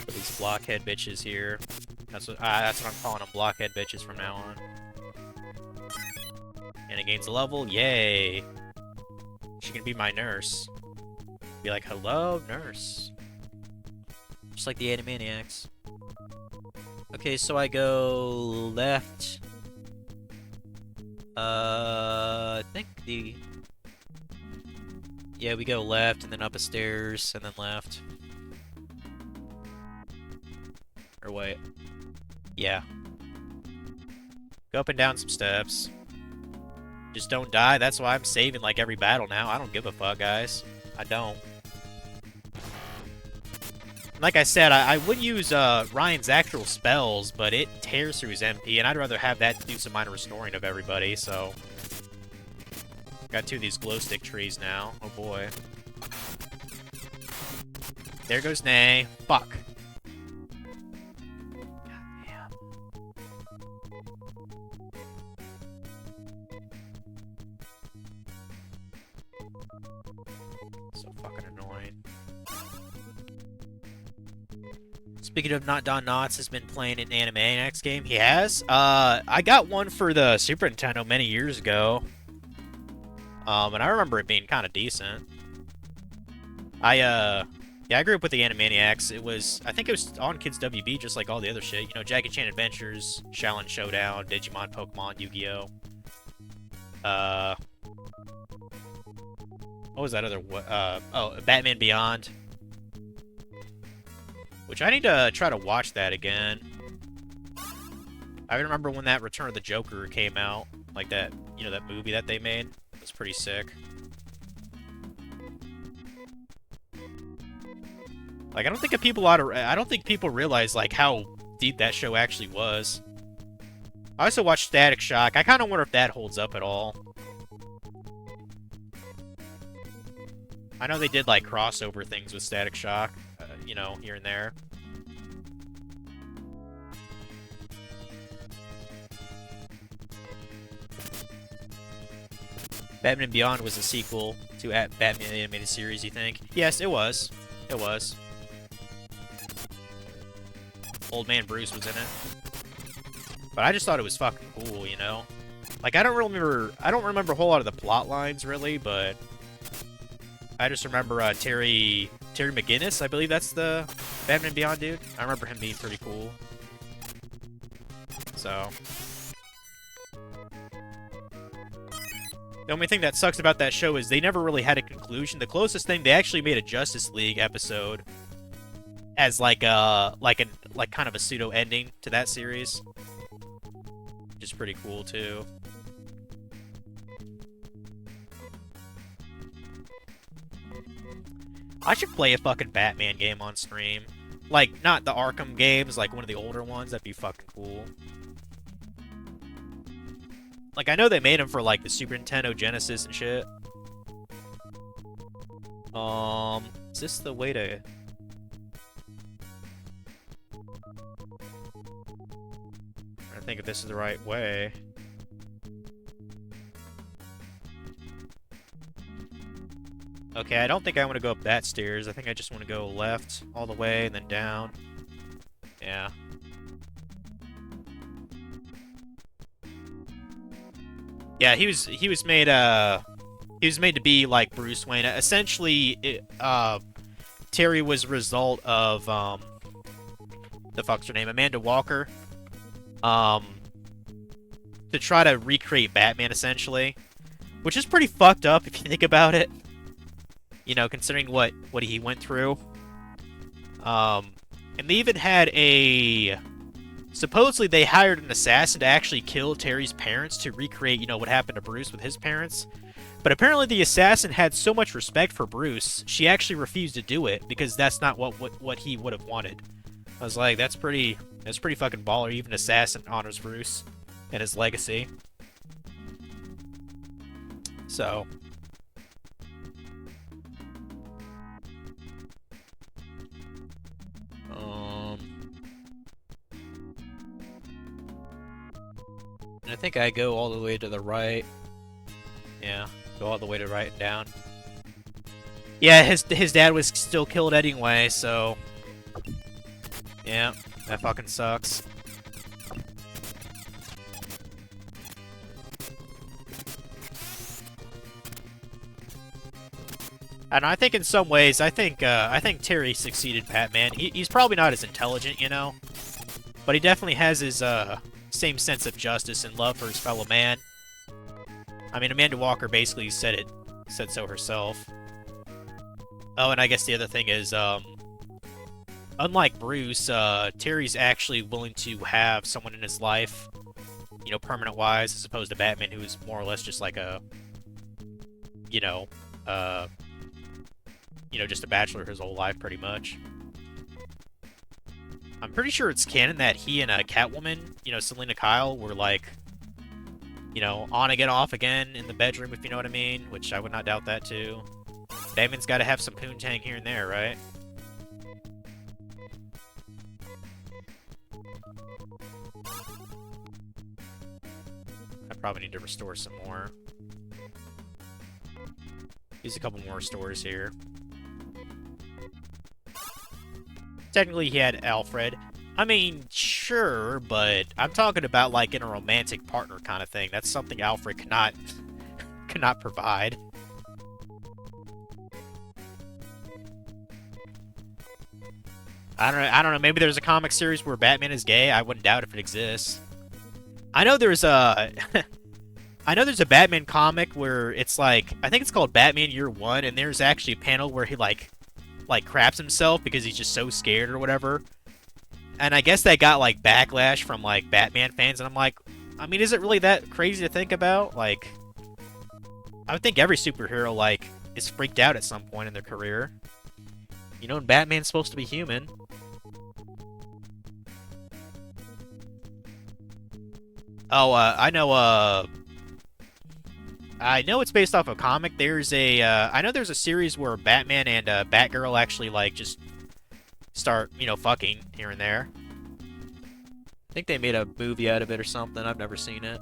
These blockhead bitches here. That's what I'm calling them, blockhead bitches from now on. And it gains a level, yay! She can be my nurse. Be like, hello, nurse. Just like the Animaniacs. Okay, so I go left. I think the... Yeah, we go left, and then up a stairs, and then left. Or wait. Yeah. Go up and down some steps. Just don't die. That's why I'm saving like every battle now. I don't give a fuck, guys. I don't. Like I said, I would use Ryan's actual spells, but it tears through his MP, and I'd rather have that do some minor restoring of everybody, so... Got two of these glow stick trees now. Oh boy. There goes Nay. Fuck. So fucking annoying. Speaking of Not Don Knotts has been playing an Animaniacs game. He has? I got one for the Super Nintendo many years ago. And I remember it being kind of decent. Yeah, I grew up with the Animaniacs. I think it was on Kids WB, just like all the other shit. You know, Jackie Chan Adventures, Shaolin Showdown, Digimon, Pokemon, Yu-Gi-Oh! What was that other oh, Batman Beyond. Which I need to try to watch that again. I remember when that Return of the Joker came out. Like that, you know, that movie that they made. It was pretty sick. Like, I don't think people realize, like, how deep that show actually was. I also watched Static Shock. I kind of wonder if that holds up at all. I know they did, like, crossover things with Static Shock, you know, here and there. Batman Beyond was a sequel to Batman the Animated Series, you think? Yes, it was. It was. Old Man Bruce was in it. But I just thought it was fucking cool, you know? Like, I don't remember a whole lot of the plot lines, really, but... I just remember Terry McGinnis, I believe that's the Batman Beyond dude. I remember him being pretty cool. So... The only thing that sucks about that show is they never really had a conclusion. The closest thing, they actually made a Justice League episode as like kind of a pseudo ending to that series, which is pretty cool too. I should play a fucking Batman game on stream. Like, not the Arkham games, like one of the older ones. That'd be fucking cool. Like, I know they made them for, like, the Super Nintendo, Genesis, and shit. Is this the way to... I think if this is the right way. Okay, I don't think I want to go up that stairs. I think I just want to go left all the way and then down. Yeah. Yeah, he was made to be like Bruce Wayne. Essentially, Terry was a result of the fuck's her name, Amanda Walker, um, to try to recreate Batman essentially, which is pretty fucked up if you think about it. You know, considering what he went through. And they even had a supposedly they hired an assassin to actually kill Terry's parents to recreate, you know, what happened to Bruce with his parents. But apparently the assassin had so much respect for Bruce, she actually refused to do it because that's not what he would have wanted. I was like, that's pretty fucking baller. Even assassin honors Bruce and his legacy. So, and I think I go all the way to the right. Yeah, go all the way to right and down. Yeah, his dad was still killed anyway, so yeah, that fucking sucks. And I think in some ways, I think Terry succeeded Batman. He's probably not as intelligent, you know, but he definitely has his same sense of justice and love for his fellow man. I mean, Amanda Walker basically said so herself. Oh, and I guess the other thing is, unlike Bruce, Terry's actually willing to have someone in his life, you know, permanent-wise, as opposed to Batman, who is more or less just like a, you know, just a bachelor his whole life, pretty much. I'm pretty sure it's canon that he and Catwoman, you know, Selina Kyle, were like, you know, on again, off again in the bedroom, if you know what I mean, which I would not doubt that, too. Batman's got to have some poontang here and there, right? I probably need to restore some more. Use a couple more restores here. Technically, he had Alfred. I mean, sure, but I'm talking about, like, in a romantic partner kind of thing. That's something Alfred cannot provide. I don't know. Maybe there's a comic series where Batman is gay. I wouldn't doubt if it exists. I know there's a... I know there's a Batman comic where it's like... I think it's called Batman Year One, and there's actually a panel where he, like craps himself because he's just so scared or whatever. And I guess that got, like, backlash from, like, Batman fans, and I'm like... I mean, is it really that crazy to think about? Like... I would think every superhero, like, is freaked out at some point in their career. You know, and Batman's supposed to be human. Oh, I know it's based off a comic. There's a, I know there's a series where Batman and Batgirl actually, like, just start, you know, fucking here and there. I think they made a movie out of it or something. I've never seen it.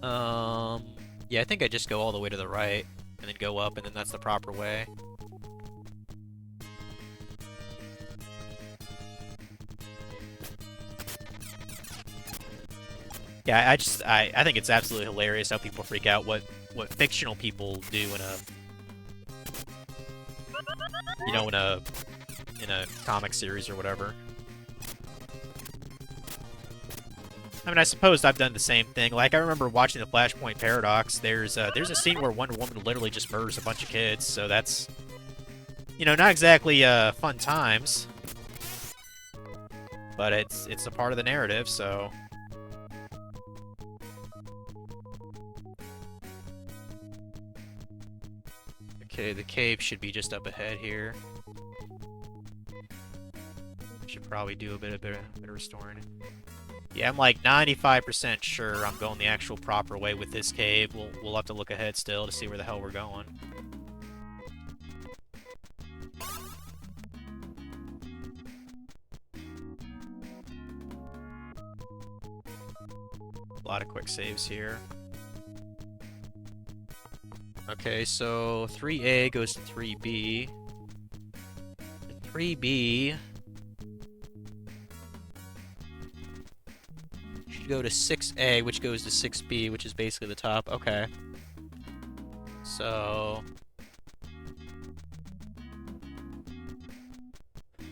Yeah, I think I just go all the way to the right and then go up, and then that's the proper way. Yeah, I think it's absolutely hilarious how people freak out what fictional people do in a, you know, in a comic series or whatever. I mean, I suppose I've done the same thing. Like, I remember watching the Flashpoint Paradox. There's a scene where Wonder Woman literally just murders a bunch of kids, so that's, you know, not exactly fun times. But it's a part of the narrative, so... Okay, the cave should be just up ahead here. Should probably do a bit of restoring. Yeah, I'm like 95% sure I'm going the actual proper way with this cave. We'll have to look ahead still to see where the hell we're going. A lot of quick saves here. Okay, so 3A goes to 3B. 3B should go to 6A, which goes to 6B, which is basically the top. Okay. So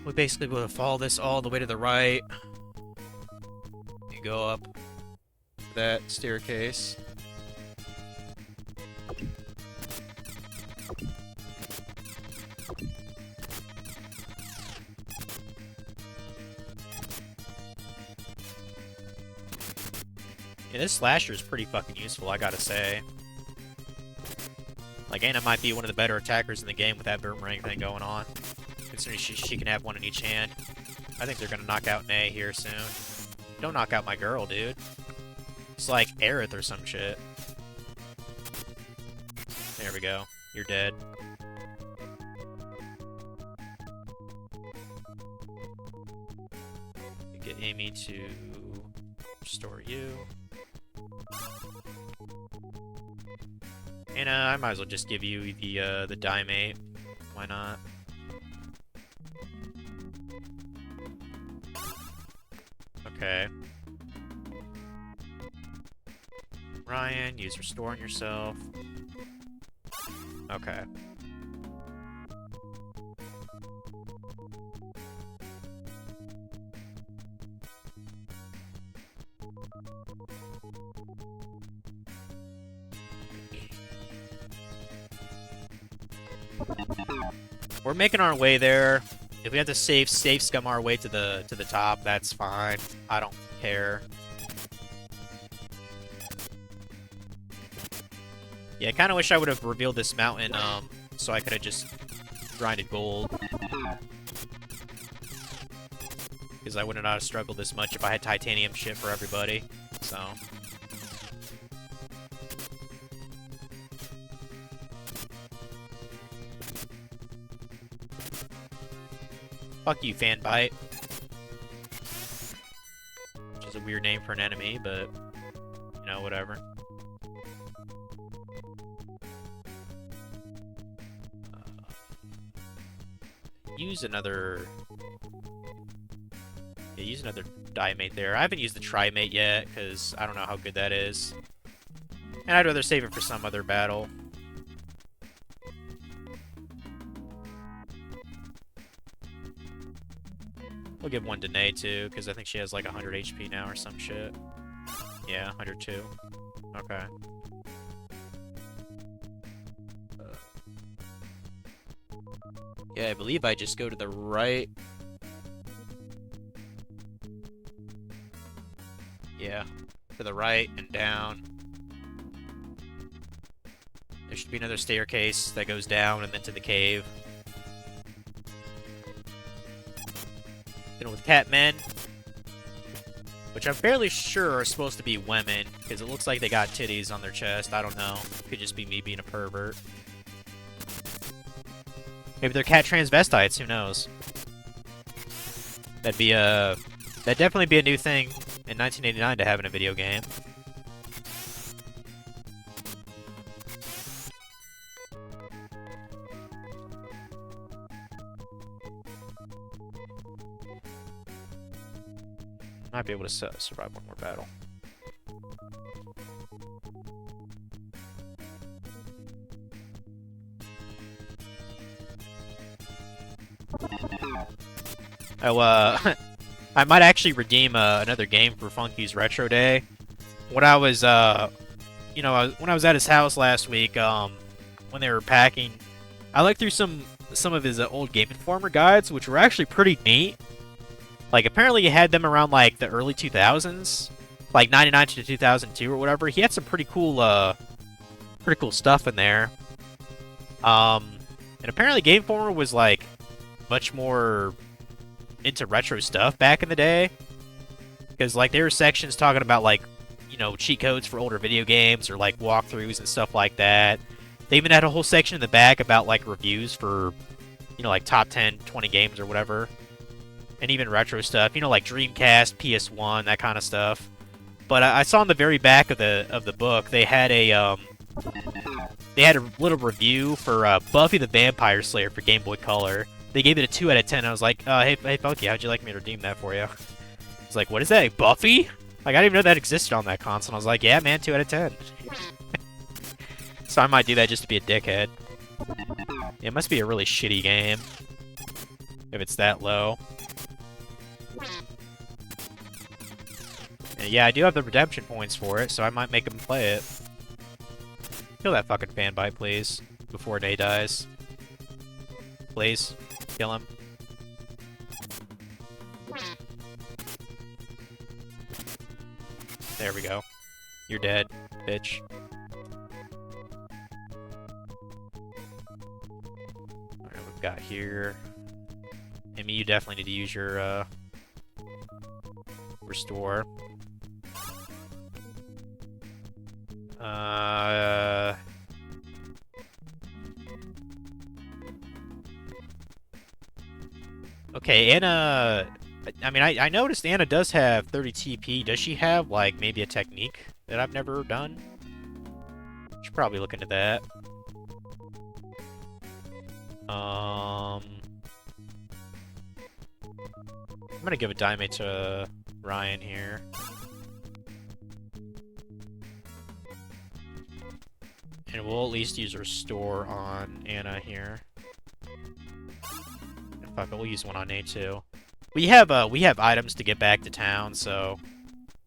we basically will follow this all the way to the right. You go up that staircase. Yeah, this slasher is pretty fucking useful, I gotta say. Like, Ana might be one of the better attackers in the game with that boomerang thing going on. Considering she can have one in each hand. I think they're gonna knock out Nay here soon. Don't knock out my girl, dude. It's like Aerith or some shit. There we go. You're dead. Get Amy to restore you. And I might as well just give you the Diamate. Why not? Okay. Ryan, use restore on yourself. Okay. We're making our way there. If we have to safe scum our way to the top, that's fine. I don't care. Yeah, I kind of wish I would have revealed this mountain, so I could have just grinded gold. Because I wouldn't have struggled this much if I had titanium shit for everybody. So. Fuck you, Fanbite. Which is a weird name for an enemy, but, you know, whatever. Use another... Yeah, use another Diamate there. I haven't used the Trimate yet, because I don't know how good that is. And I'd rather save it for some other battle. We'll give one to Nay, too, because I think she has like 100 HP now or some shit. Yeah, 102. Okay. Yeah, I believe I just go to the right. Yeah, to the right and down. There should be another staircase that goes down and then to the cave. Then with Catmen, which I'm fairly sure are supposed to be women, because it looks like they got titties on their chest. I don't know. Could just be me being a pervert. Maybe they're cat transvestites, who knows? That'd definitely be a new thing in 1989 to have in a video game. Might be able to survive one more battle. Oh, I might actually redeem another game for Funky's Retro Day. When I was, you know, when I was at his house last week, when they were packing, I looked through some of his old Game Informer guides, which were actually pretty neat. Like, apparently he had them around, like, the early 2000s. Like, 99 to 2002 or whatever. He had some pretty cool stuff in there. And apparently Game Informer was, like, much more into retro stuff back in the day. Because, like, there were sections talking about, like, you know, cheat codes for older video games or, like, walkthroughs and stuff like that. They even had a whole section in the back about, like, reviews for, you know, like, top 10, 20 games or whatever. And even retro stuff, you know, like Dreamcast, PS1, that kind of stuff. But I saw in the very back of the book, they had a they had a little review for Buffy the Vampire Slayer for Game Boy Color. They gave it a 2 out of 10. I was like, hey, Funky, how'd you like me to redeem that for you? I was like, what is that, Buffy? Like, I didn't even know that existed on that console. And I was like, yeah, man, 2 out of 10. So I might do that just to be a dickhead. It must be a really shitty game if it's that low. And yeah, I do have the redemption points for it, so I might make him play it. Kill that fucking fanbite, please, before Day dies. Please, kill him. There we go. You're dead, bitch. Alright, we've got here. Amy, you definitely need to use your, restore. Okay, Anna... I mean, I noticed Anna does have 30 TP. Does she have, like, maybe a technique that I've never done? Should probably look into that. I'm gonna give a Daime to Ryan here. And we'll at least use Restore on Anna here. Fuck it, we'll use one on A2. We have items to get back to town, so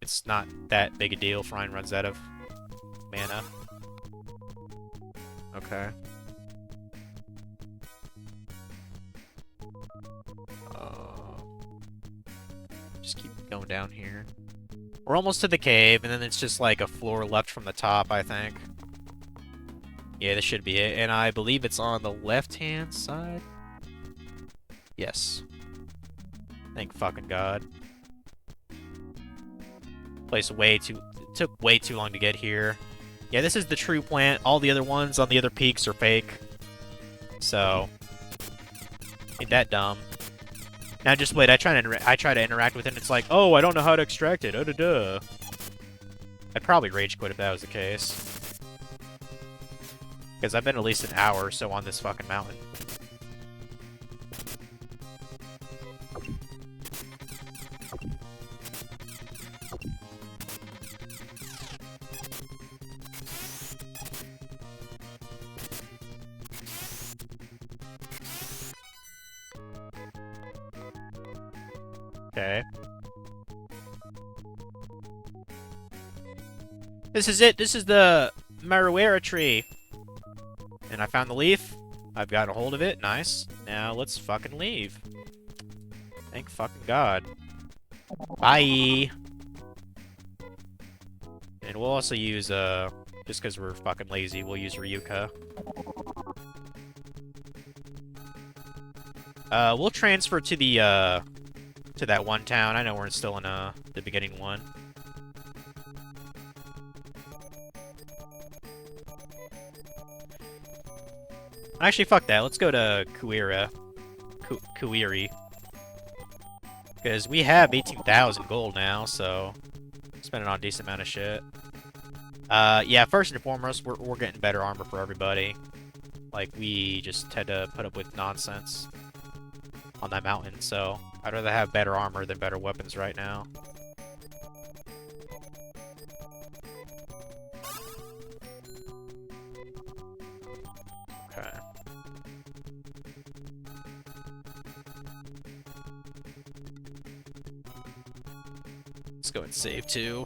it's not that big a deal if Ryan runs out of mana. Okay. Just keep going down here. We're almost to the cave, and then it's just like a floor left from the top, I think. Yeah, this should be it, and I believe it's on the left-hand side. Yes. Thank fucking God. Place took way too long to get here. Yeah, this is the true plant. All the other ones on the other peaks are fake. So, ain't that dumb. Now just wait. I try to interact with it, and it's like, oh, I don't know how to extract it. Duh. I'd probably rage quit if that was the case. Because I've been at least an hour or so on this fucking mountain. Okay. This is it. This is the Maruera tree. And I found the leaf. I've got a hold of it. Nice. Now let's fucking leave. Thank fucking God. Bye. And we'll also use, just because we're fucking lazy, we'll use Ryuka. We'll transfer to the, to that one town. I know we're still in, the beginning one. Actually, fuck that. Let's go to Kuiri. Because we have 18,000 gold now, so... spending on a decent amount of shit. Yeah, first and foremost, we're getting better armor for everybody. Like, we just had to put up with nonsense on that mountain, so... I'd rather have better armor than better weapons right now. Okay. Let's go and save too.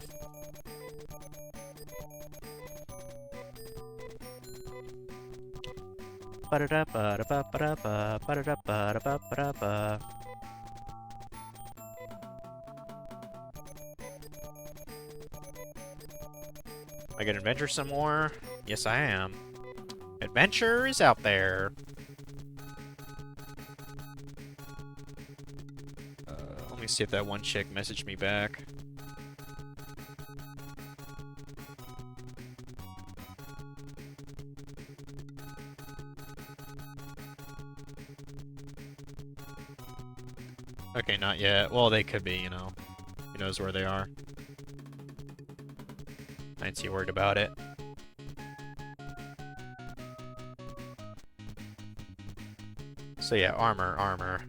I can adventure some more? Yes, I am. Adventure is out there. Let me see if that one chick messaged me back. Okay, not yet. Well, they could be, you know. Who knows where they are. I ain't too worried about it. So yeah, armor.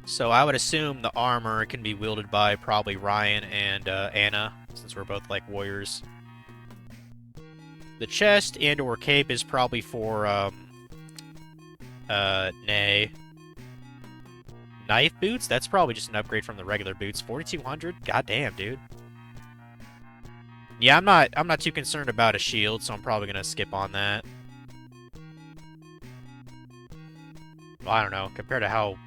So I would assume the armor can be wielded by probably Ryan and Anna, since we're both like warriors. The chest and or cape is probably for Nay. Knife boots? That's probably just an upgrade from the regular boots. 4,200? Goddamn, dude. Yeah, I'm not too concerned about a shield, so I'm probably gonna skip on that. Well, I don't know, compared to how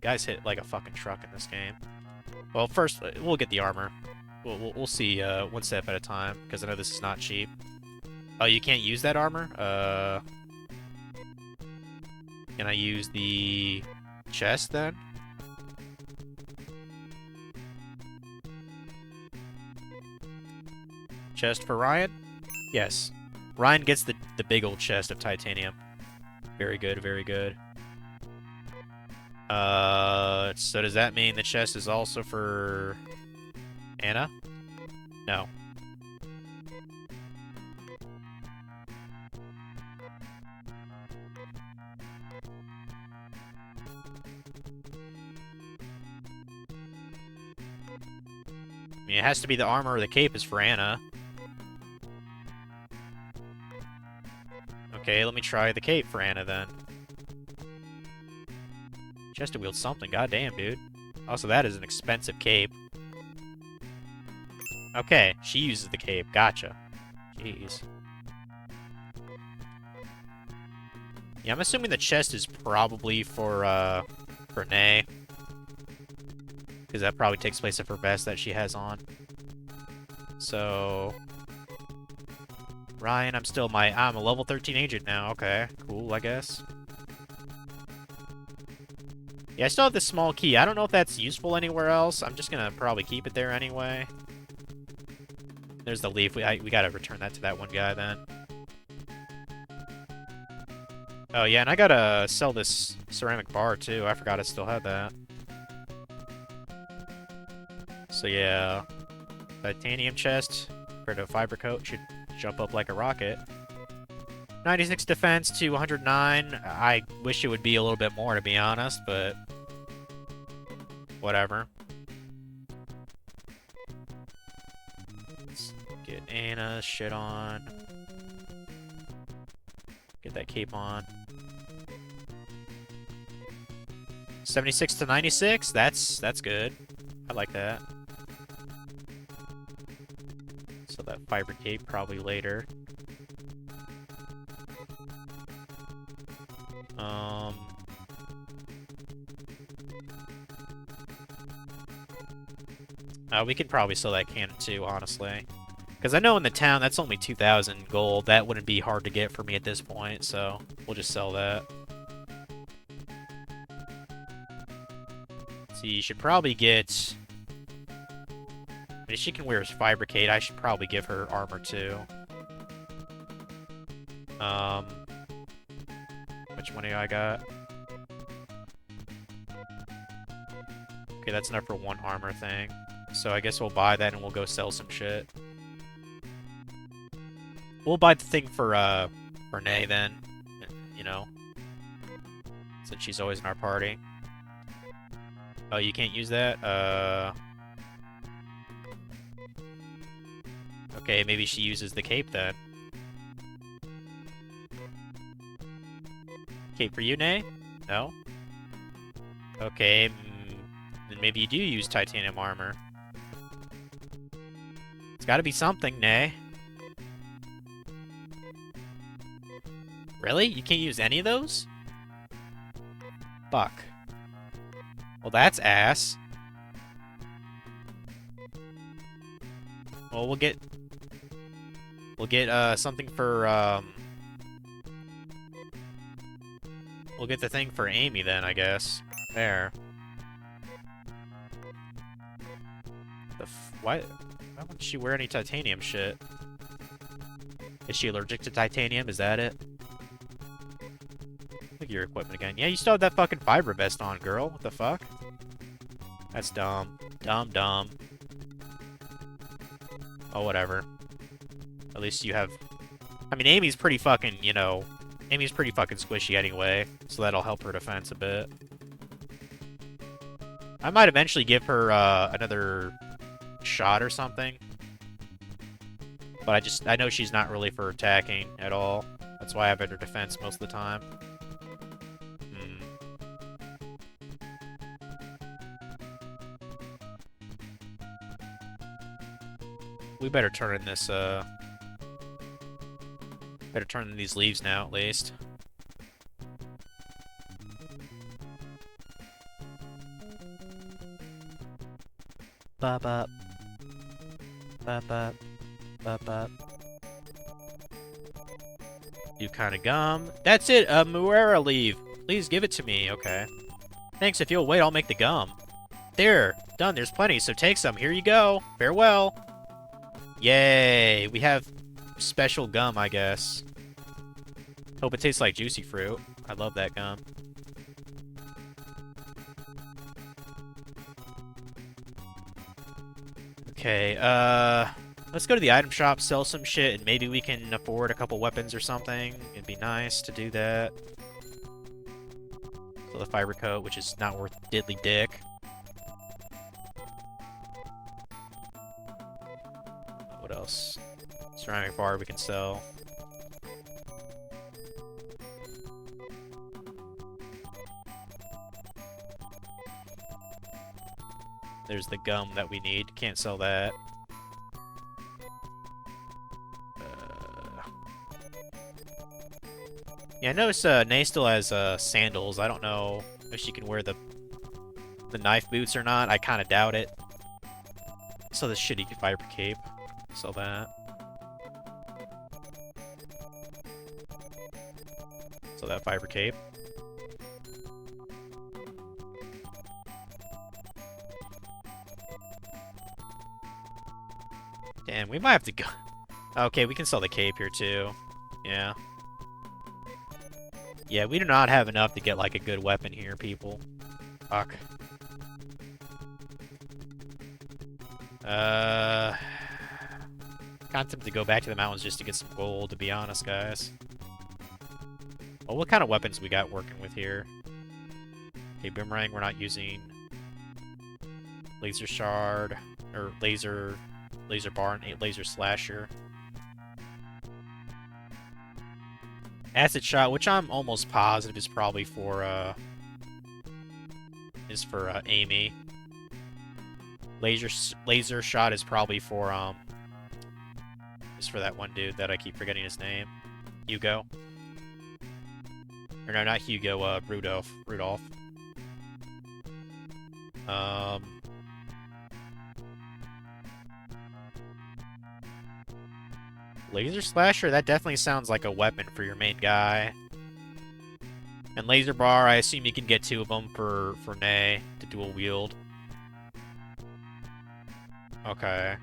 guys hit like a fucking truck in this game. Well, first we'll get the armor. We'll see one step at a time, because I know this is not cheap. Oh, you can't use that armor? Can I use the chest then? Chest for Ryan? Yes. Ryan gets the big old chest of titanium. Very good, very good. So does that mean the chest is also for Anna? No. I mean, it has to be the armor or the cape is for Anna. Okay, let me try the cape for Anna then. She has to wield something, goddamn, dude. Also, that is an expensive cape. Okay, she uses the cape, gotcha. Jeez. Yeah, I'm assuming the chest is probably for Nay. Because that probably takes place of her vest that she has on. So... Ryan, I'm a level 13 agent now. Okay, cool, I guess. Yeah, I still have this small key. I don't know if that's useful anywhere else. I'm just gonna probably keep it there anyway. There's the leaf. We gotta return that to that one guy then. Oh yeah, and I gotta sell this ceramic bar too. I forgot I still had that. So yeah, titanium chest for the fiber coat should jump up like a rocket. 96 defense to 109. I wish it would be a little bit more, to be honest, but whatever. Let's get Anna's shit on. Get that cape on. 76 to 96. That's good. I like that. So that fiber cape probably later. We could probably sell that cannon too, honestly. Because I know in the town that's only 2,000 gold. That wouldn't be hard to get for me at this point, so we'll just sell that. See, you should probably get... I mean, she can wear Fibricate. I should probably give her armor too. Which one do I got? Okay, that's enough for one armor thing. So I guess we'll buy that and we'll go sell some shit. We'll buy the thing for Nay then. You know. Since she's always in our party. Oh, you can't use that? Okay, maybe she uses the cape then. Cape for you, Nay? No? Okay, then maybe you do use titanium armor. It's gotta be something, Nay. Really? You can't use any of those? Fuck. Well, that's ass. Well, we'll get something for, we'll get the thing for Amy then, I guess. There. Why wouldn't she wear any titanium shit? Is she allergic to titanium? Is that it? Look at your equipment again. Yeah, you still have that fucking fiber vest on, girl. What the fuck? That's dumb. Dumb. Oh, whatever. At least you have... I mean, Amy's pretty fucking, you know... Amy's pretty fucking squishy anyway, so that'll help her defense a bit. I might eventually give her another shot or something. But I know she's not really for attacking at all. That's why I have her defense most of the time. We better turn in this, better turn in these leaves now, at least. Bop up. Bop up. Bop up. Do kind of gum. That's it, a Muera leaf. Please give it to me, okay. Thanks, if you'll wait, I'll make the gum. There, done, there's plenty, so take some. Here you go. Farewell. Yay, we have special gum, I guess. Hope it tastes like juicy fruit. I love that gum. Okay, let's go to the item shop, sell some shit, and maybe we can afford a couple weapons or something. It'd be nice to do that. So the fiber coat, which is not worth diddly dick. What else? Ceramic bar we can sell. There's the gum that we need. Can't sell that. Yeah, I noticed Nay still has sandals. I don't know if she can wear the knife boots or not. I kind of doubt it. So this shitty fiber cape. Sell that. So that fiber cape. Damn, we might have to go... Okay, we can sell the cape here, too. Yeah. Yeah, we do not have enough to get, like, a good weapon here, people. Fuck. Kind of tempted to go back to the mountains just to get some gold, to be honest, guys. Well, what kind of weapons we got working with here? Okay, boomerang we're not using. Laser shard, or laser bar, and laser slasher. Acid shot, which I'm almost positive is probably for Amy. Laser shot is probably for that one dude that I keep forgetting his name. Hugo. Or no, not Hugo, Rudolph. Laser slasher, that definitely sounds like a weapon for your main guy. And laser bar, I assume you can get 2 of them for Nay to dual wield. Okay.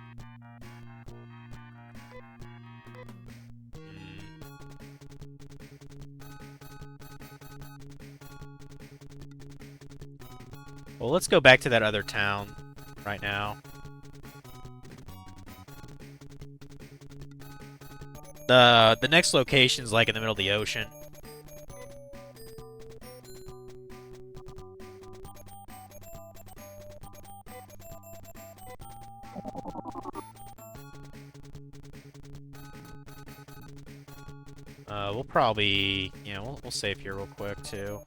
Well, let's go back to that other town right now. The next location's like in the middle of the ocean. We'll probably, you know, we'll save here real quick too.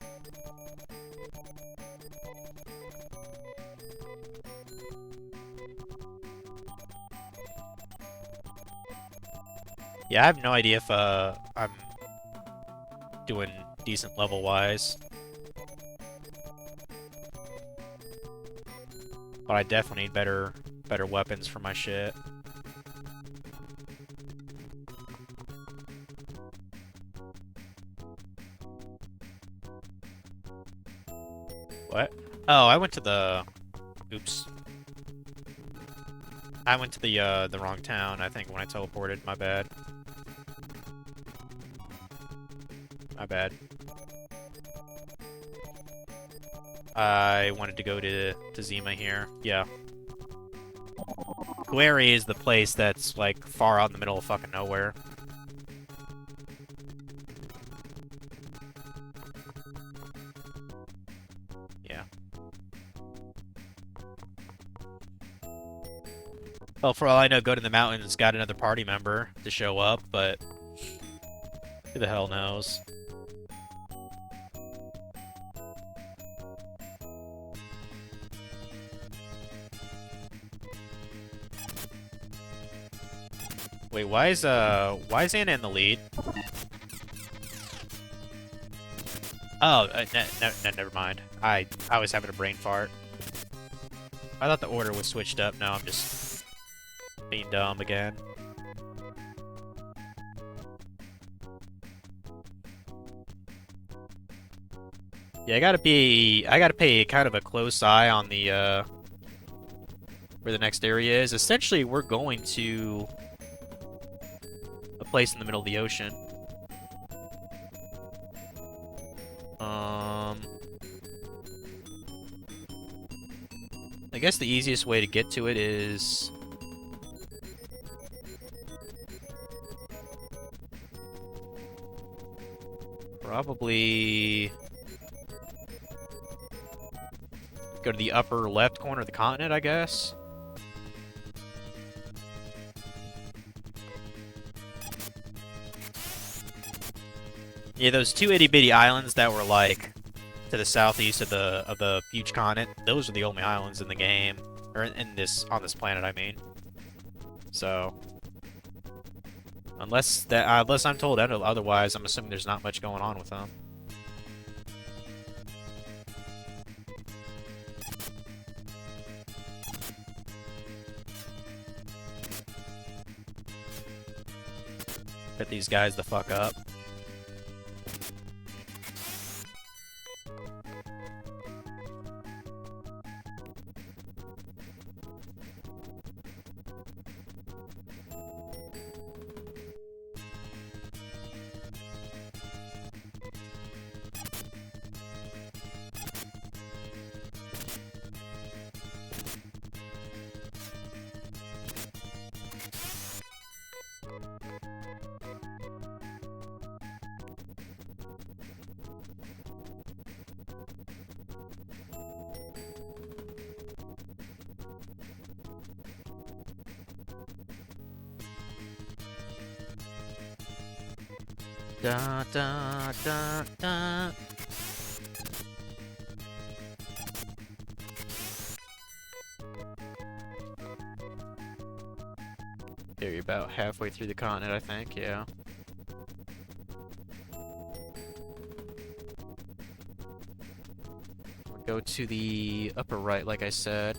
Yeah, I have no idea if I'm doing decent level-wise. But I definitely need better weapons for my shit. What? Oh, I went to the... Oops. I went to the wrong town, I think, when I teleported. My bad. My bad. I wanted to go to Zima here. Yeah. Gueri is the place that's, like, far out in the middle of fucking nowhere. Yeah. Well, for all I know, Go to the Mountains got another party member to show up, but who the hell knows? Wait, why is Anna in the lead? Oh, never mind. I was having a brain fart. I thought the order was switched up. No, I'm just being dumb again. Yeah, I gotta pay kind of a close eye on the where the next area is. Essentially, we're going to a place in the middle of the ocean. I guess the easiest way to get to it is probably go to the upper left corner of the continent, I guess. Yeah, those two itty-bitty islands that were, like, to the southeast of the huge continent, those are the only islands in the game. Or on this planet, I mean. So, unless I'm told otherwise, I'm assuming there's not much going on with them. Get these guys the fuck up. Da da da da. There, you're about halfway through the continent, I think, yeah. We'll go to the upper right, like I said.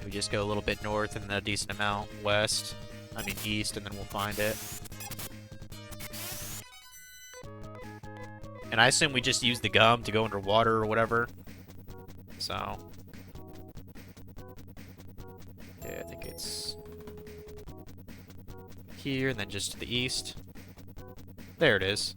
We just go a little bit north and a decent amount west. I mean east, and then we'll find it. And I assume we just use the gum to go underwater or whatever. So. Yeah, I think it's here and then just to the east. There it is.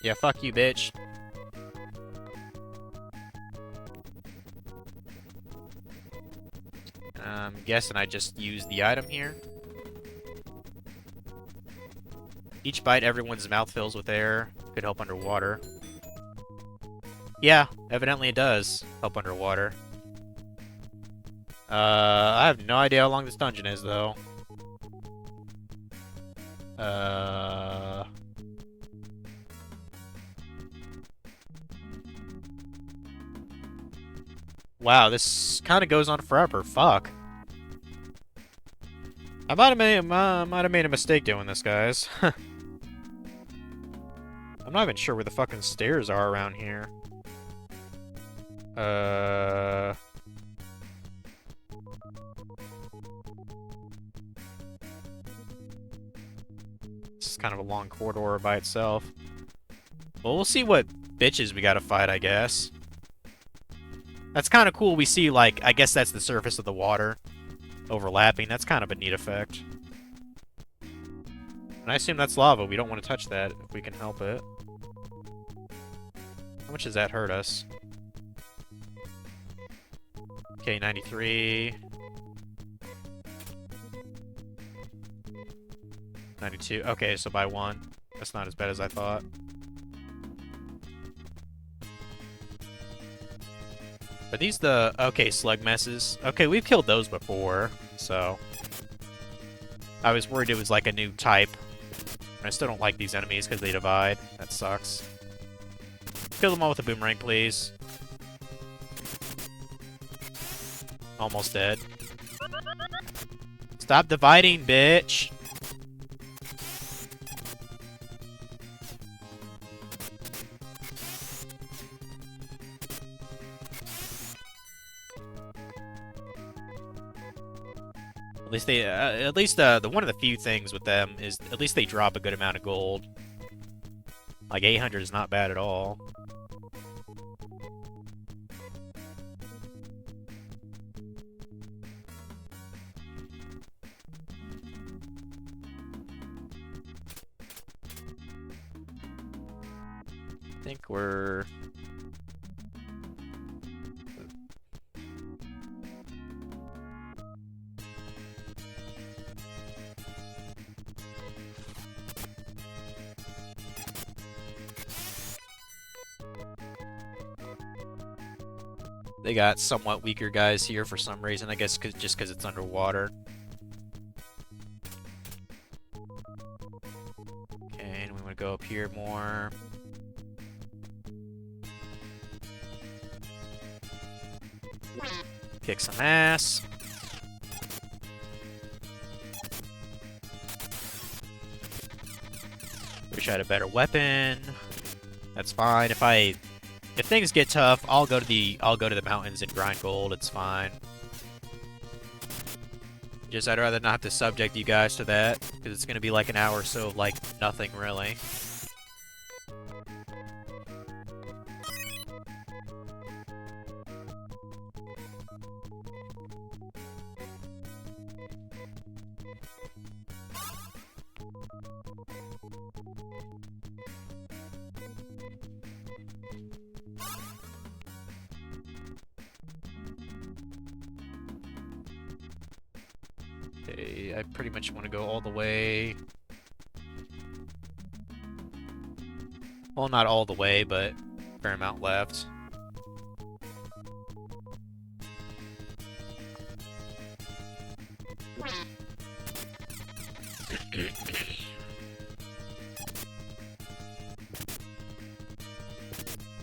Yeah, fuck you, bitch. I'm guessing I just used the item here. Each bite everyone's mouth fills with air. Could help underwater. Yeah, evidently it does help underwater. I have no idea how long this dungeon is, though. Wow, this kind of goes on forever. Fuck. I might have made a mistake doing this, guys. I'm not even sure where the fucking stairs are around here. This is kind of a long corridor by itself. Well, we'll see what bitches we gotta fight, I guess. That's kind of cool. We see, like, I guess that's the surface of the water overlapping. That's kind of a neat effect. And I assume that's lava. We don't want to touch that if we can help it. How much does that hurt us? Okay, 93. 92. Okay, so by 1. That's not as bad as I thought. Are these the... Okay, slug messes. Okay, we've killed those before, so... I was worried it was like a new type. I still don't like these enemies because they divide. That sucks. Kill them all with a boomerang, please. Almost dead. Stop dividing, bitch! At least they, the one of the few things with them is at least they drop a good amount of gold. Like 800 is not bad at all. I think we're... They got somewhat weaker guys here for some reason, I guess just because it's underwater. Okay, and we want to go up here more. Kick some ass. Wish I had a better weapon. That's fine. If things get tough, I'll go to the mountains and grind gold. It's fine. Just I'd rather not have to subject you guys to that because it's gonna be like an hour or so of like nothing really. Okay, I pretty much want to go all the way. Well, not all the way, but a fair amount left.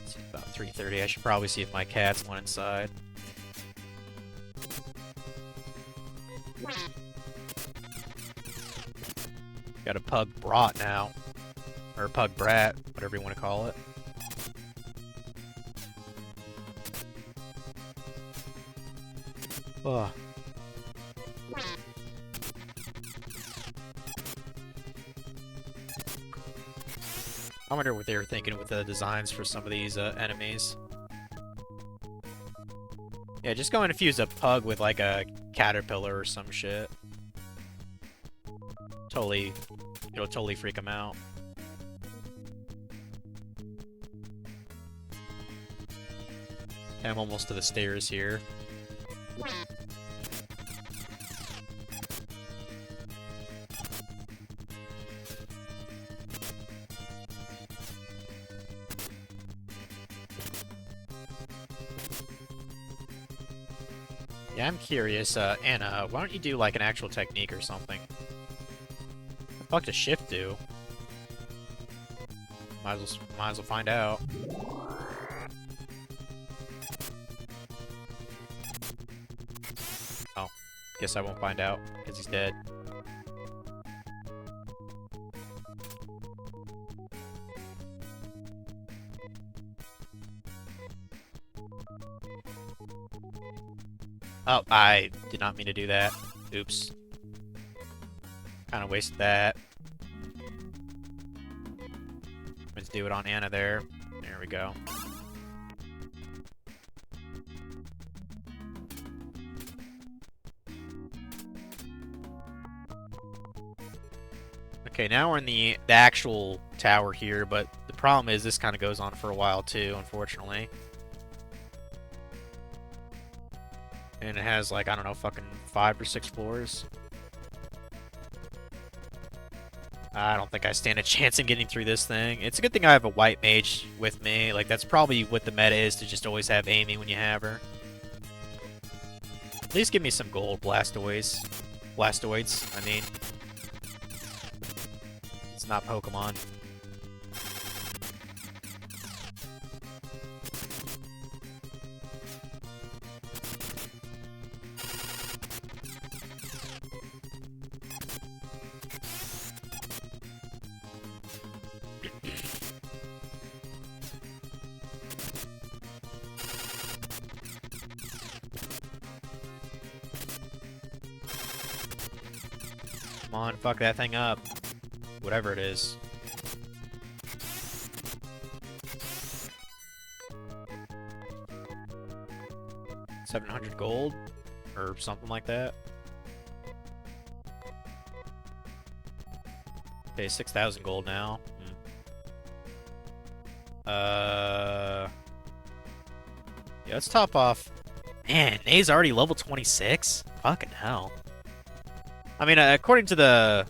It's about 3:30. I should probably see if my cats went inside. Got a pug brat now. Or a pug brat, whatever you want to call it. Ugh. I wonder what they were thinking with the designs for some of these enemies. Yeah, just go and infuse a pug with like a caterpillar or some shit. It'll totally freak them out. I'm almost to the stairs here. Yeah, I'm curious, Anna, why don't you do like an actual technique or something? What the fuck does shift do? Might as well find out. Oh, guess I won't find out because he's dead. Oh, I did not mean to do that. Oops. Kind of wasted that. Let's do it on Anna there. There we go. Okay, now we're in the actual tower here, but the problem is this kind of goes on for a while too, unfortunately. And it has like, I don't know, fucking 5 or 6 floors. I don't think I stand a chance in getting through this thing. It's a good thing I have a white mage with me. Like, that's probably what the meta is, to just always have Amy when you have her. At least give me some gold Blastoids. Blastoids, I mean. It's not Pokemon. Come on, fuck that thing up. Whatever it is. $700 gold? Or something like that. Okay, 6,000 gold now. Yeah, let's top off. Man, Nae's already level 26? Fucking hell. I mean, according to the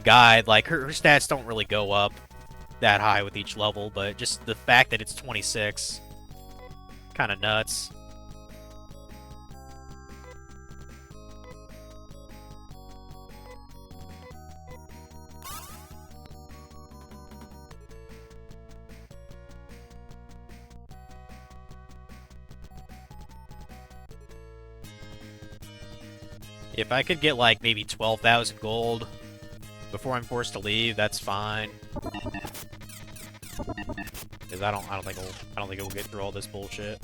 guide, like her stats don't really go up that high with each level, but just the fact that it's 26, kind of nuts. If I could get like maybe 12,000 gold before I'm forced to leave, that's fine. Because I don't think it will get through all this bullshit.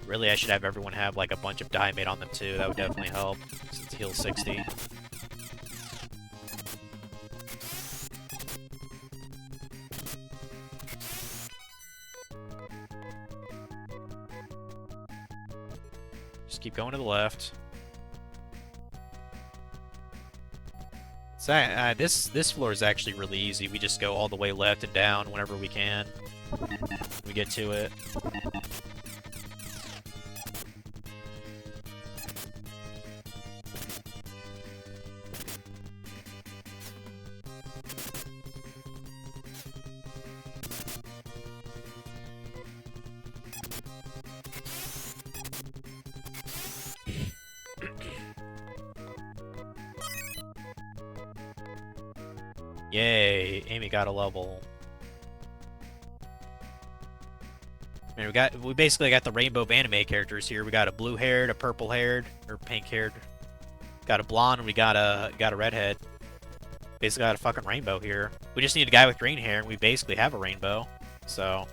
Really, I should have everyone have like a bunch of Diamond on them too. That would definitely help, since heal 60. Just keep going to the left. So, this floor is actually really easy. We just go all the way left and down whenever we can. We get to it. Yay, Amy got a level. I mean, we basically got the rainbow of anime characters here. We got a blue-haired, a purple-haired, or pink-haired. Got a blonde, and we got a redhead. Basically got a fucking rainbow here. We just need a guy with green hair, and we basically have a rainbow. So,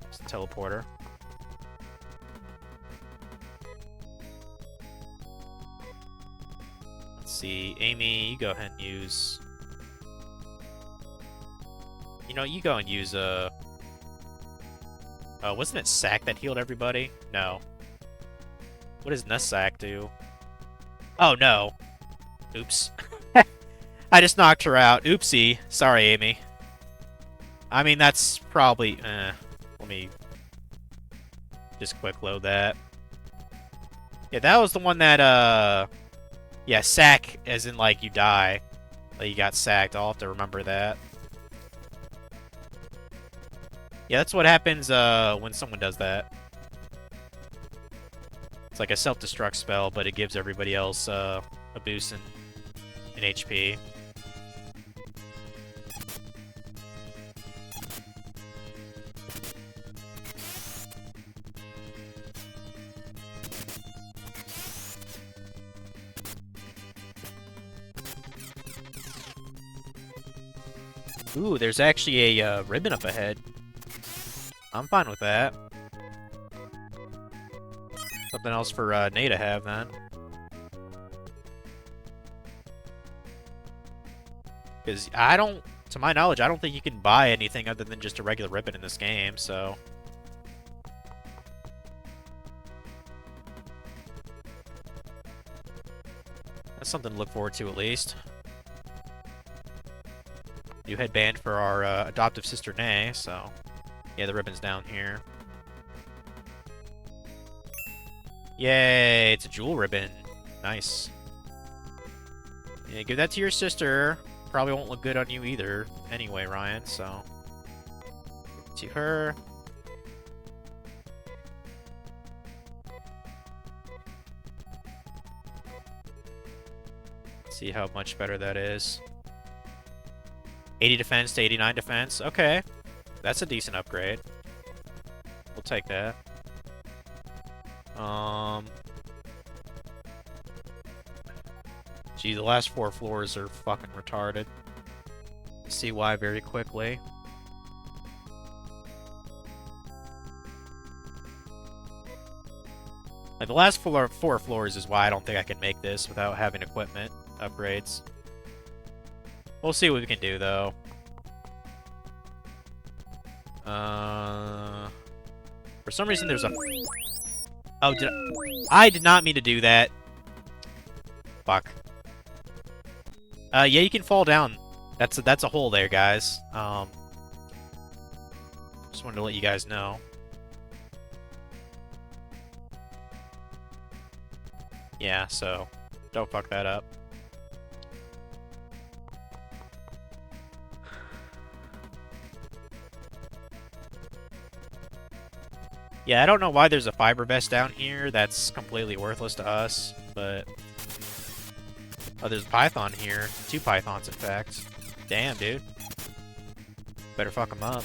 just a teleporter. See, Amy, you go ahead and use... You know, you go and use, wasn't it Sack that healed everybody? No. What does Nussack do? Oh, no. Oops. I just knocked her out. Oopsie. Sorry, Amy. I mean, that's probably... let me just quick load that. Yeah, that was the one that, yeah, sack, as in, like, you die. Like, you got sacked. I'll have to remember that. Yeah, that's what happens, when someone does that. It's like a self-destruct spell, but it gives everybody else, a boost in HP. Ooh, there's actually a ribbon up ahead. I'm fine with that. Something else for Nae to have, then. Because I don't To my knowledge, I don't think you can buy anything other than just a regular ribbon in this game, so... That's something to look forward to, at least. New headband for our adoptive sister, Nay, so... Yeah, the ribbon's down here. Yay, it's a jewel ribbon. Nice. Yeah, give that to your sister. Probably won't look good on you either. Anyway, Ryan, so... Give it to her. See how much better that is. 80 defense to 89 defense. Okay. That's a decent upgrade. We'll take that. Gee, the last 4 floors are fucking retarded. See why very quickly. Like, the last 4 floors is why I don't think I can make this without having equipment upgrades. We'll see what we can do, though. For some reason, there's a... Oh, I did not mean to do that. Fuck. Yeah, you can fall down. That's a hole there, guys. Just wanted to let you guys know. Yeah, so don't fuck that up. Yeah, I don't know why there's a fiber vest down here. That's completely worthless to us, but... Oh, there's a python here. 2 pythons, in fact. Damn, dude. Better fuck them up.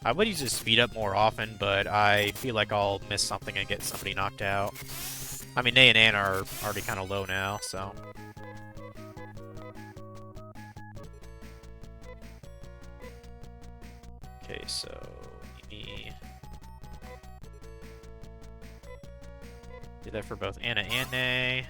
I would use his speed up more often, but I feel like I'll miss something and get somebody knocked out. I mean, Nay and Ann are already kind of low now, so... Okay, so... me do that for both Anna and Nay.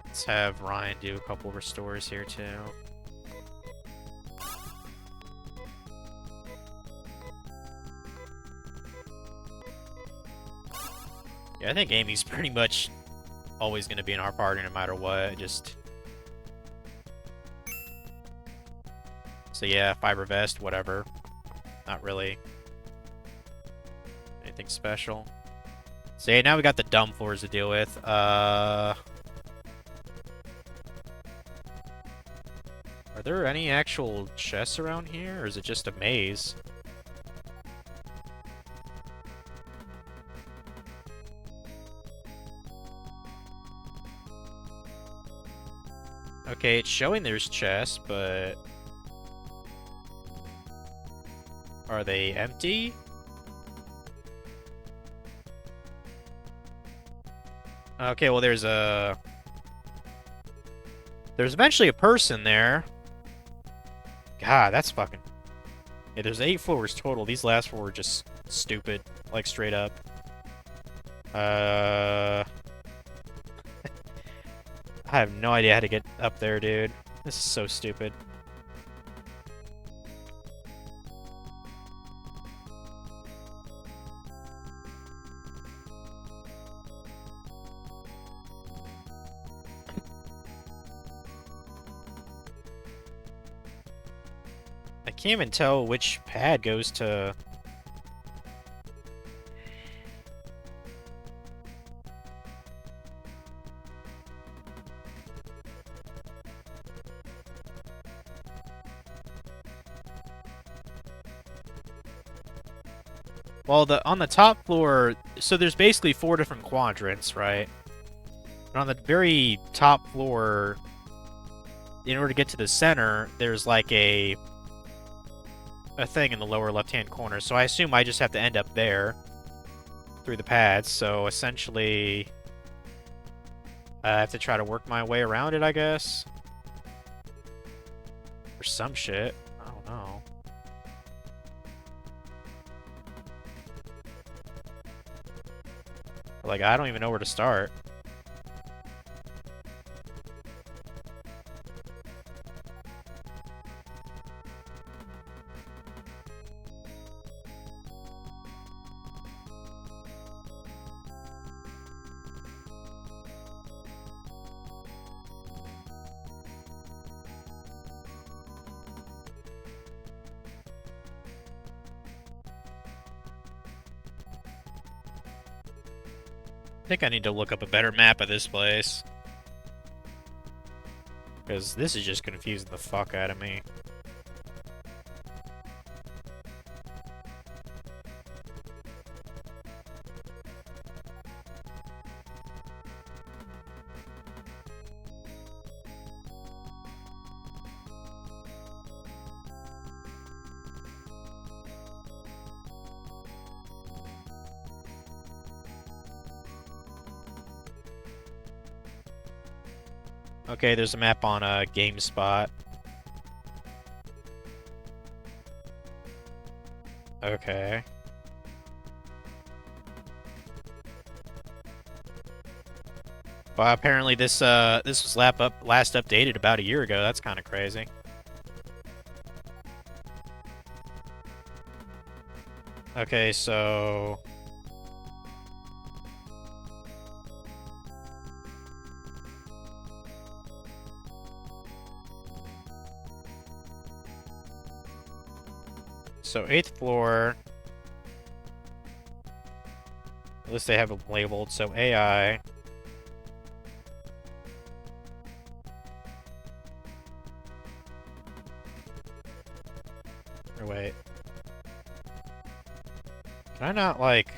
Let's have Ryan do a couple restores here, too. Yeah, I think Amy's pretty much always going to be in our party no matter what. Just... So yeah, fiber vest, whatever. Not really anything special. So yeah, now we got the dumb floors to deal with. Are there any actual chests around here, or is it just a maze? Okay, it's showing there's chests, but... Are they empty? Okay, well there's eventually a person there. God, that's fucking... Yeah, there's 8 floors total. These last 4 were just stupid. Like, straight up. I have no idea how to get up there, dude. This is so stupid. I can't even tell which pad goes to... Well, on the top floor, so there's basically 4 different quadrants, right? And on the very top floor, in order to get to the center, there's like a thing in the lower left-hand corner. So I assume I just have to end up there. through the pads, so essentially I have to try to work my way around it, I guess. Or some shit. I don't know. Like, I don't even know where to start. I think I need to look up a better map of this place. Because this is just confusing the fuck out of me. Okay, there's a map on GameSpot. Okay. Well, apparently this was last updated about a year ago. That's kind of crazy. Okay, so So 8th floor. At least they have them labeled. So AI. Or wait. Can I not, like...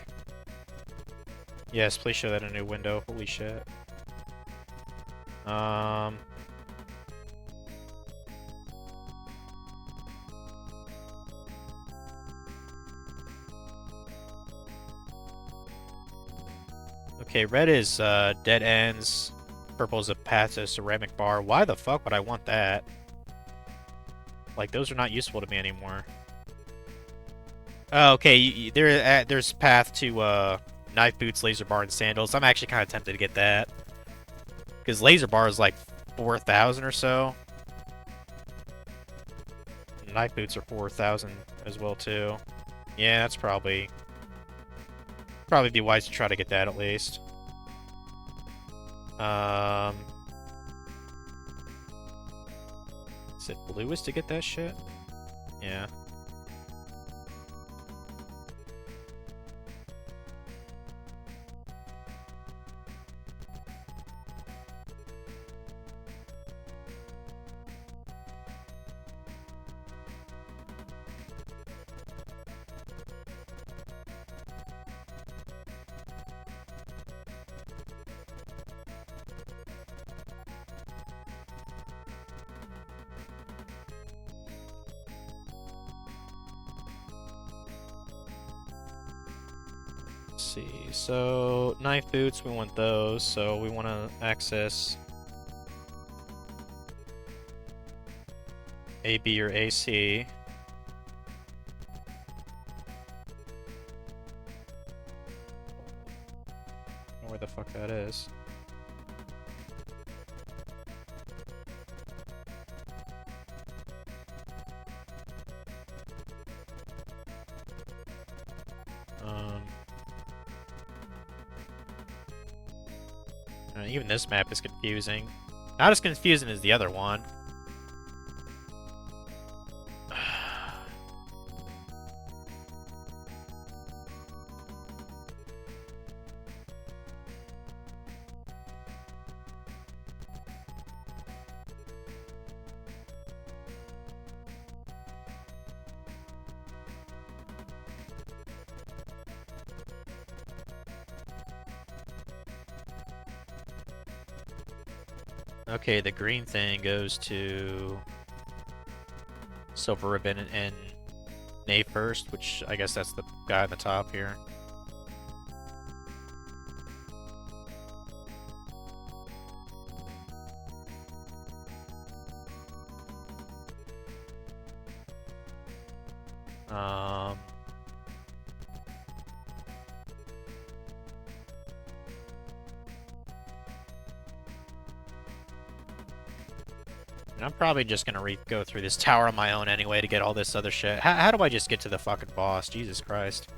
Yes, please show that in a new window. Holy shit. Okay, red is dead ends. Purple is a path to a ceramic bar. Why the fuck would I want that? Like, those are not useful to me anymore. Oh, okay, there's a path to knife boots, laser bar, and sandals. I'm actually kind of tempted to get that. Because laser bar is like 4,000 or so. Knife boots are 4,000 as well, too. Yeah, that's probably be wise to try to get that at least. Is it bluest to get that shit? Yeah. See, so knife boots, we want those, so we want to access AB or AC. I don't know where the fuck that is. Even this map is confusing. Not as confusing as the other one. Okay, the green thing goes to Silver Ribbon and Nave first, which I guess that's the guy on the top here. Um... I'm probably just gonna go through this tower on my own anyway to get all this other shit. How do I just get to the fucking boss? Jesus Christ.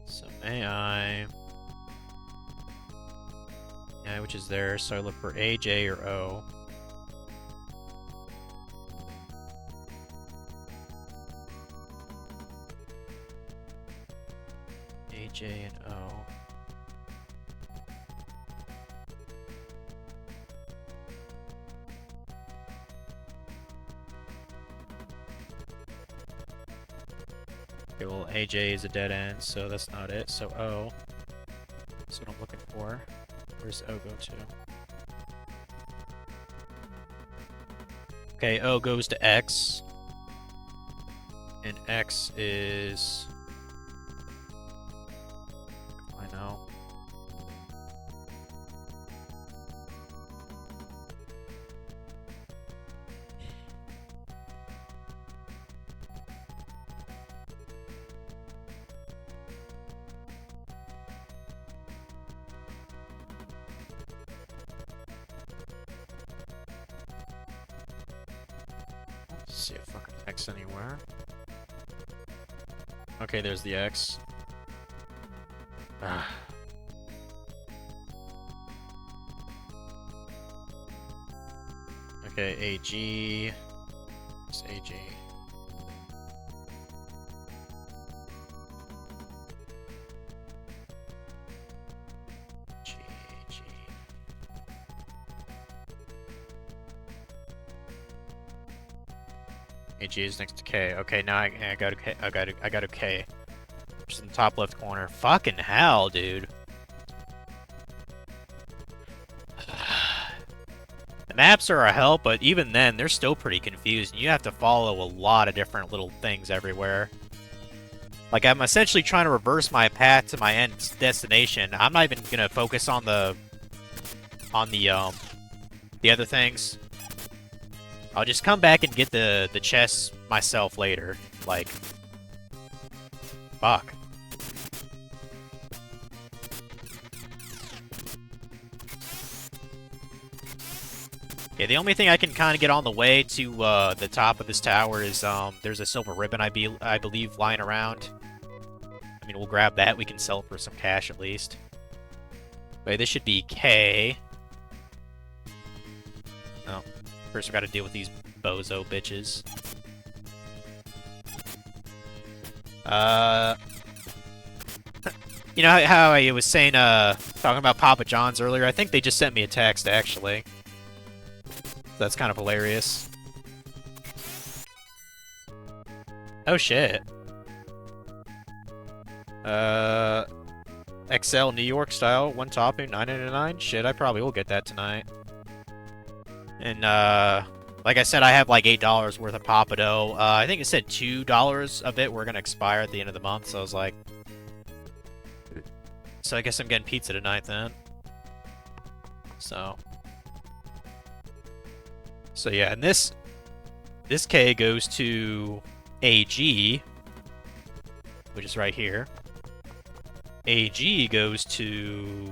So may I... Yeah, which is there, so I look for A, J, or O. A, J, and O. Okay, well, AJ is a dead end, so that's not it. So O. That's what I'm looking for. Where's O go to? Okay, O goes to X. And X is... I know. See a fucking X anywhere. Okay, there's the X. Ah. Okay, AG. It's AG. G. AG is next to K. Okay, now I got a K. I got a K. Just in the top left corner. Fucking hell, dude. The maps are a help, but even then, they're still pretty confused. You have to follow a lot of different little things everywhere. Like, I'm essentially trying to reverse my path to my end destination. I'm not even gonna focus on the other things. I'll just come back and get the chests myself later. Like, fuck. Yeah, the only thing I can kind of get on the way to the top of this tower is there's a silver ribbon I believe lying around. I mean, we'll grab that. We can sell it for some cash at least. Wait, this should be K. Oh, first we got to deal with these bozo bitches. You know how I was saying, talking about Papa John's earlier? I think they just sent me a text, actually. That's kind of hilarious. Oh, shit. XL New York style, one topping, $9.99. Shit, I probably will get that tonight. And, like I said, I have like $8 worth of Papa Dough. I think it said $2 of it were gonna expire at the end of the month, so I was like... So I guess I'm getting pizza tonight then. So yeah, and this K goes to AG, which is right here. AG goes to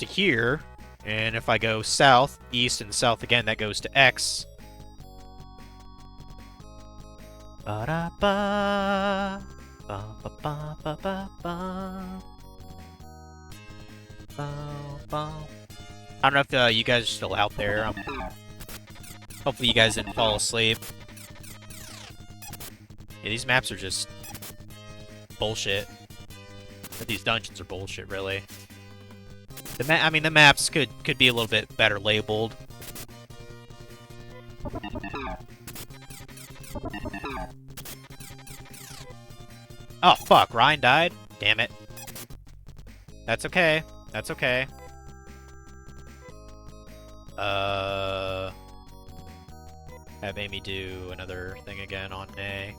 here, and if I go south, east, and south again, that goes to X. Ba-da-ba, ba-ba-ba-ba-ba-ba. I don't know if you guys are still out there. Hopefully you guys didn't fall asleep. Yeah, these maps are just bullshit. But these dungeons are bullshit, really. I mean, the maps could be a little bit better labeled. Oh, fuck. Ryan died? Damn it. That's okay. That's okay. Have Amy do another thing again on Nay.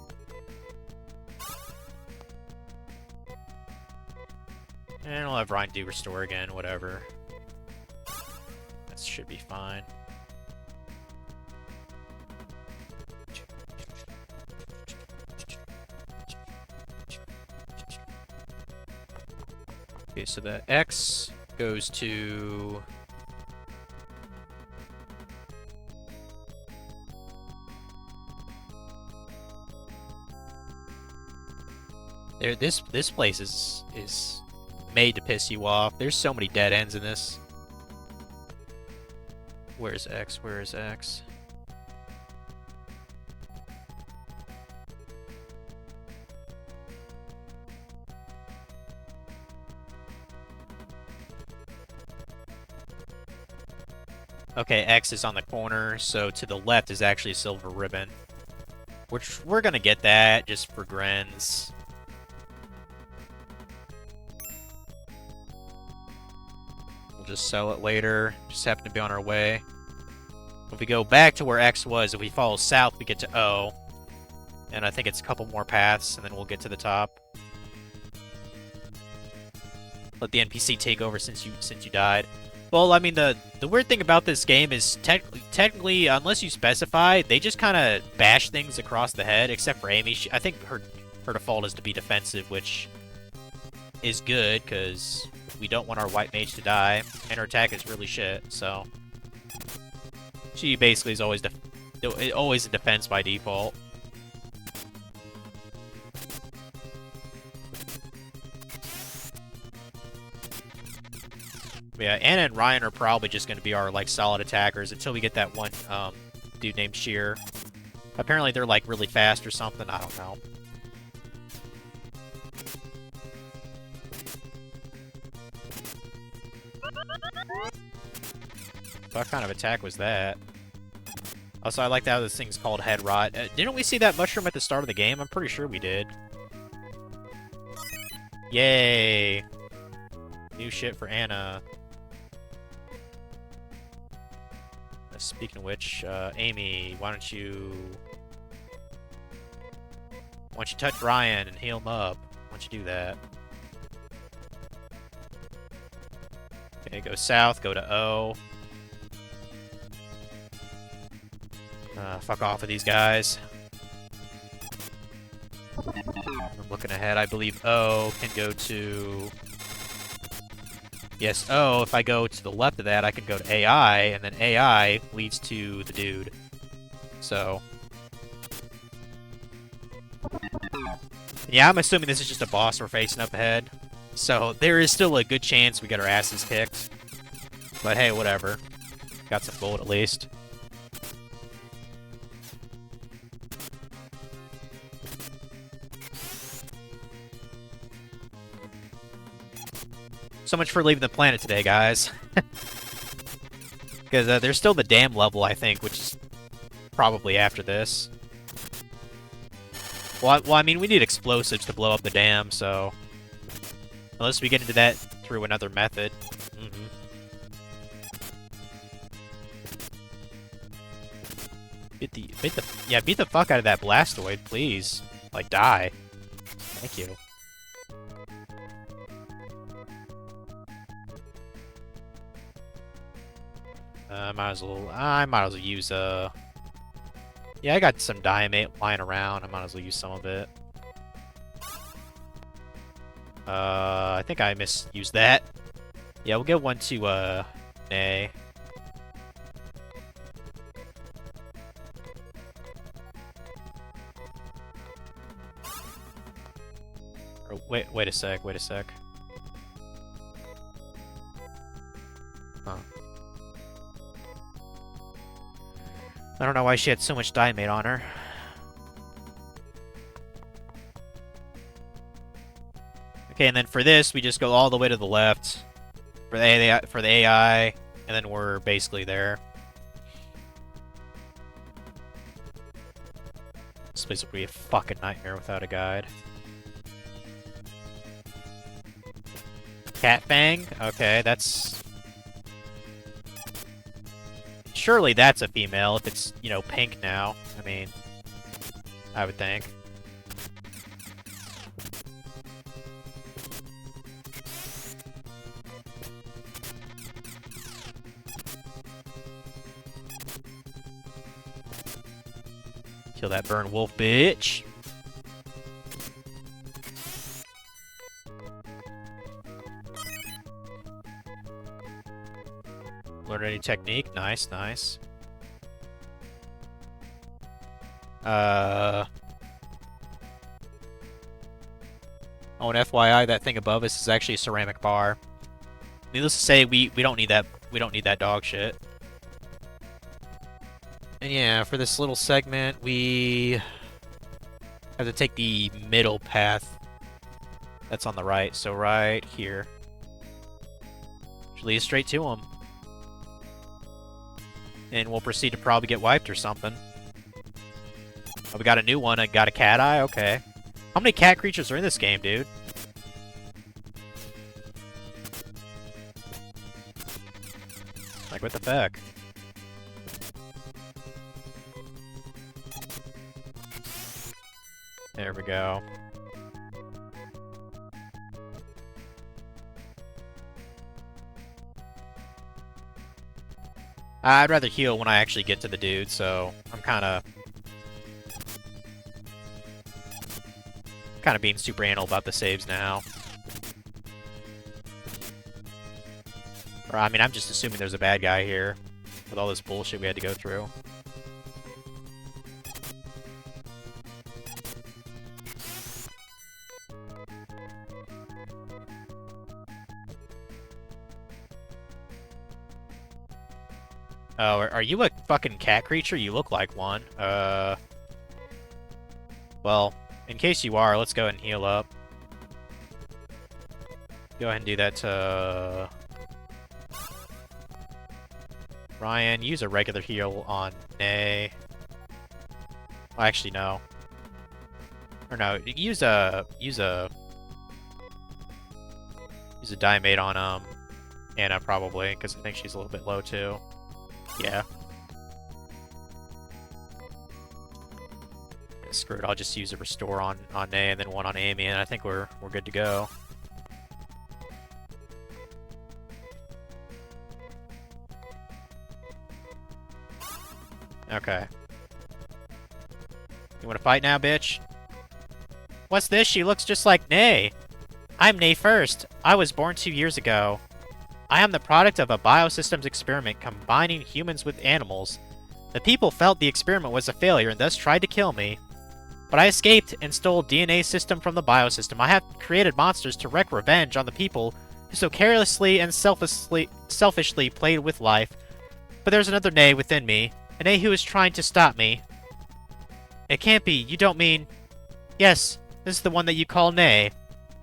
And I'll have Ryan do restore again, whatever. should be fine. Okay, so the X goes to... There, this place is made to piss you off. There's so many dead ends in this. Where's X? Where is X? Okay, X is on the corner, so to the left is actually a silver ribbon. Which, we're gonna get that, just for grins. We'll just sell it later. Just happen to be on our way. If we go back to where X was, if we follow south, we get to O. And I think it's a couple more paths, and then we'll get to the top. Let the NPC take over since you died. Well, I mean, the weird thing about this game is technically, unless you specify, they just kind of bash things across the head, except for Amy. I think her default is to be defensive, which is good, because we don't want our white mage to die, and her attack is really shit, so... She basically is always in defense by default. Yeah, Anna and Ryan are probably just going to be our, like, solid attackers until we get that one, dude named Sheer. Apparently they're, like, really fast or something. I don't know. What kind of attack was that? Also, I like how this thing's called Head Rot. Didn't we see that mushroom at the start of the game? I'm pretty sure we did. Yay! New shit for Anna. Speaking of which, Amy, why don't you touch Ryan and heal him up? Why don't you do that? Okay, go south, go to O. Fuck off with these guys. I'm looking ahead, I believe O can go to... Yes, O, if I go to the left of that, I can go to AI, and then AI leads to the dude. So... Yeah, I'm assuming this is just a boss we're facing up ahead. So, there is still a good chance we get our asses kicked. But hey, whatever. Got some gold at least. So much for leaving the planet today, guys. Because there's still the dam level, I think, which is probably after this. Well, I mean, we need explosives to blow up the dam, so... Unless we get into that through another method. Beat the fuck out of that Blastoid, please. Like, die. Thank you. I might as well use, yeah, I got some Diamate lying around. I might as well use some of it. I think I misused that. Yeah, we'll get one to, Nay. Or, wait a sec. Huh. I don't know why she had so much Diamate on her. Okay, and then for this, we just go all the way to the left for the AI, and then we're basically there. This place will be a fucking nightmare without a guide. Cat Fang? Okay, that's... Surely that's a female if it's, you know, pink now. I mean, I would think. Kill that burn wolf, bitch. Learn a new technique. Nice, nice. Oh, and FYI, that thing above us is actually a ceramic bar. Needless to say, we don't need that. We don't need that dog shit. And yeah, for this little segment, we have to take the middle path. That's on the right, so right here. Should lead us straight to him. And we'll proceed to probably get wiped or something. Oh, we got a new one. I got a cat eye? Okay. How many cat creatures are in this game, dude? Like, what the fuck? There we go. I'd rather heal when I actually get to the dude, so I'm kind of being super anal about the saves now. Or, I mean, I'm just assuming there's a bad guy here with all this bullshit we had to go through. Oh, are you a fucking cat creature? You look like one. Well, in case you are, let's go ahead and heal up. Go ahead and do that to... Ryan, use a regular heal on Nay. Well, actually, no. Or no, use a Diamate on Anna probably, because I think she's a little bit low too. Yeah. Screw it, I'll just use a restore on Nay and then one on Amy, and I think we're good to go. Okay. You wanna fight now, bitch? What's this? She looks just like Nay. I'm Nay First. I was born 2 years ago. I am the product of a biosystems experiment combining humans with animals. The people felt the experiment was a failure and thus tried to kill me. But I escaped and stole DNA system from the biosystem. I have created monsters to wreak revenge on the people who so carelessly and selfishly played with life. But there's another Nay within me. A Nay who is trying to stop me. It can't be. You don't mean... Yes, this is the one that you call Nay.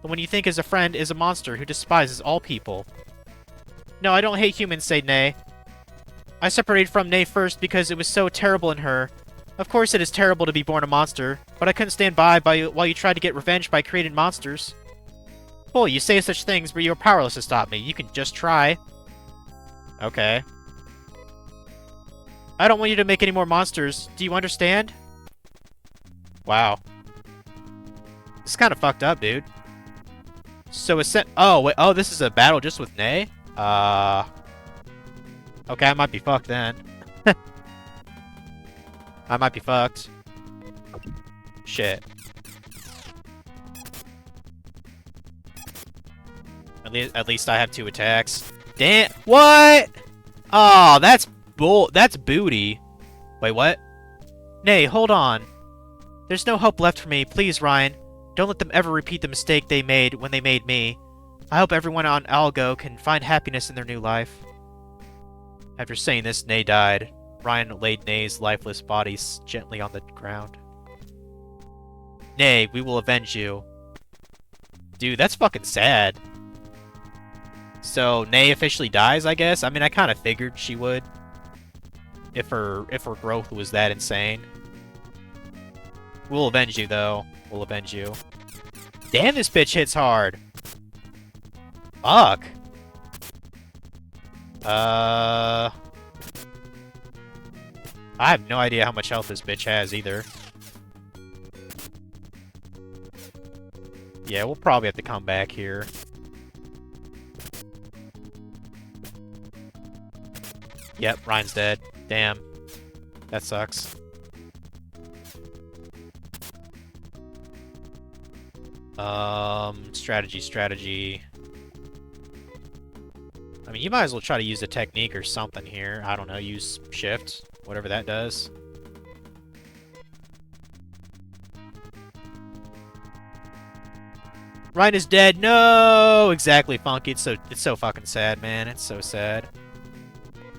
The one you think is a friend is a monster who despises all people. No, I don't hate humans, said Nay. I separated from Nay first because it was so terrible in her. Of course it is terrible to be born a monster, but I couldn't stand by while you tried to get revenge by creating monsters. Bull, you say such things, but you are powerless to stop me. You can just try. Okay. I don't want you to make any more monsters. Do you understand? Wow. This is kind of fucked up, dude. So it's sent. Oh wait. Oh, this is a battle just with Nay. Okay, I might be fucked then. I might be fucked. Shit. At least I have 2 attacks. Damn. What? Oh, that's booty. Wait, what? Nay, hold on. There's no hope left for me. Please, Ryan. Don't let them ever repeat the mistake they made when they made me. I hope everyone on Algo can find happiness in their new life. After saying this, Nay died. Ryan laid Nay's lifeless body gently on the ground. Nay, we will avenge you. Dude, that's fucking sad. So, Nay officially dies, I guess? I mean, I kind of figured she would. If her growth was that insane. We'll avenge you, though. We'll avenge you. Damn, this bitch hits hard. Fuck. I have no idea how much health this bitch has, either. Yeah, we'll probably have to come back here. Yep, Ryan's dead. Damn. That sucks. Strategy. I mean, you might as well try to use a technique or something here. I don't know, use shift, whatever that does. Ryan is dead. No, exactly, Funky. It's so fucking sad, man. It's so sad.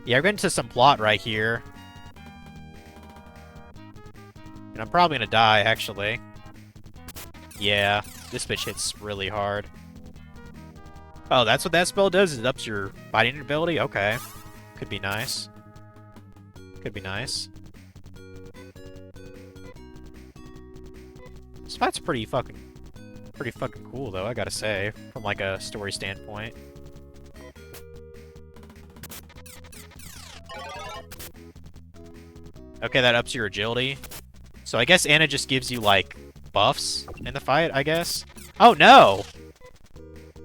Yeah, we're getting to some plot right here. And I'm probably gonna die, actually. Yeah, this bitch hits really hard. Oh, that's what that spell does? It ups your fighting ability? Okay. Could be nice. Could be nice. This fight's pretty fucking cool, though, I gotta say, from, like, a story standpoint. Okay, that ups your agility. So I guess Anna just gives you, like, buffs in the fight, I guess? Oh, no!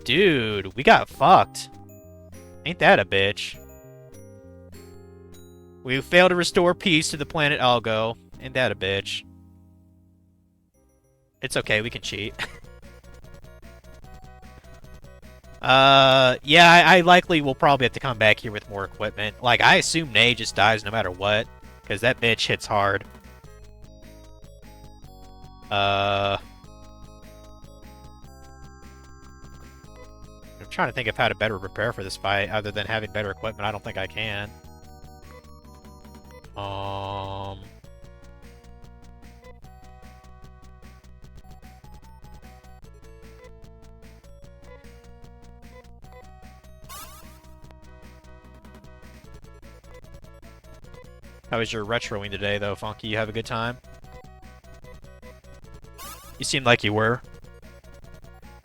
Dude, we got fucked. Ain't that a bitch? We failed to restore peace to the planet Algo. Ain't that a bitch? It's okay, we can cheat. Yeah, I likely will probably have to come back here with more equipment. Like, I assume Nay just dies no matter what, because that bitch hits hard. I'm trying to think of how to better prepare for this fight, other than having better equipment. I don't think I can. How was your retroing today, though, Funky? You have a good time? You seemed like you were.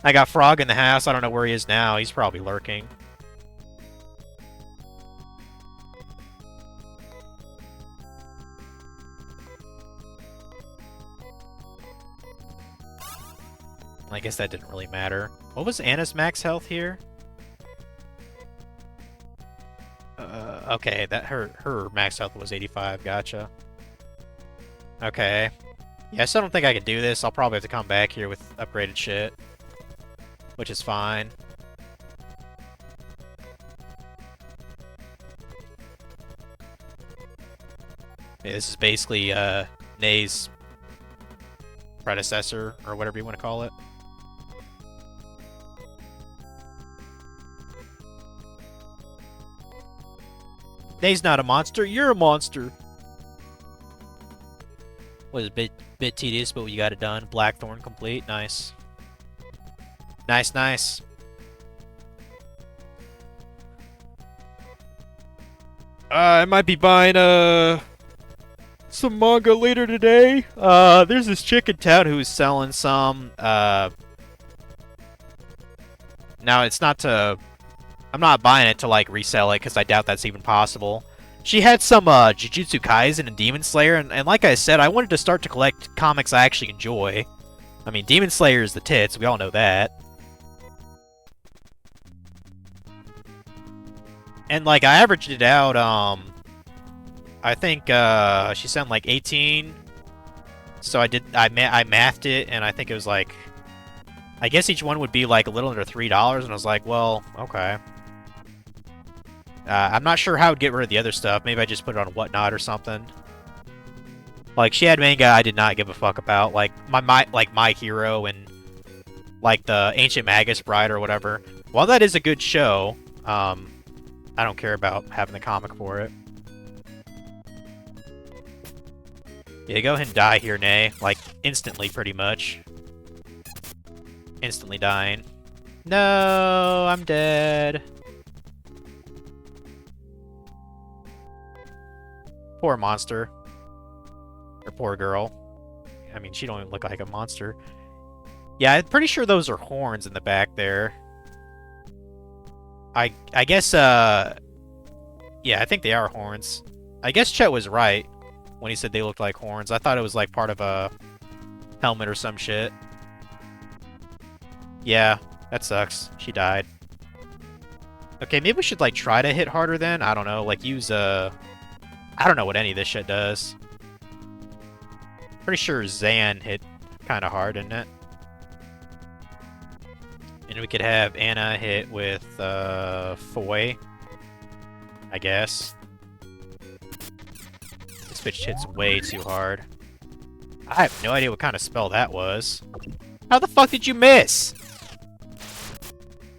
I got Frog in the house. I don't know where he is now. He's probably lurking. I guess that didn't really matter. What was Anna's max health here? Okay, that her max health was 85. Gotcha. Okay. Yeah, I still don't think I can do this. I'll probably have to come back here with upgraded shit, which is fine. Yeah, this is basically Nay's predecessor, or whatever you want to call it. Nay's not a monster, you're a monster! Was a bit tedious, but we got it done. Blackthorn complete, nice. Nice, nice. I might be buying some manga later today. There's this chick in town who's selling some. Now it's not to. I'm not buying it to like resell it because I doubt that's even possible. She had some Jujutsu Kaisen and Demon Slayer, and like I said, I wanted to start to collect comics I actually enjoy. I mean, Demon Slayer is the tits. We all know that. And like I averaged it out. I think she sent like 18. So I mathed it, and I think it was like, I guess each one would be like a little under $3, and I was like, well, okay. I'm not sure how I'd get rid of the other stuff. Maybe I just put it on Whatnot or something. Like, she had manga I did not give a fuck about, like My Hero and like the Ancient Magus Bride or whatever. While that is a good show, I don't care about having the comic for it. Yeah, go ahead and die here, Nay. Like, instantly, pretty much. Instantly dying. No, I'm dead. Poor monster. Or poor girl. I mean, she don't even look like a monster. Yeah, I'm pretty sure those are horns in the back there. I guess, yeah, I think they are horns. I guess Chet was right when he said they looked like horns. I thought it was like part of a helmet or some shit. Yeah, that sucks. She died. Okay, maybe we should like try to hit harder then. I don't know, like use I don't know what any of this shit does. Pretty sure Zan hit kind of hard, didn't it? And we could have Anna hit with Foy, I guess. This bitch hits way too hard. I have no idea what kind of spell that was. How the fuck did you miss?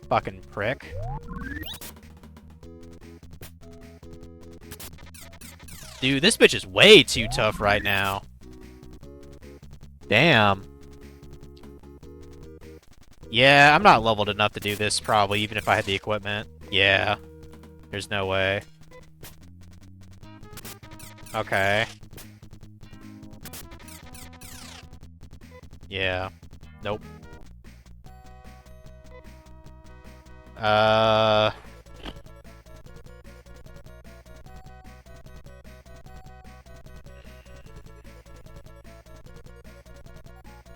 Fucking prick. Dude, this bitch is way too tough right now. Damn. Yeah, I'm not leveled enough to do this, probably, even if I had the equipment. Yeah. There's no way. Okay. Yeah. Nope.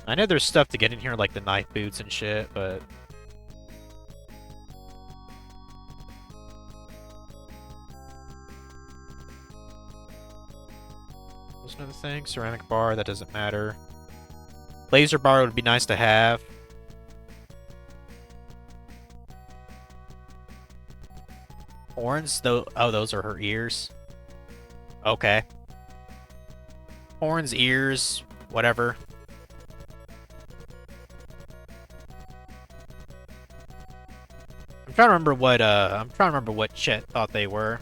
I know there's stuff to get in here, like the knife boots and shit, but... What's another thing? Ceramic bar, that doesn't matter. Laser bar would be nice to have. Horns, though. Oh, those are her ears. Okay. Horns, ears, whatever. I'm trying to remember what Chet thought they were.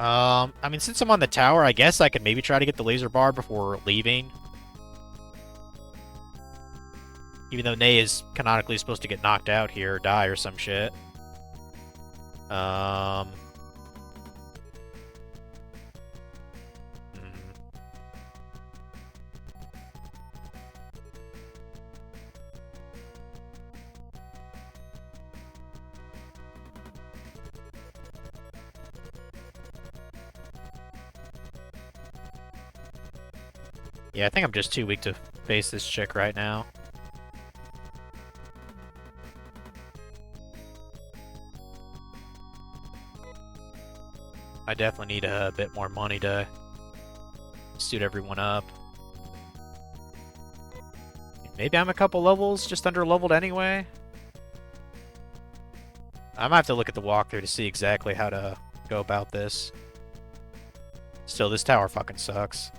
I mean, since I'm on the tower, I guess I could maybe try to get the laser bar before leaving. Even though Nay is canonically supposed to get knocked out here or die or some shit. Hmm. Yeah, I think I'm just too weak to face this chick right now. I definitely need a bit more money to suit everyone up. Maybe I'm a couple levels just under leveled anyway. I might have to look at the walkthrough to see exactly how to go about this. Still, this tower fucking sucks.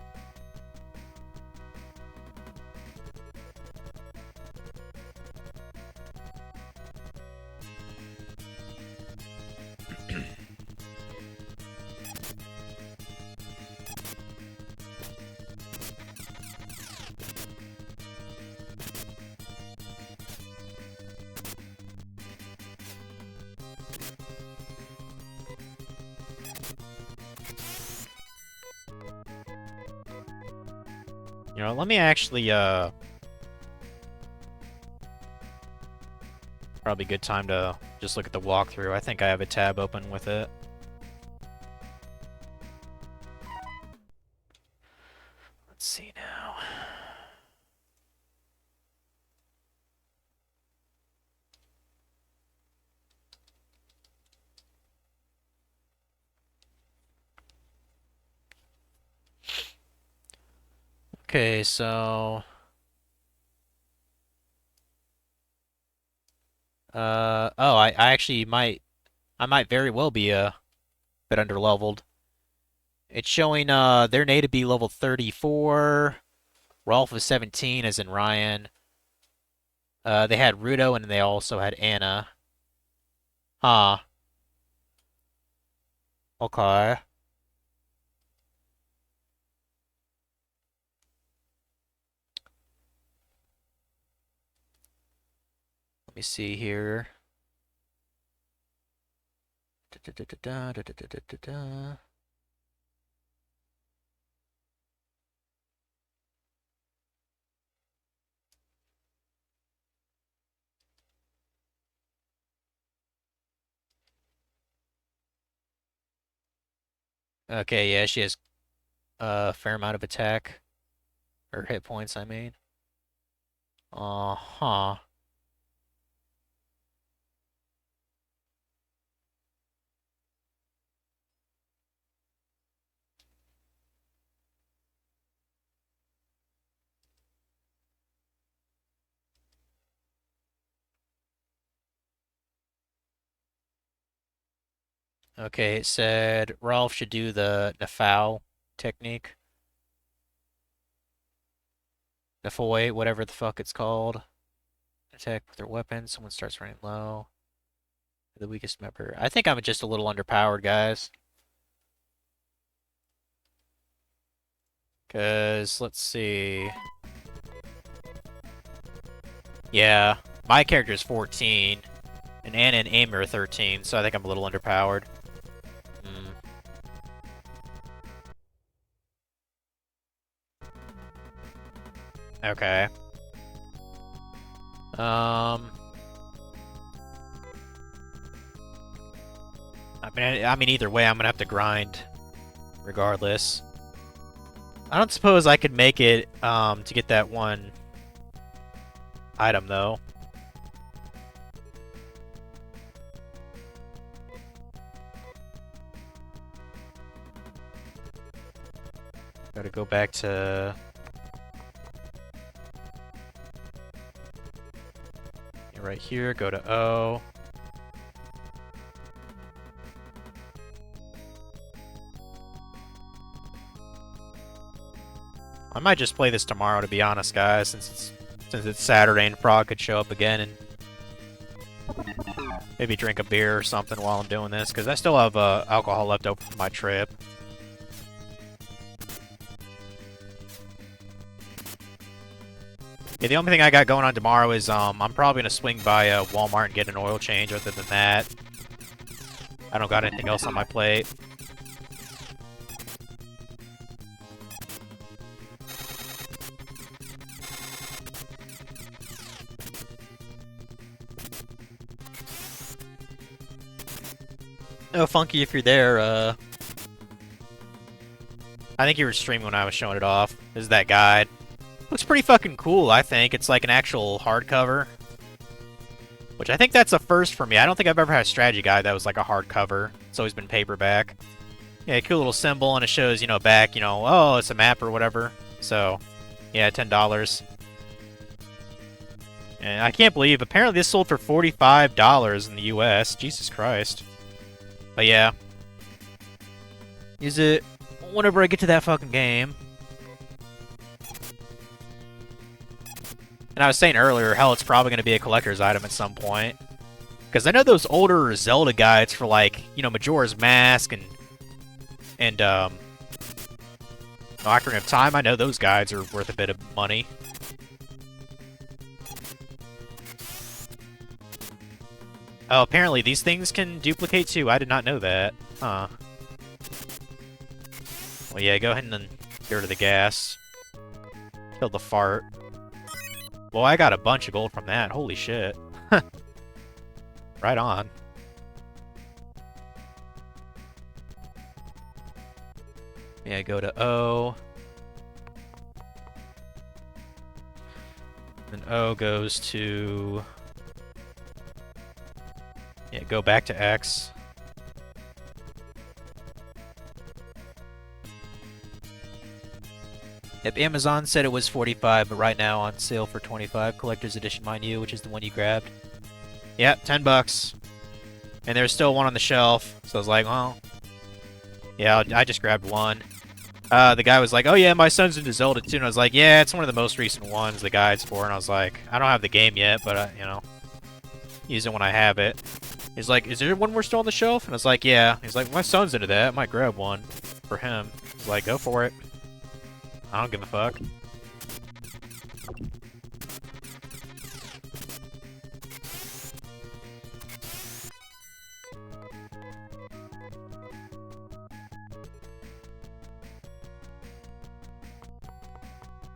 You know, let me actually, probably a good time to just look at the walkthrough. I think I have a tab open with it. Let's see now. Okay, so... oh, I actually I might very well be a bit underleveled. It's showing, their Nay to be level 34. Rolf is 17, as in Ryan. They had Rudo, and they also had Anna. Huh. Okay. Let me see here. Da-da-da-da-da-da-da-da-da. Okay, yeah, she has a fair amount of attack. Or hit points, I mean. Uh-huh. Okay, it said Rolf should do the Nafal technique. Nafoy, whatever the fuck it's called. Attack with their weapon. Someone starts running low. The weakest member. I think I'm just a little underpowered, guys. Because, let's see. Yeah, my character is 14, and Anna and Amy are 13, so I think I'm a little underpowered. Hmm. Okay. Um. I mean, either way, I'm gonna have to grind, regardless. I don't suppose I could make it to get that one item though. Gotta go back to right here. Go to O. I might just play this tomorrow, to be honest, guys, since it's Saturday and Frog could show up again and maybe drink a beer or something while I'm doing this, because I still have alcohol left over from my trip. Yeah, the only thing I got going on tomorrow is I'm probably gonna swing by Walmart and get an oil change. Other than that, I don't got anything else on my plate. Oh, Funky, if you're there, I think you were streaming when I was showing it off. This is that guide. Looks pretty fucking cool, I think. It's like an actual hardcover. Which I think that's a first for me. I don't think I've ever had a strategy guide that was like a hardcover. It's always been paperback. Yeah, cool little symbol, and it shows, back, oh, it's a map or whatever. So, yeah, $10. And I can't believe, apparently this sold for $45 in the US. Jesus Christ. But yeah. Use it whenever I get to that fucking game. And I was saying earlier, hell, it's probably going to be a collector's item at some point. Because I know those older Zelda guides for, like, Majora's Mask and Ocarina of Time, I know those guides are worth a bit of money. Oh, apparently these things can duplicate too. I did not know that. Huh. Well, yeah, go ahead and get rid of the gas. Kill the fart. Well, I got a bunch of gold from that. Holy shit. Right on. Yeah, go to O. Then O goes to... Yeah, go back to X. Yep, Amazon said it was 45, but right now on sale for 25. Collector's Edition, mind you, which is the one you grabbed. Yep, $10. And there's still one on the shelf, so I was like, well... Yeah, I just grabbed one. The guy was like, oh yeah, my son's into Zelda too, and I was like, yeah, it's one of the most recent ones the guide's for, and I was like, I don't have the game yet, but, use it when I have it. He's like, is there one more still on the shelf? And I was like, yeah. He's like, my son's into that. I might grab one for him. I was like, go for it. I don't give a fuck.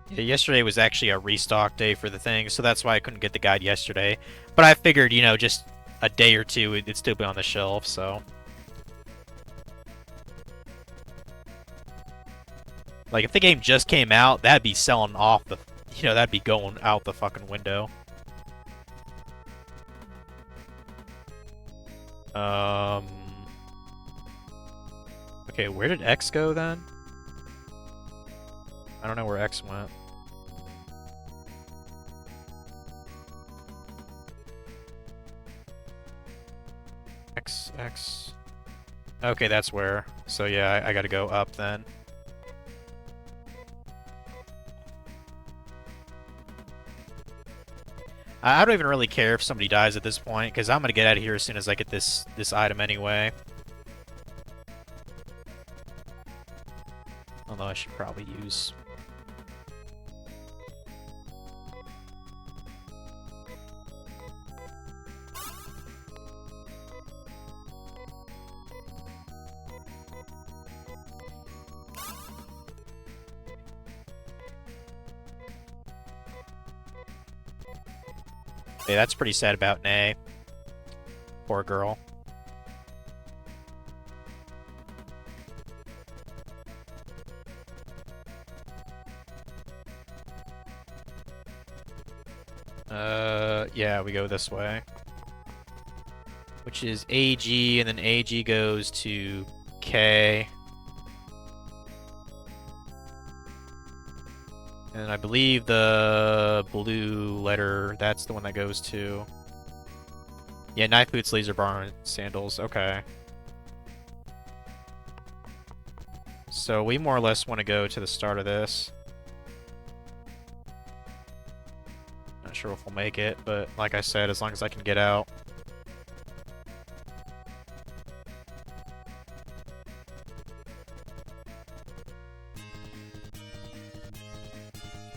Yeah, yesterday was actually a restock day for the thing, so that's why I couldn't get the guide yesterday. But I figured, just a day or two, it'd still be on the shelf, so... Like, if the game just came out, that'd be selling off the... that'd be going out the fucking window. Okay, where did X go, then? I don't know where X went. X... Okay, that's where. So yeah, I gotta go up then. I don't even really care if somebody dies at this point, because I'm gonna get out of here as soon as I get this item anyway. Although I should probably use... Hey, that's pretty sad about Nay. Poor girl. Yeah, we go this way. Which is AG, and then AG goes to K. And I believe the blue letter, that's the one that goes to... Yeah, knife boots, laser bar, and sandals. Okay. So we more or less want to go to the start of this. Not sure if we'll make it, but like I said, as long as I can get out.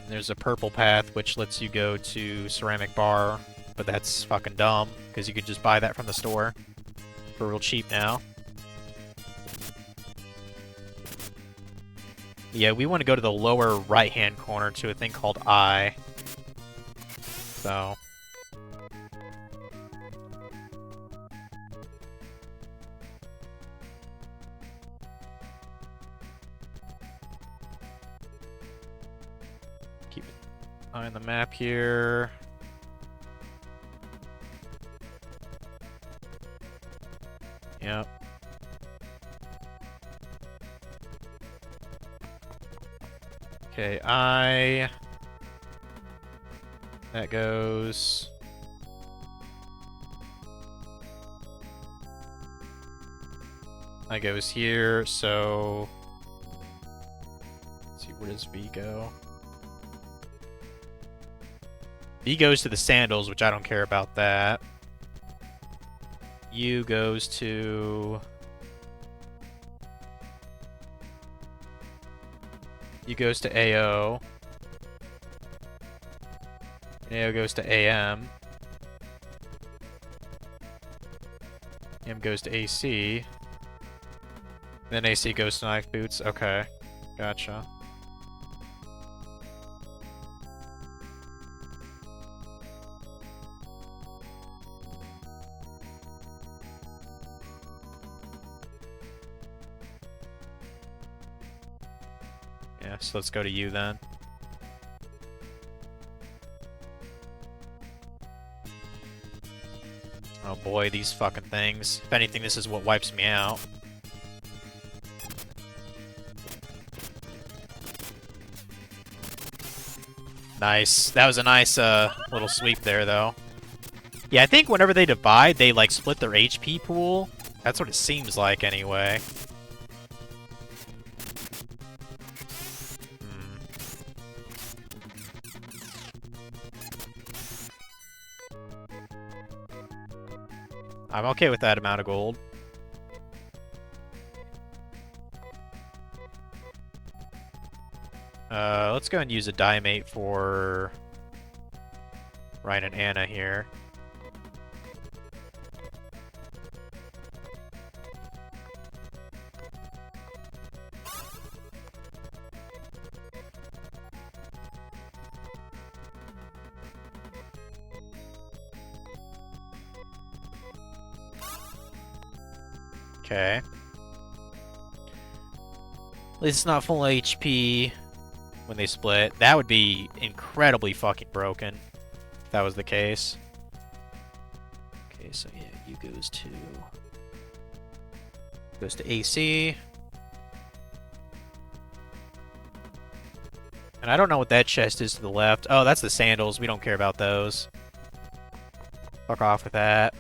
There's a purple path which lets you go to Ceramic Bar, but that's fucking dumb, because you could just buy that from the store for real cheap now. Yeah, we want to go to the lower right-hand corner to a thing called I. So... keep an eye on the map here. Yep. Okay, that goes... I goes here, so... Let's see, where does V go? V goes to the sandals, which I don't care about that. U goes to... U goes to AO. AO goes to AM. M goes to AC. Then AC goes to knife boots. Okay. Gotcha. Yeah, so let's go to you then. Oh boy, these fucking things. If anything, this is what wipes me out. Nice. That was a nice little sweep there, though. Yeah, I think whenever they divide, they, like, split their HP pool. That's what it seems like, anyway. I'm okay with that amount of gold. Let's go and use a Diamate for Ryan and Anna here. Okay. At least it's not full HP when they split. That would be incredibly fucking broken if that was the case. Okay, so yeah, U goes to AC. And I don't know what that chest is to the left. Oh, that's the sandals. We don't care about those. Fuck off with that.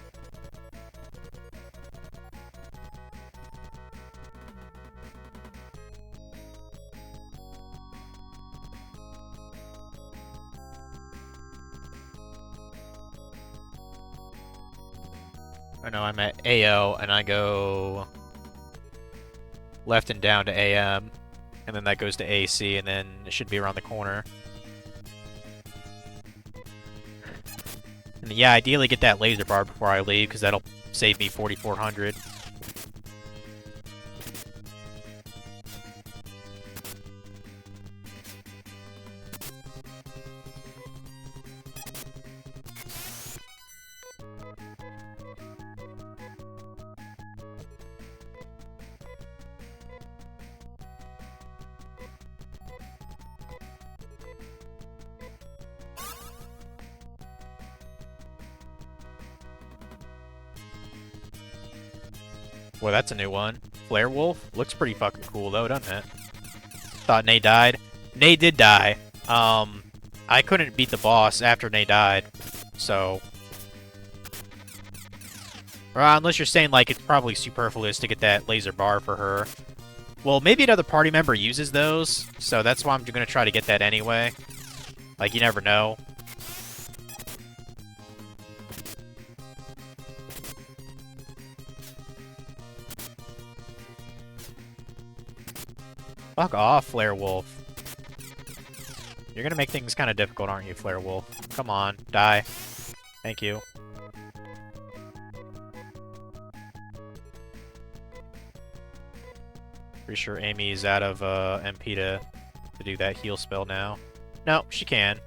I know I'm at AO, and I go left and down to AM, and then that goes to AC, and then it should be around the corner. And yeah, ideally get that laser bar before I leave, because that'll save me 4,400. Well, that's a new one. Flare Wolf? Looks pretty fucking cool, though, doesn't it? Thought Nate died. Nate did die. I couldn't beat the boss after Nate died, so... unless you're saying, like, it's probably superfluous to get that laser bar for her. Well, maybe another party member uses those, so that's why I'm gonna try to get that anyway. Like, you never know. Fuck off, Flare Wolf. You're gonna make things kind of difficult, aren't you, Flare Wolf? Come on, die. Thank you. Pretty sure Amy's out of MP to do that heal spell now. No, she can.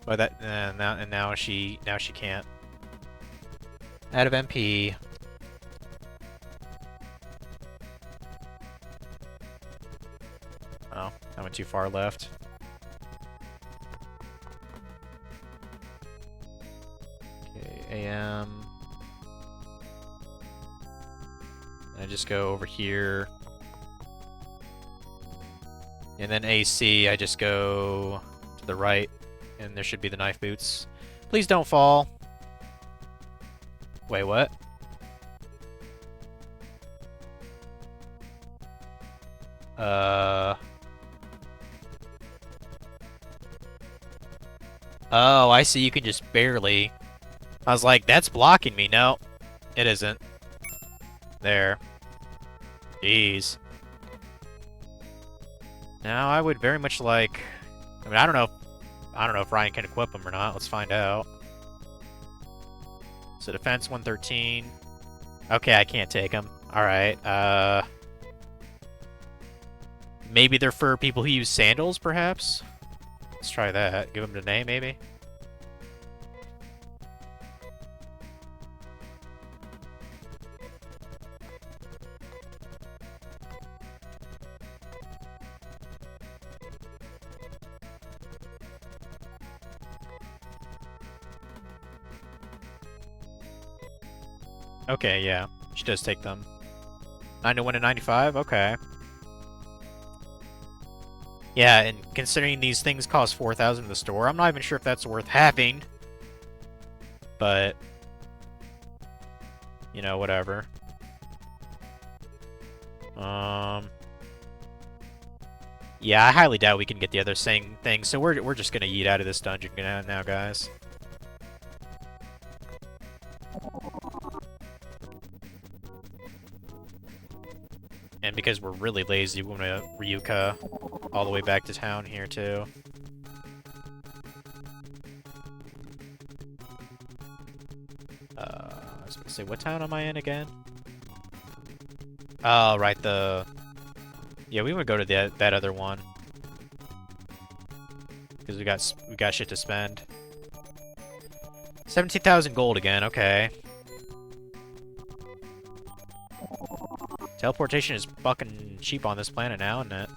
But that now she can't. Out of MP. Oh, I went too far left. Okay, AM. I just go over here. And then AC, I just go to the right, and there should be the knife boots. Please don't fall. Wait, what? Oh, I see, you can just barely... I was like, that's blocking me. No, it isn't. There. Jeez. Now, I would very much like... I mean, I don't know if Ryan can equip him or not. Let's find out. So, defense 113. Okay, I can't take him. Alright, maybe they're for people who use sandals, perhaps? Let's try that. Give him Danae, maybe? Okay, yeah. She does take them. 91 and 95? Okay. Yeah, and considering these things cost 4,000 in the store, I'm not even sure if that's worth having. But... you know, whatever. Yeah, I highly doubt we can get the other same thing, so we're just gonna yeet out of this dungeon now, guys. And because we're really lazy, we're gonna Ryuka all the way back to town here, too. I was gonna say, what town am I in again? Oh, right, yeah, we would go to that other one. Because we got shit to spend. 17,000 gold again, okay. Teleportation is fucking cheap on this planet now, isn't it?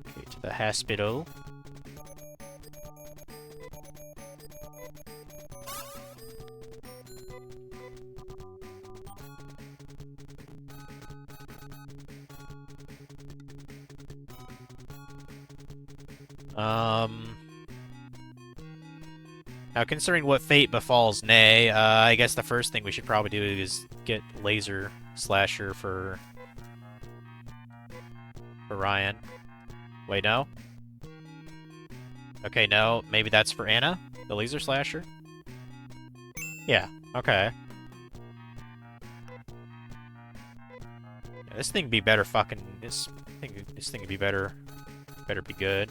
Okay, to the hospital. Now, considering what fate befalls Nay, I guess the first thing we should probably do is get Laser Slasher for Ryan. Wait, no? Okay, no, maybe that's for Anna, the laser slasher. Yeah, okay. Yeah, this thing be better fucking... This thing would be better. Better be good.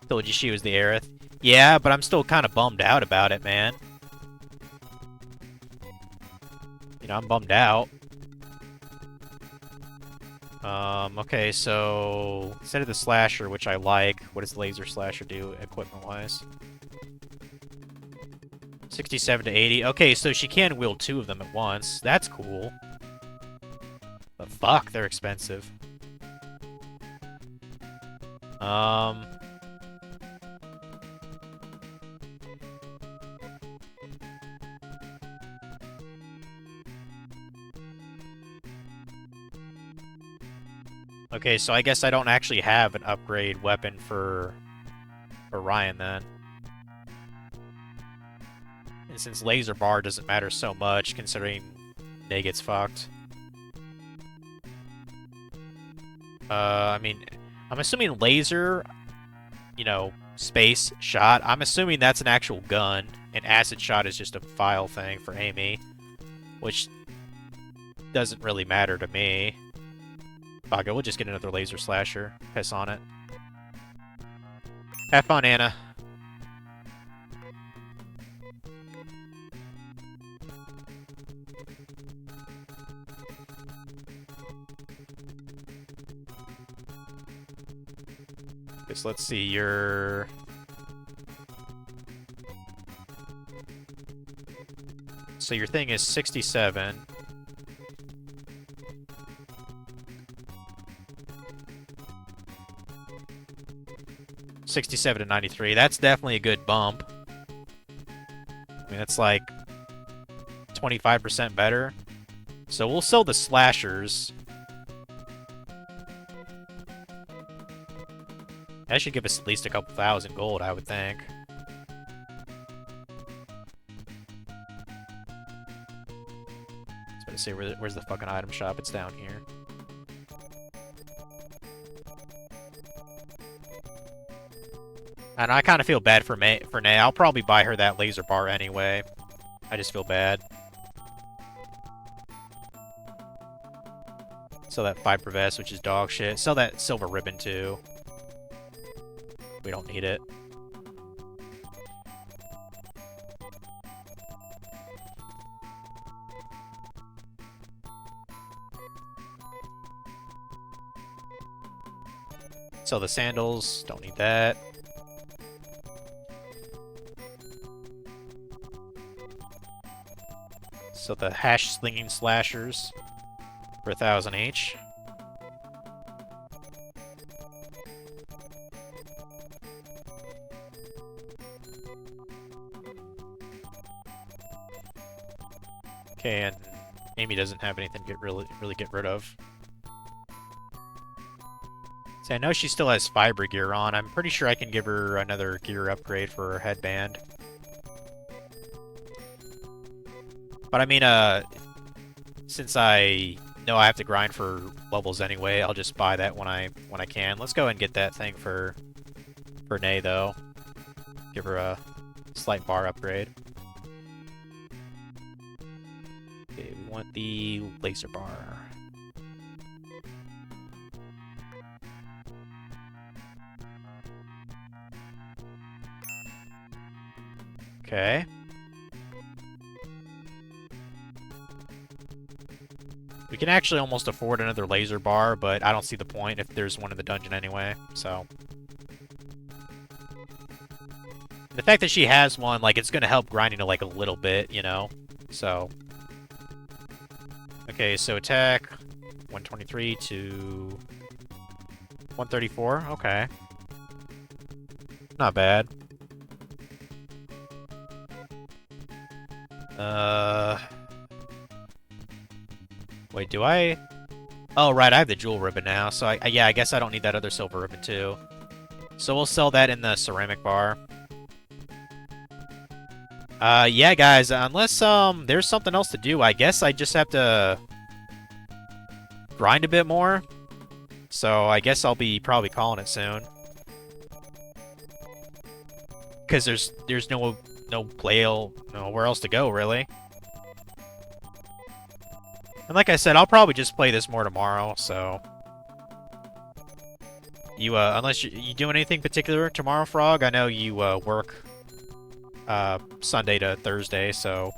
Told you she was the Aerith. Yeah, but I'm still kind of bummed out about it, man. You know, I'm bummed out. Okay, so... Instead of the slasher, which I like, what does the laser slasher do, equipment-wise? 67 to 80. Okay, so she can wield 2 of them at once. That's cool. But fuck, they're expensive. Okay, so I guess I don't actually have an upgrade weapon for Ryan then. And since laser bar doesn't matter so much, considering Nay gets fucked. I mean, I'm assuming laser, you know, space shot. I'm assuming that's an actual gun, and acid shot is just a file thing for Amy, which doesn't really matter to me. Fuck it, we'll just get another laser slasher. Piss on it. Have fun, Anna. Guess let's see, your... So your thing is 67. $67 to $93. That's definitely a good bump. I mean, that's like 25% better. So we'll sell the slashers. That should give us at least a couple thousand gold, I would think. I was going to say, where's the fucking item shop? It's down here. And I kind of feel bad for Nay. I'll probably buy her that laser bar anyway. I just feel bad. Sell that Fiber Vest, which is dog shit. Sell that silver ribbon, too. We don't need it. Sell the sandals. Don't need that. So the hash slinging slashers for 1,000 each. Okay, and Amy doesn't have anything to really get rid of. So I know she still has fiber gear on. I'm pretty sure I can give her another gear upgrade for her headband. But I mean, since I know I have to grind for levels anyway, I'll just buy that when I can. Let's go ahead and get that thing for Nay, though. Give her a slight bar upgrade. Okay, we want the laser bar. Okay. We can actually almost afford another laser bar, but I don't see the point if there's one in the dungeon anyway, so... The fact that she has one, like, it's gonna help grinding it, like, a little bit, you know? So... Okay, so attack... 123 to... 134, okay. Not bad. Wait, do I... Oh, right, I have the jewel ribbon now, so yeah, I guess I don't need that other silver ribbon, too. So we'll sell that in the ceramic bar. Yeah, guys, unless, there's something else to do, I guess I just have to grind a bit more. So I guess I'll be probably calling it soon. Because there's nowhere else to go, really. And like I said, I'll probably just play this more tomorrow, so... unless you doing anything particular tomorrow, Frog? I know you, work, Sunday to Thursday, so...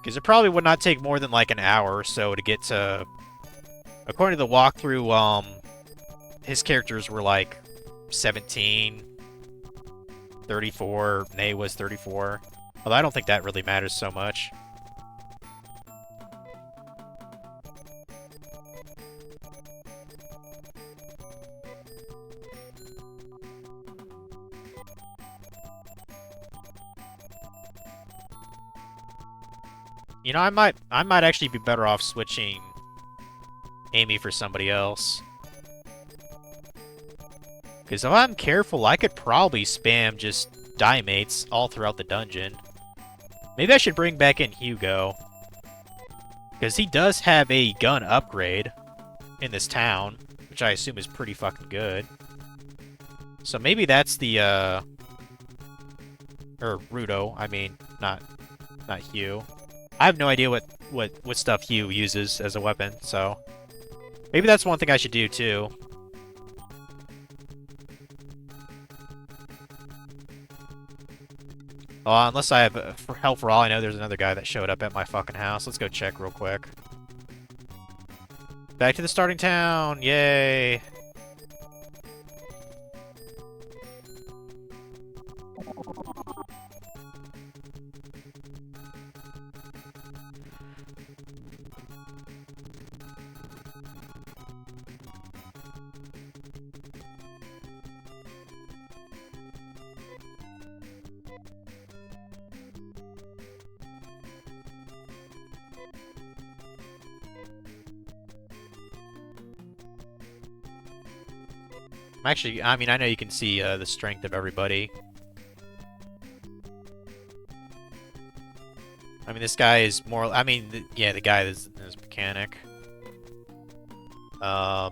Because it probably would not take more than, like, an hour or so to get to... According to the walkthrough, his characters were, like, 17, 34, Nay was 34. Although I don't think that really matters so much. You know, I might actually be better off switching Amy for somebody else. Because if I'm careful, I could probably spam just die mates all throughout the dungeon. Maybe I should bring back in Hugo. Because he does have a gun upgrade in this town, which I assume is pretty fucking good. So maybe that's the, or Rudo, I mean, not Hugh. I have no idea what stuff Hugh uses as a weapon, so... Maybe that's one thing I should do, too. Unless I have... For hell, for all I know, there's another guy that showed up at my fucking house. Let's go check real quick. Back to the starting town! Yay! Actually, I mean, I know you can see the strength of everybody. I mean, this guy is more... I mean, yeah, the guy is mechanic. Now,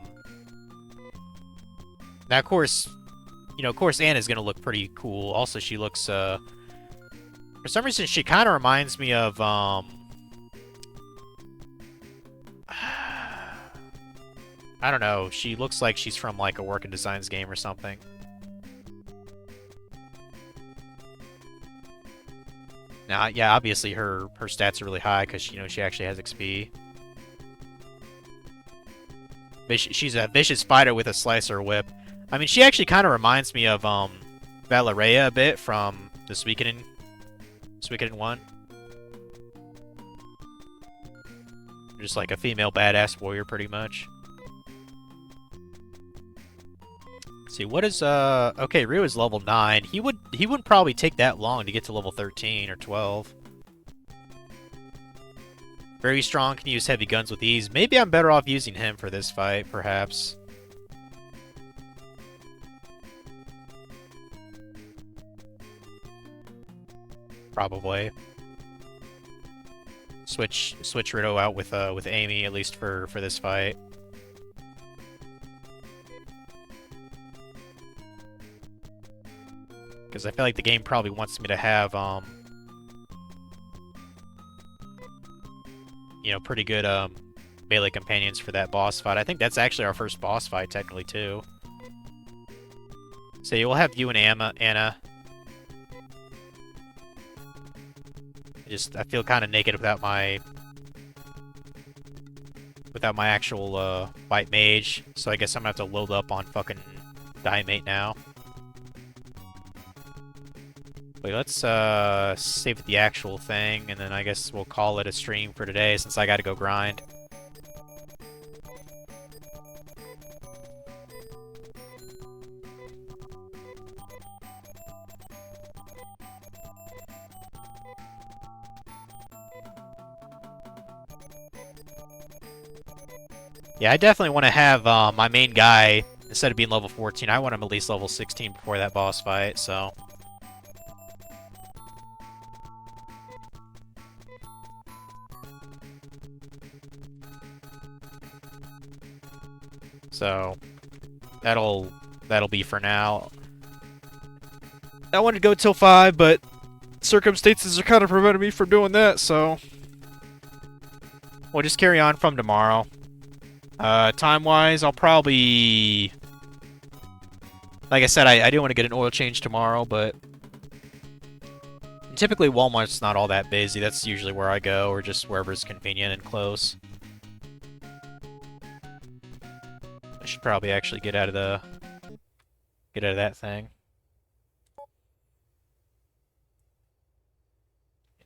of course, Anna's gonna look pretty cool. Also, she looks, for some reason, she kind of reminds me of, I don't know. She looks like she's from, like, a Work and Designs game or something. Now, yeah, obviously her stats are really high because, she actually has XP. She's a vicious fighter with a slicer whip. I mean, she actually kind of reminds me of, Valeria a bit from the Suikoden 1. Just like a female badass warrior, pretty much. See, what is, okay, Ryu is level 9. He wouldn't probably take that long to get to level 13 or 12. Very strong, can use heavy guns with ease. Maybe I'm better off using him for this fight, perhaps. Probably. Switch Rudo out with Amy, at least for this fight. Because I feel like the game probably wants me to have, pretty good, melee companions for that boss fight. I think that's actually our first boss fight, technically, too. So we'll have you and Anna. I feel kind of naked without my actual, white mage. So I guess I'm gonna have to load up on fucking Diamate now. Wait, let's save the actual thing, and then I guess we'll call it a stream for today since I gotta go grind. Yeah, I definitely want to have my main guy, instead of being level 14, I want him at least level 16 before that boss fight, so... So that'll be for now. I wanted to go till 5, but circumstances are kind of preventing me from doing that, so we'll just carry on from tomorrow. Time-wise, I'll probably... Like I said, I do want to get an oil change tomorrow, but typically Walmart's not all that busy. That's usually where I go, or just wherever's convenient and close. I should probably actually get out of that thing.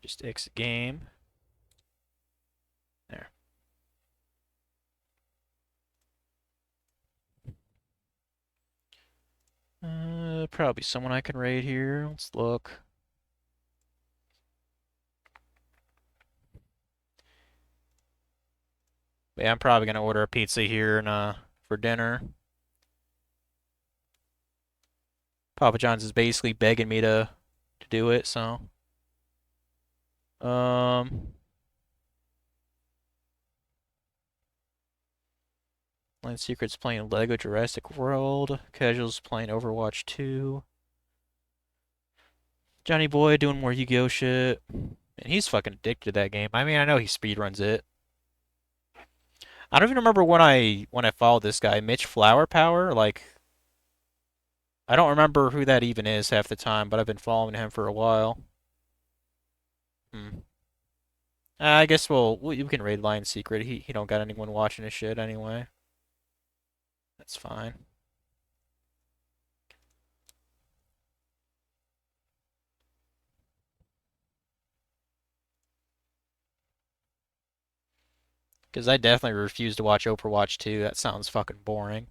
Just exit game. There. Probably someone I can raid here. Let's look. But yeah, I'm probably gonna order a pizza here and for dinner. Papa John's is basically begging me to do it, so Land Secret's playing Lego Jurassic World. Casual's playing Overwatch 2. Johnny Boy doing more Yu-Gi-Oh shit. And he's fucking addicted to that game. I mean, I know he speedruns it. I don't even remember when I followed this guy, Mitch Flower Power. Like, I don't remember who that even is half the time, but I've been following him for a while. I guess we can raid Lion Secret. He don't got anyone watching his shit anyway. That's fine. Because I definitely refuse to watch Overwatch 2. That sounds fucking boring.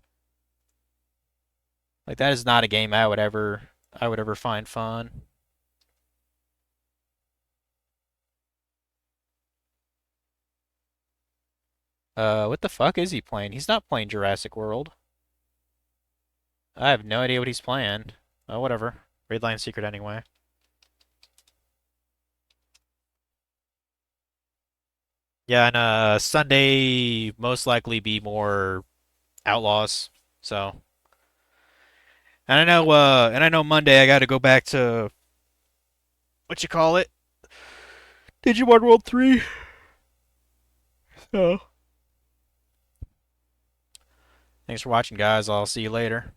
Like, that is not a game I would ever find fun. What the fuck is he playing? He's not playing Jurassic World. I have no idea what he's playing. Oh, whatever. Raid Lion Secret anyway. Yeah, and Sunday most likely be more Outlaws. So, and I know Monday I got to go back to what you call it, Digimon World 3. So, thanks for watching, guys. I'll see you later.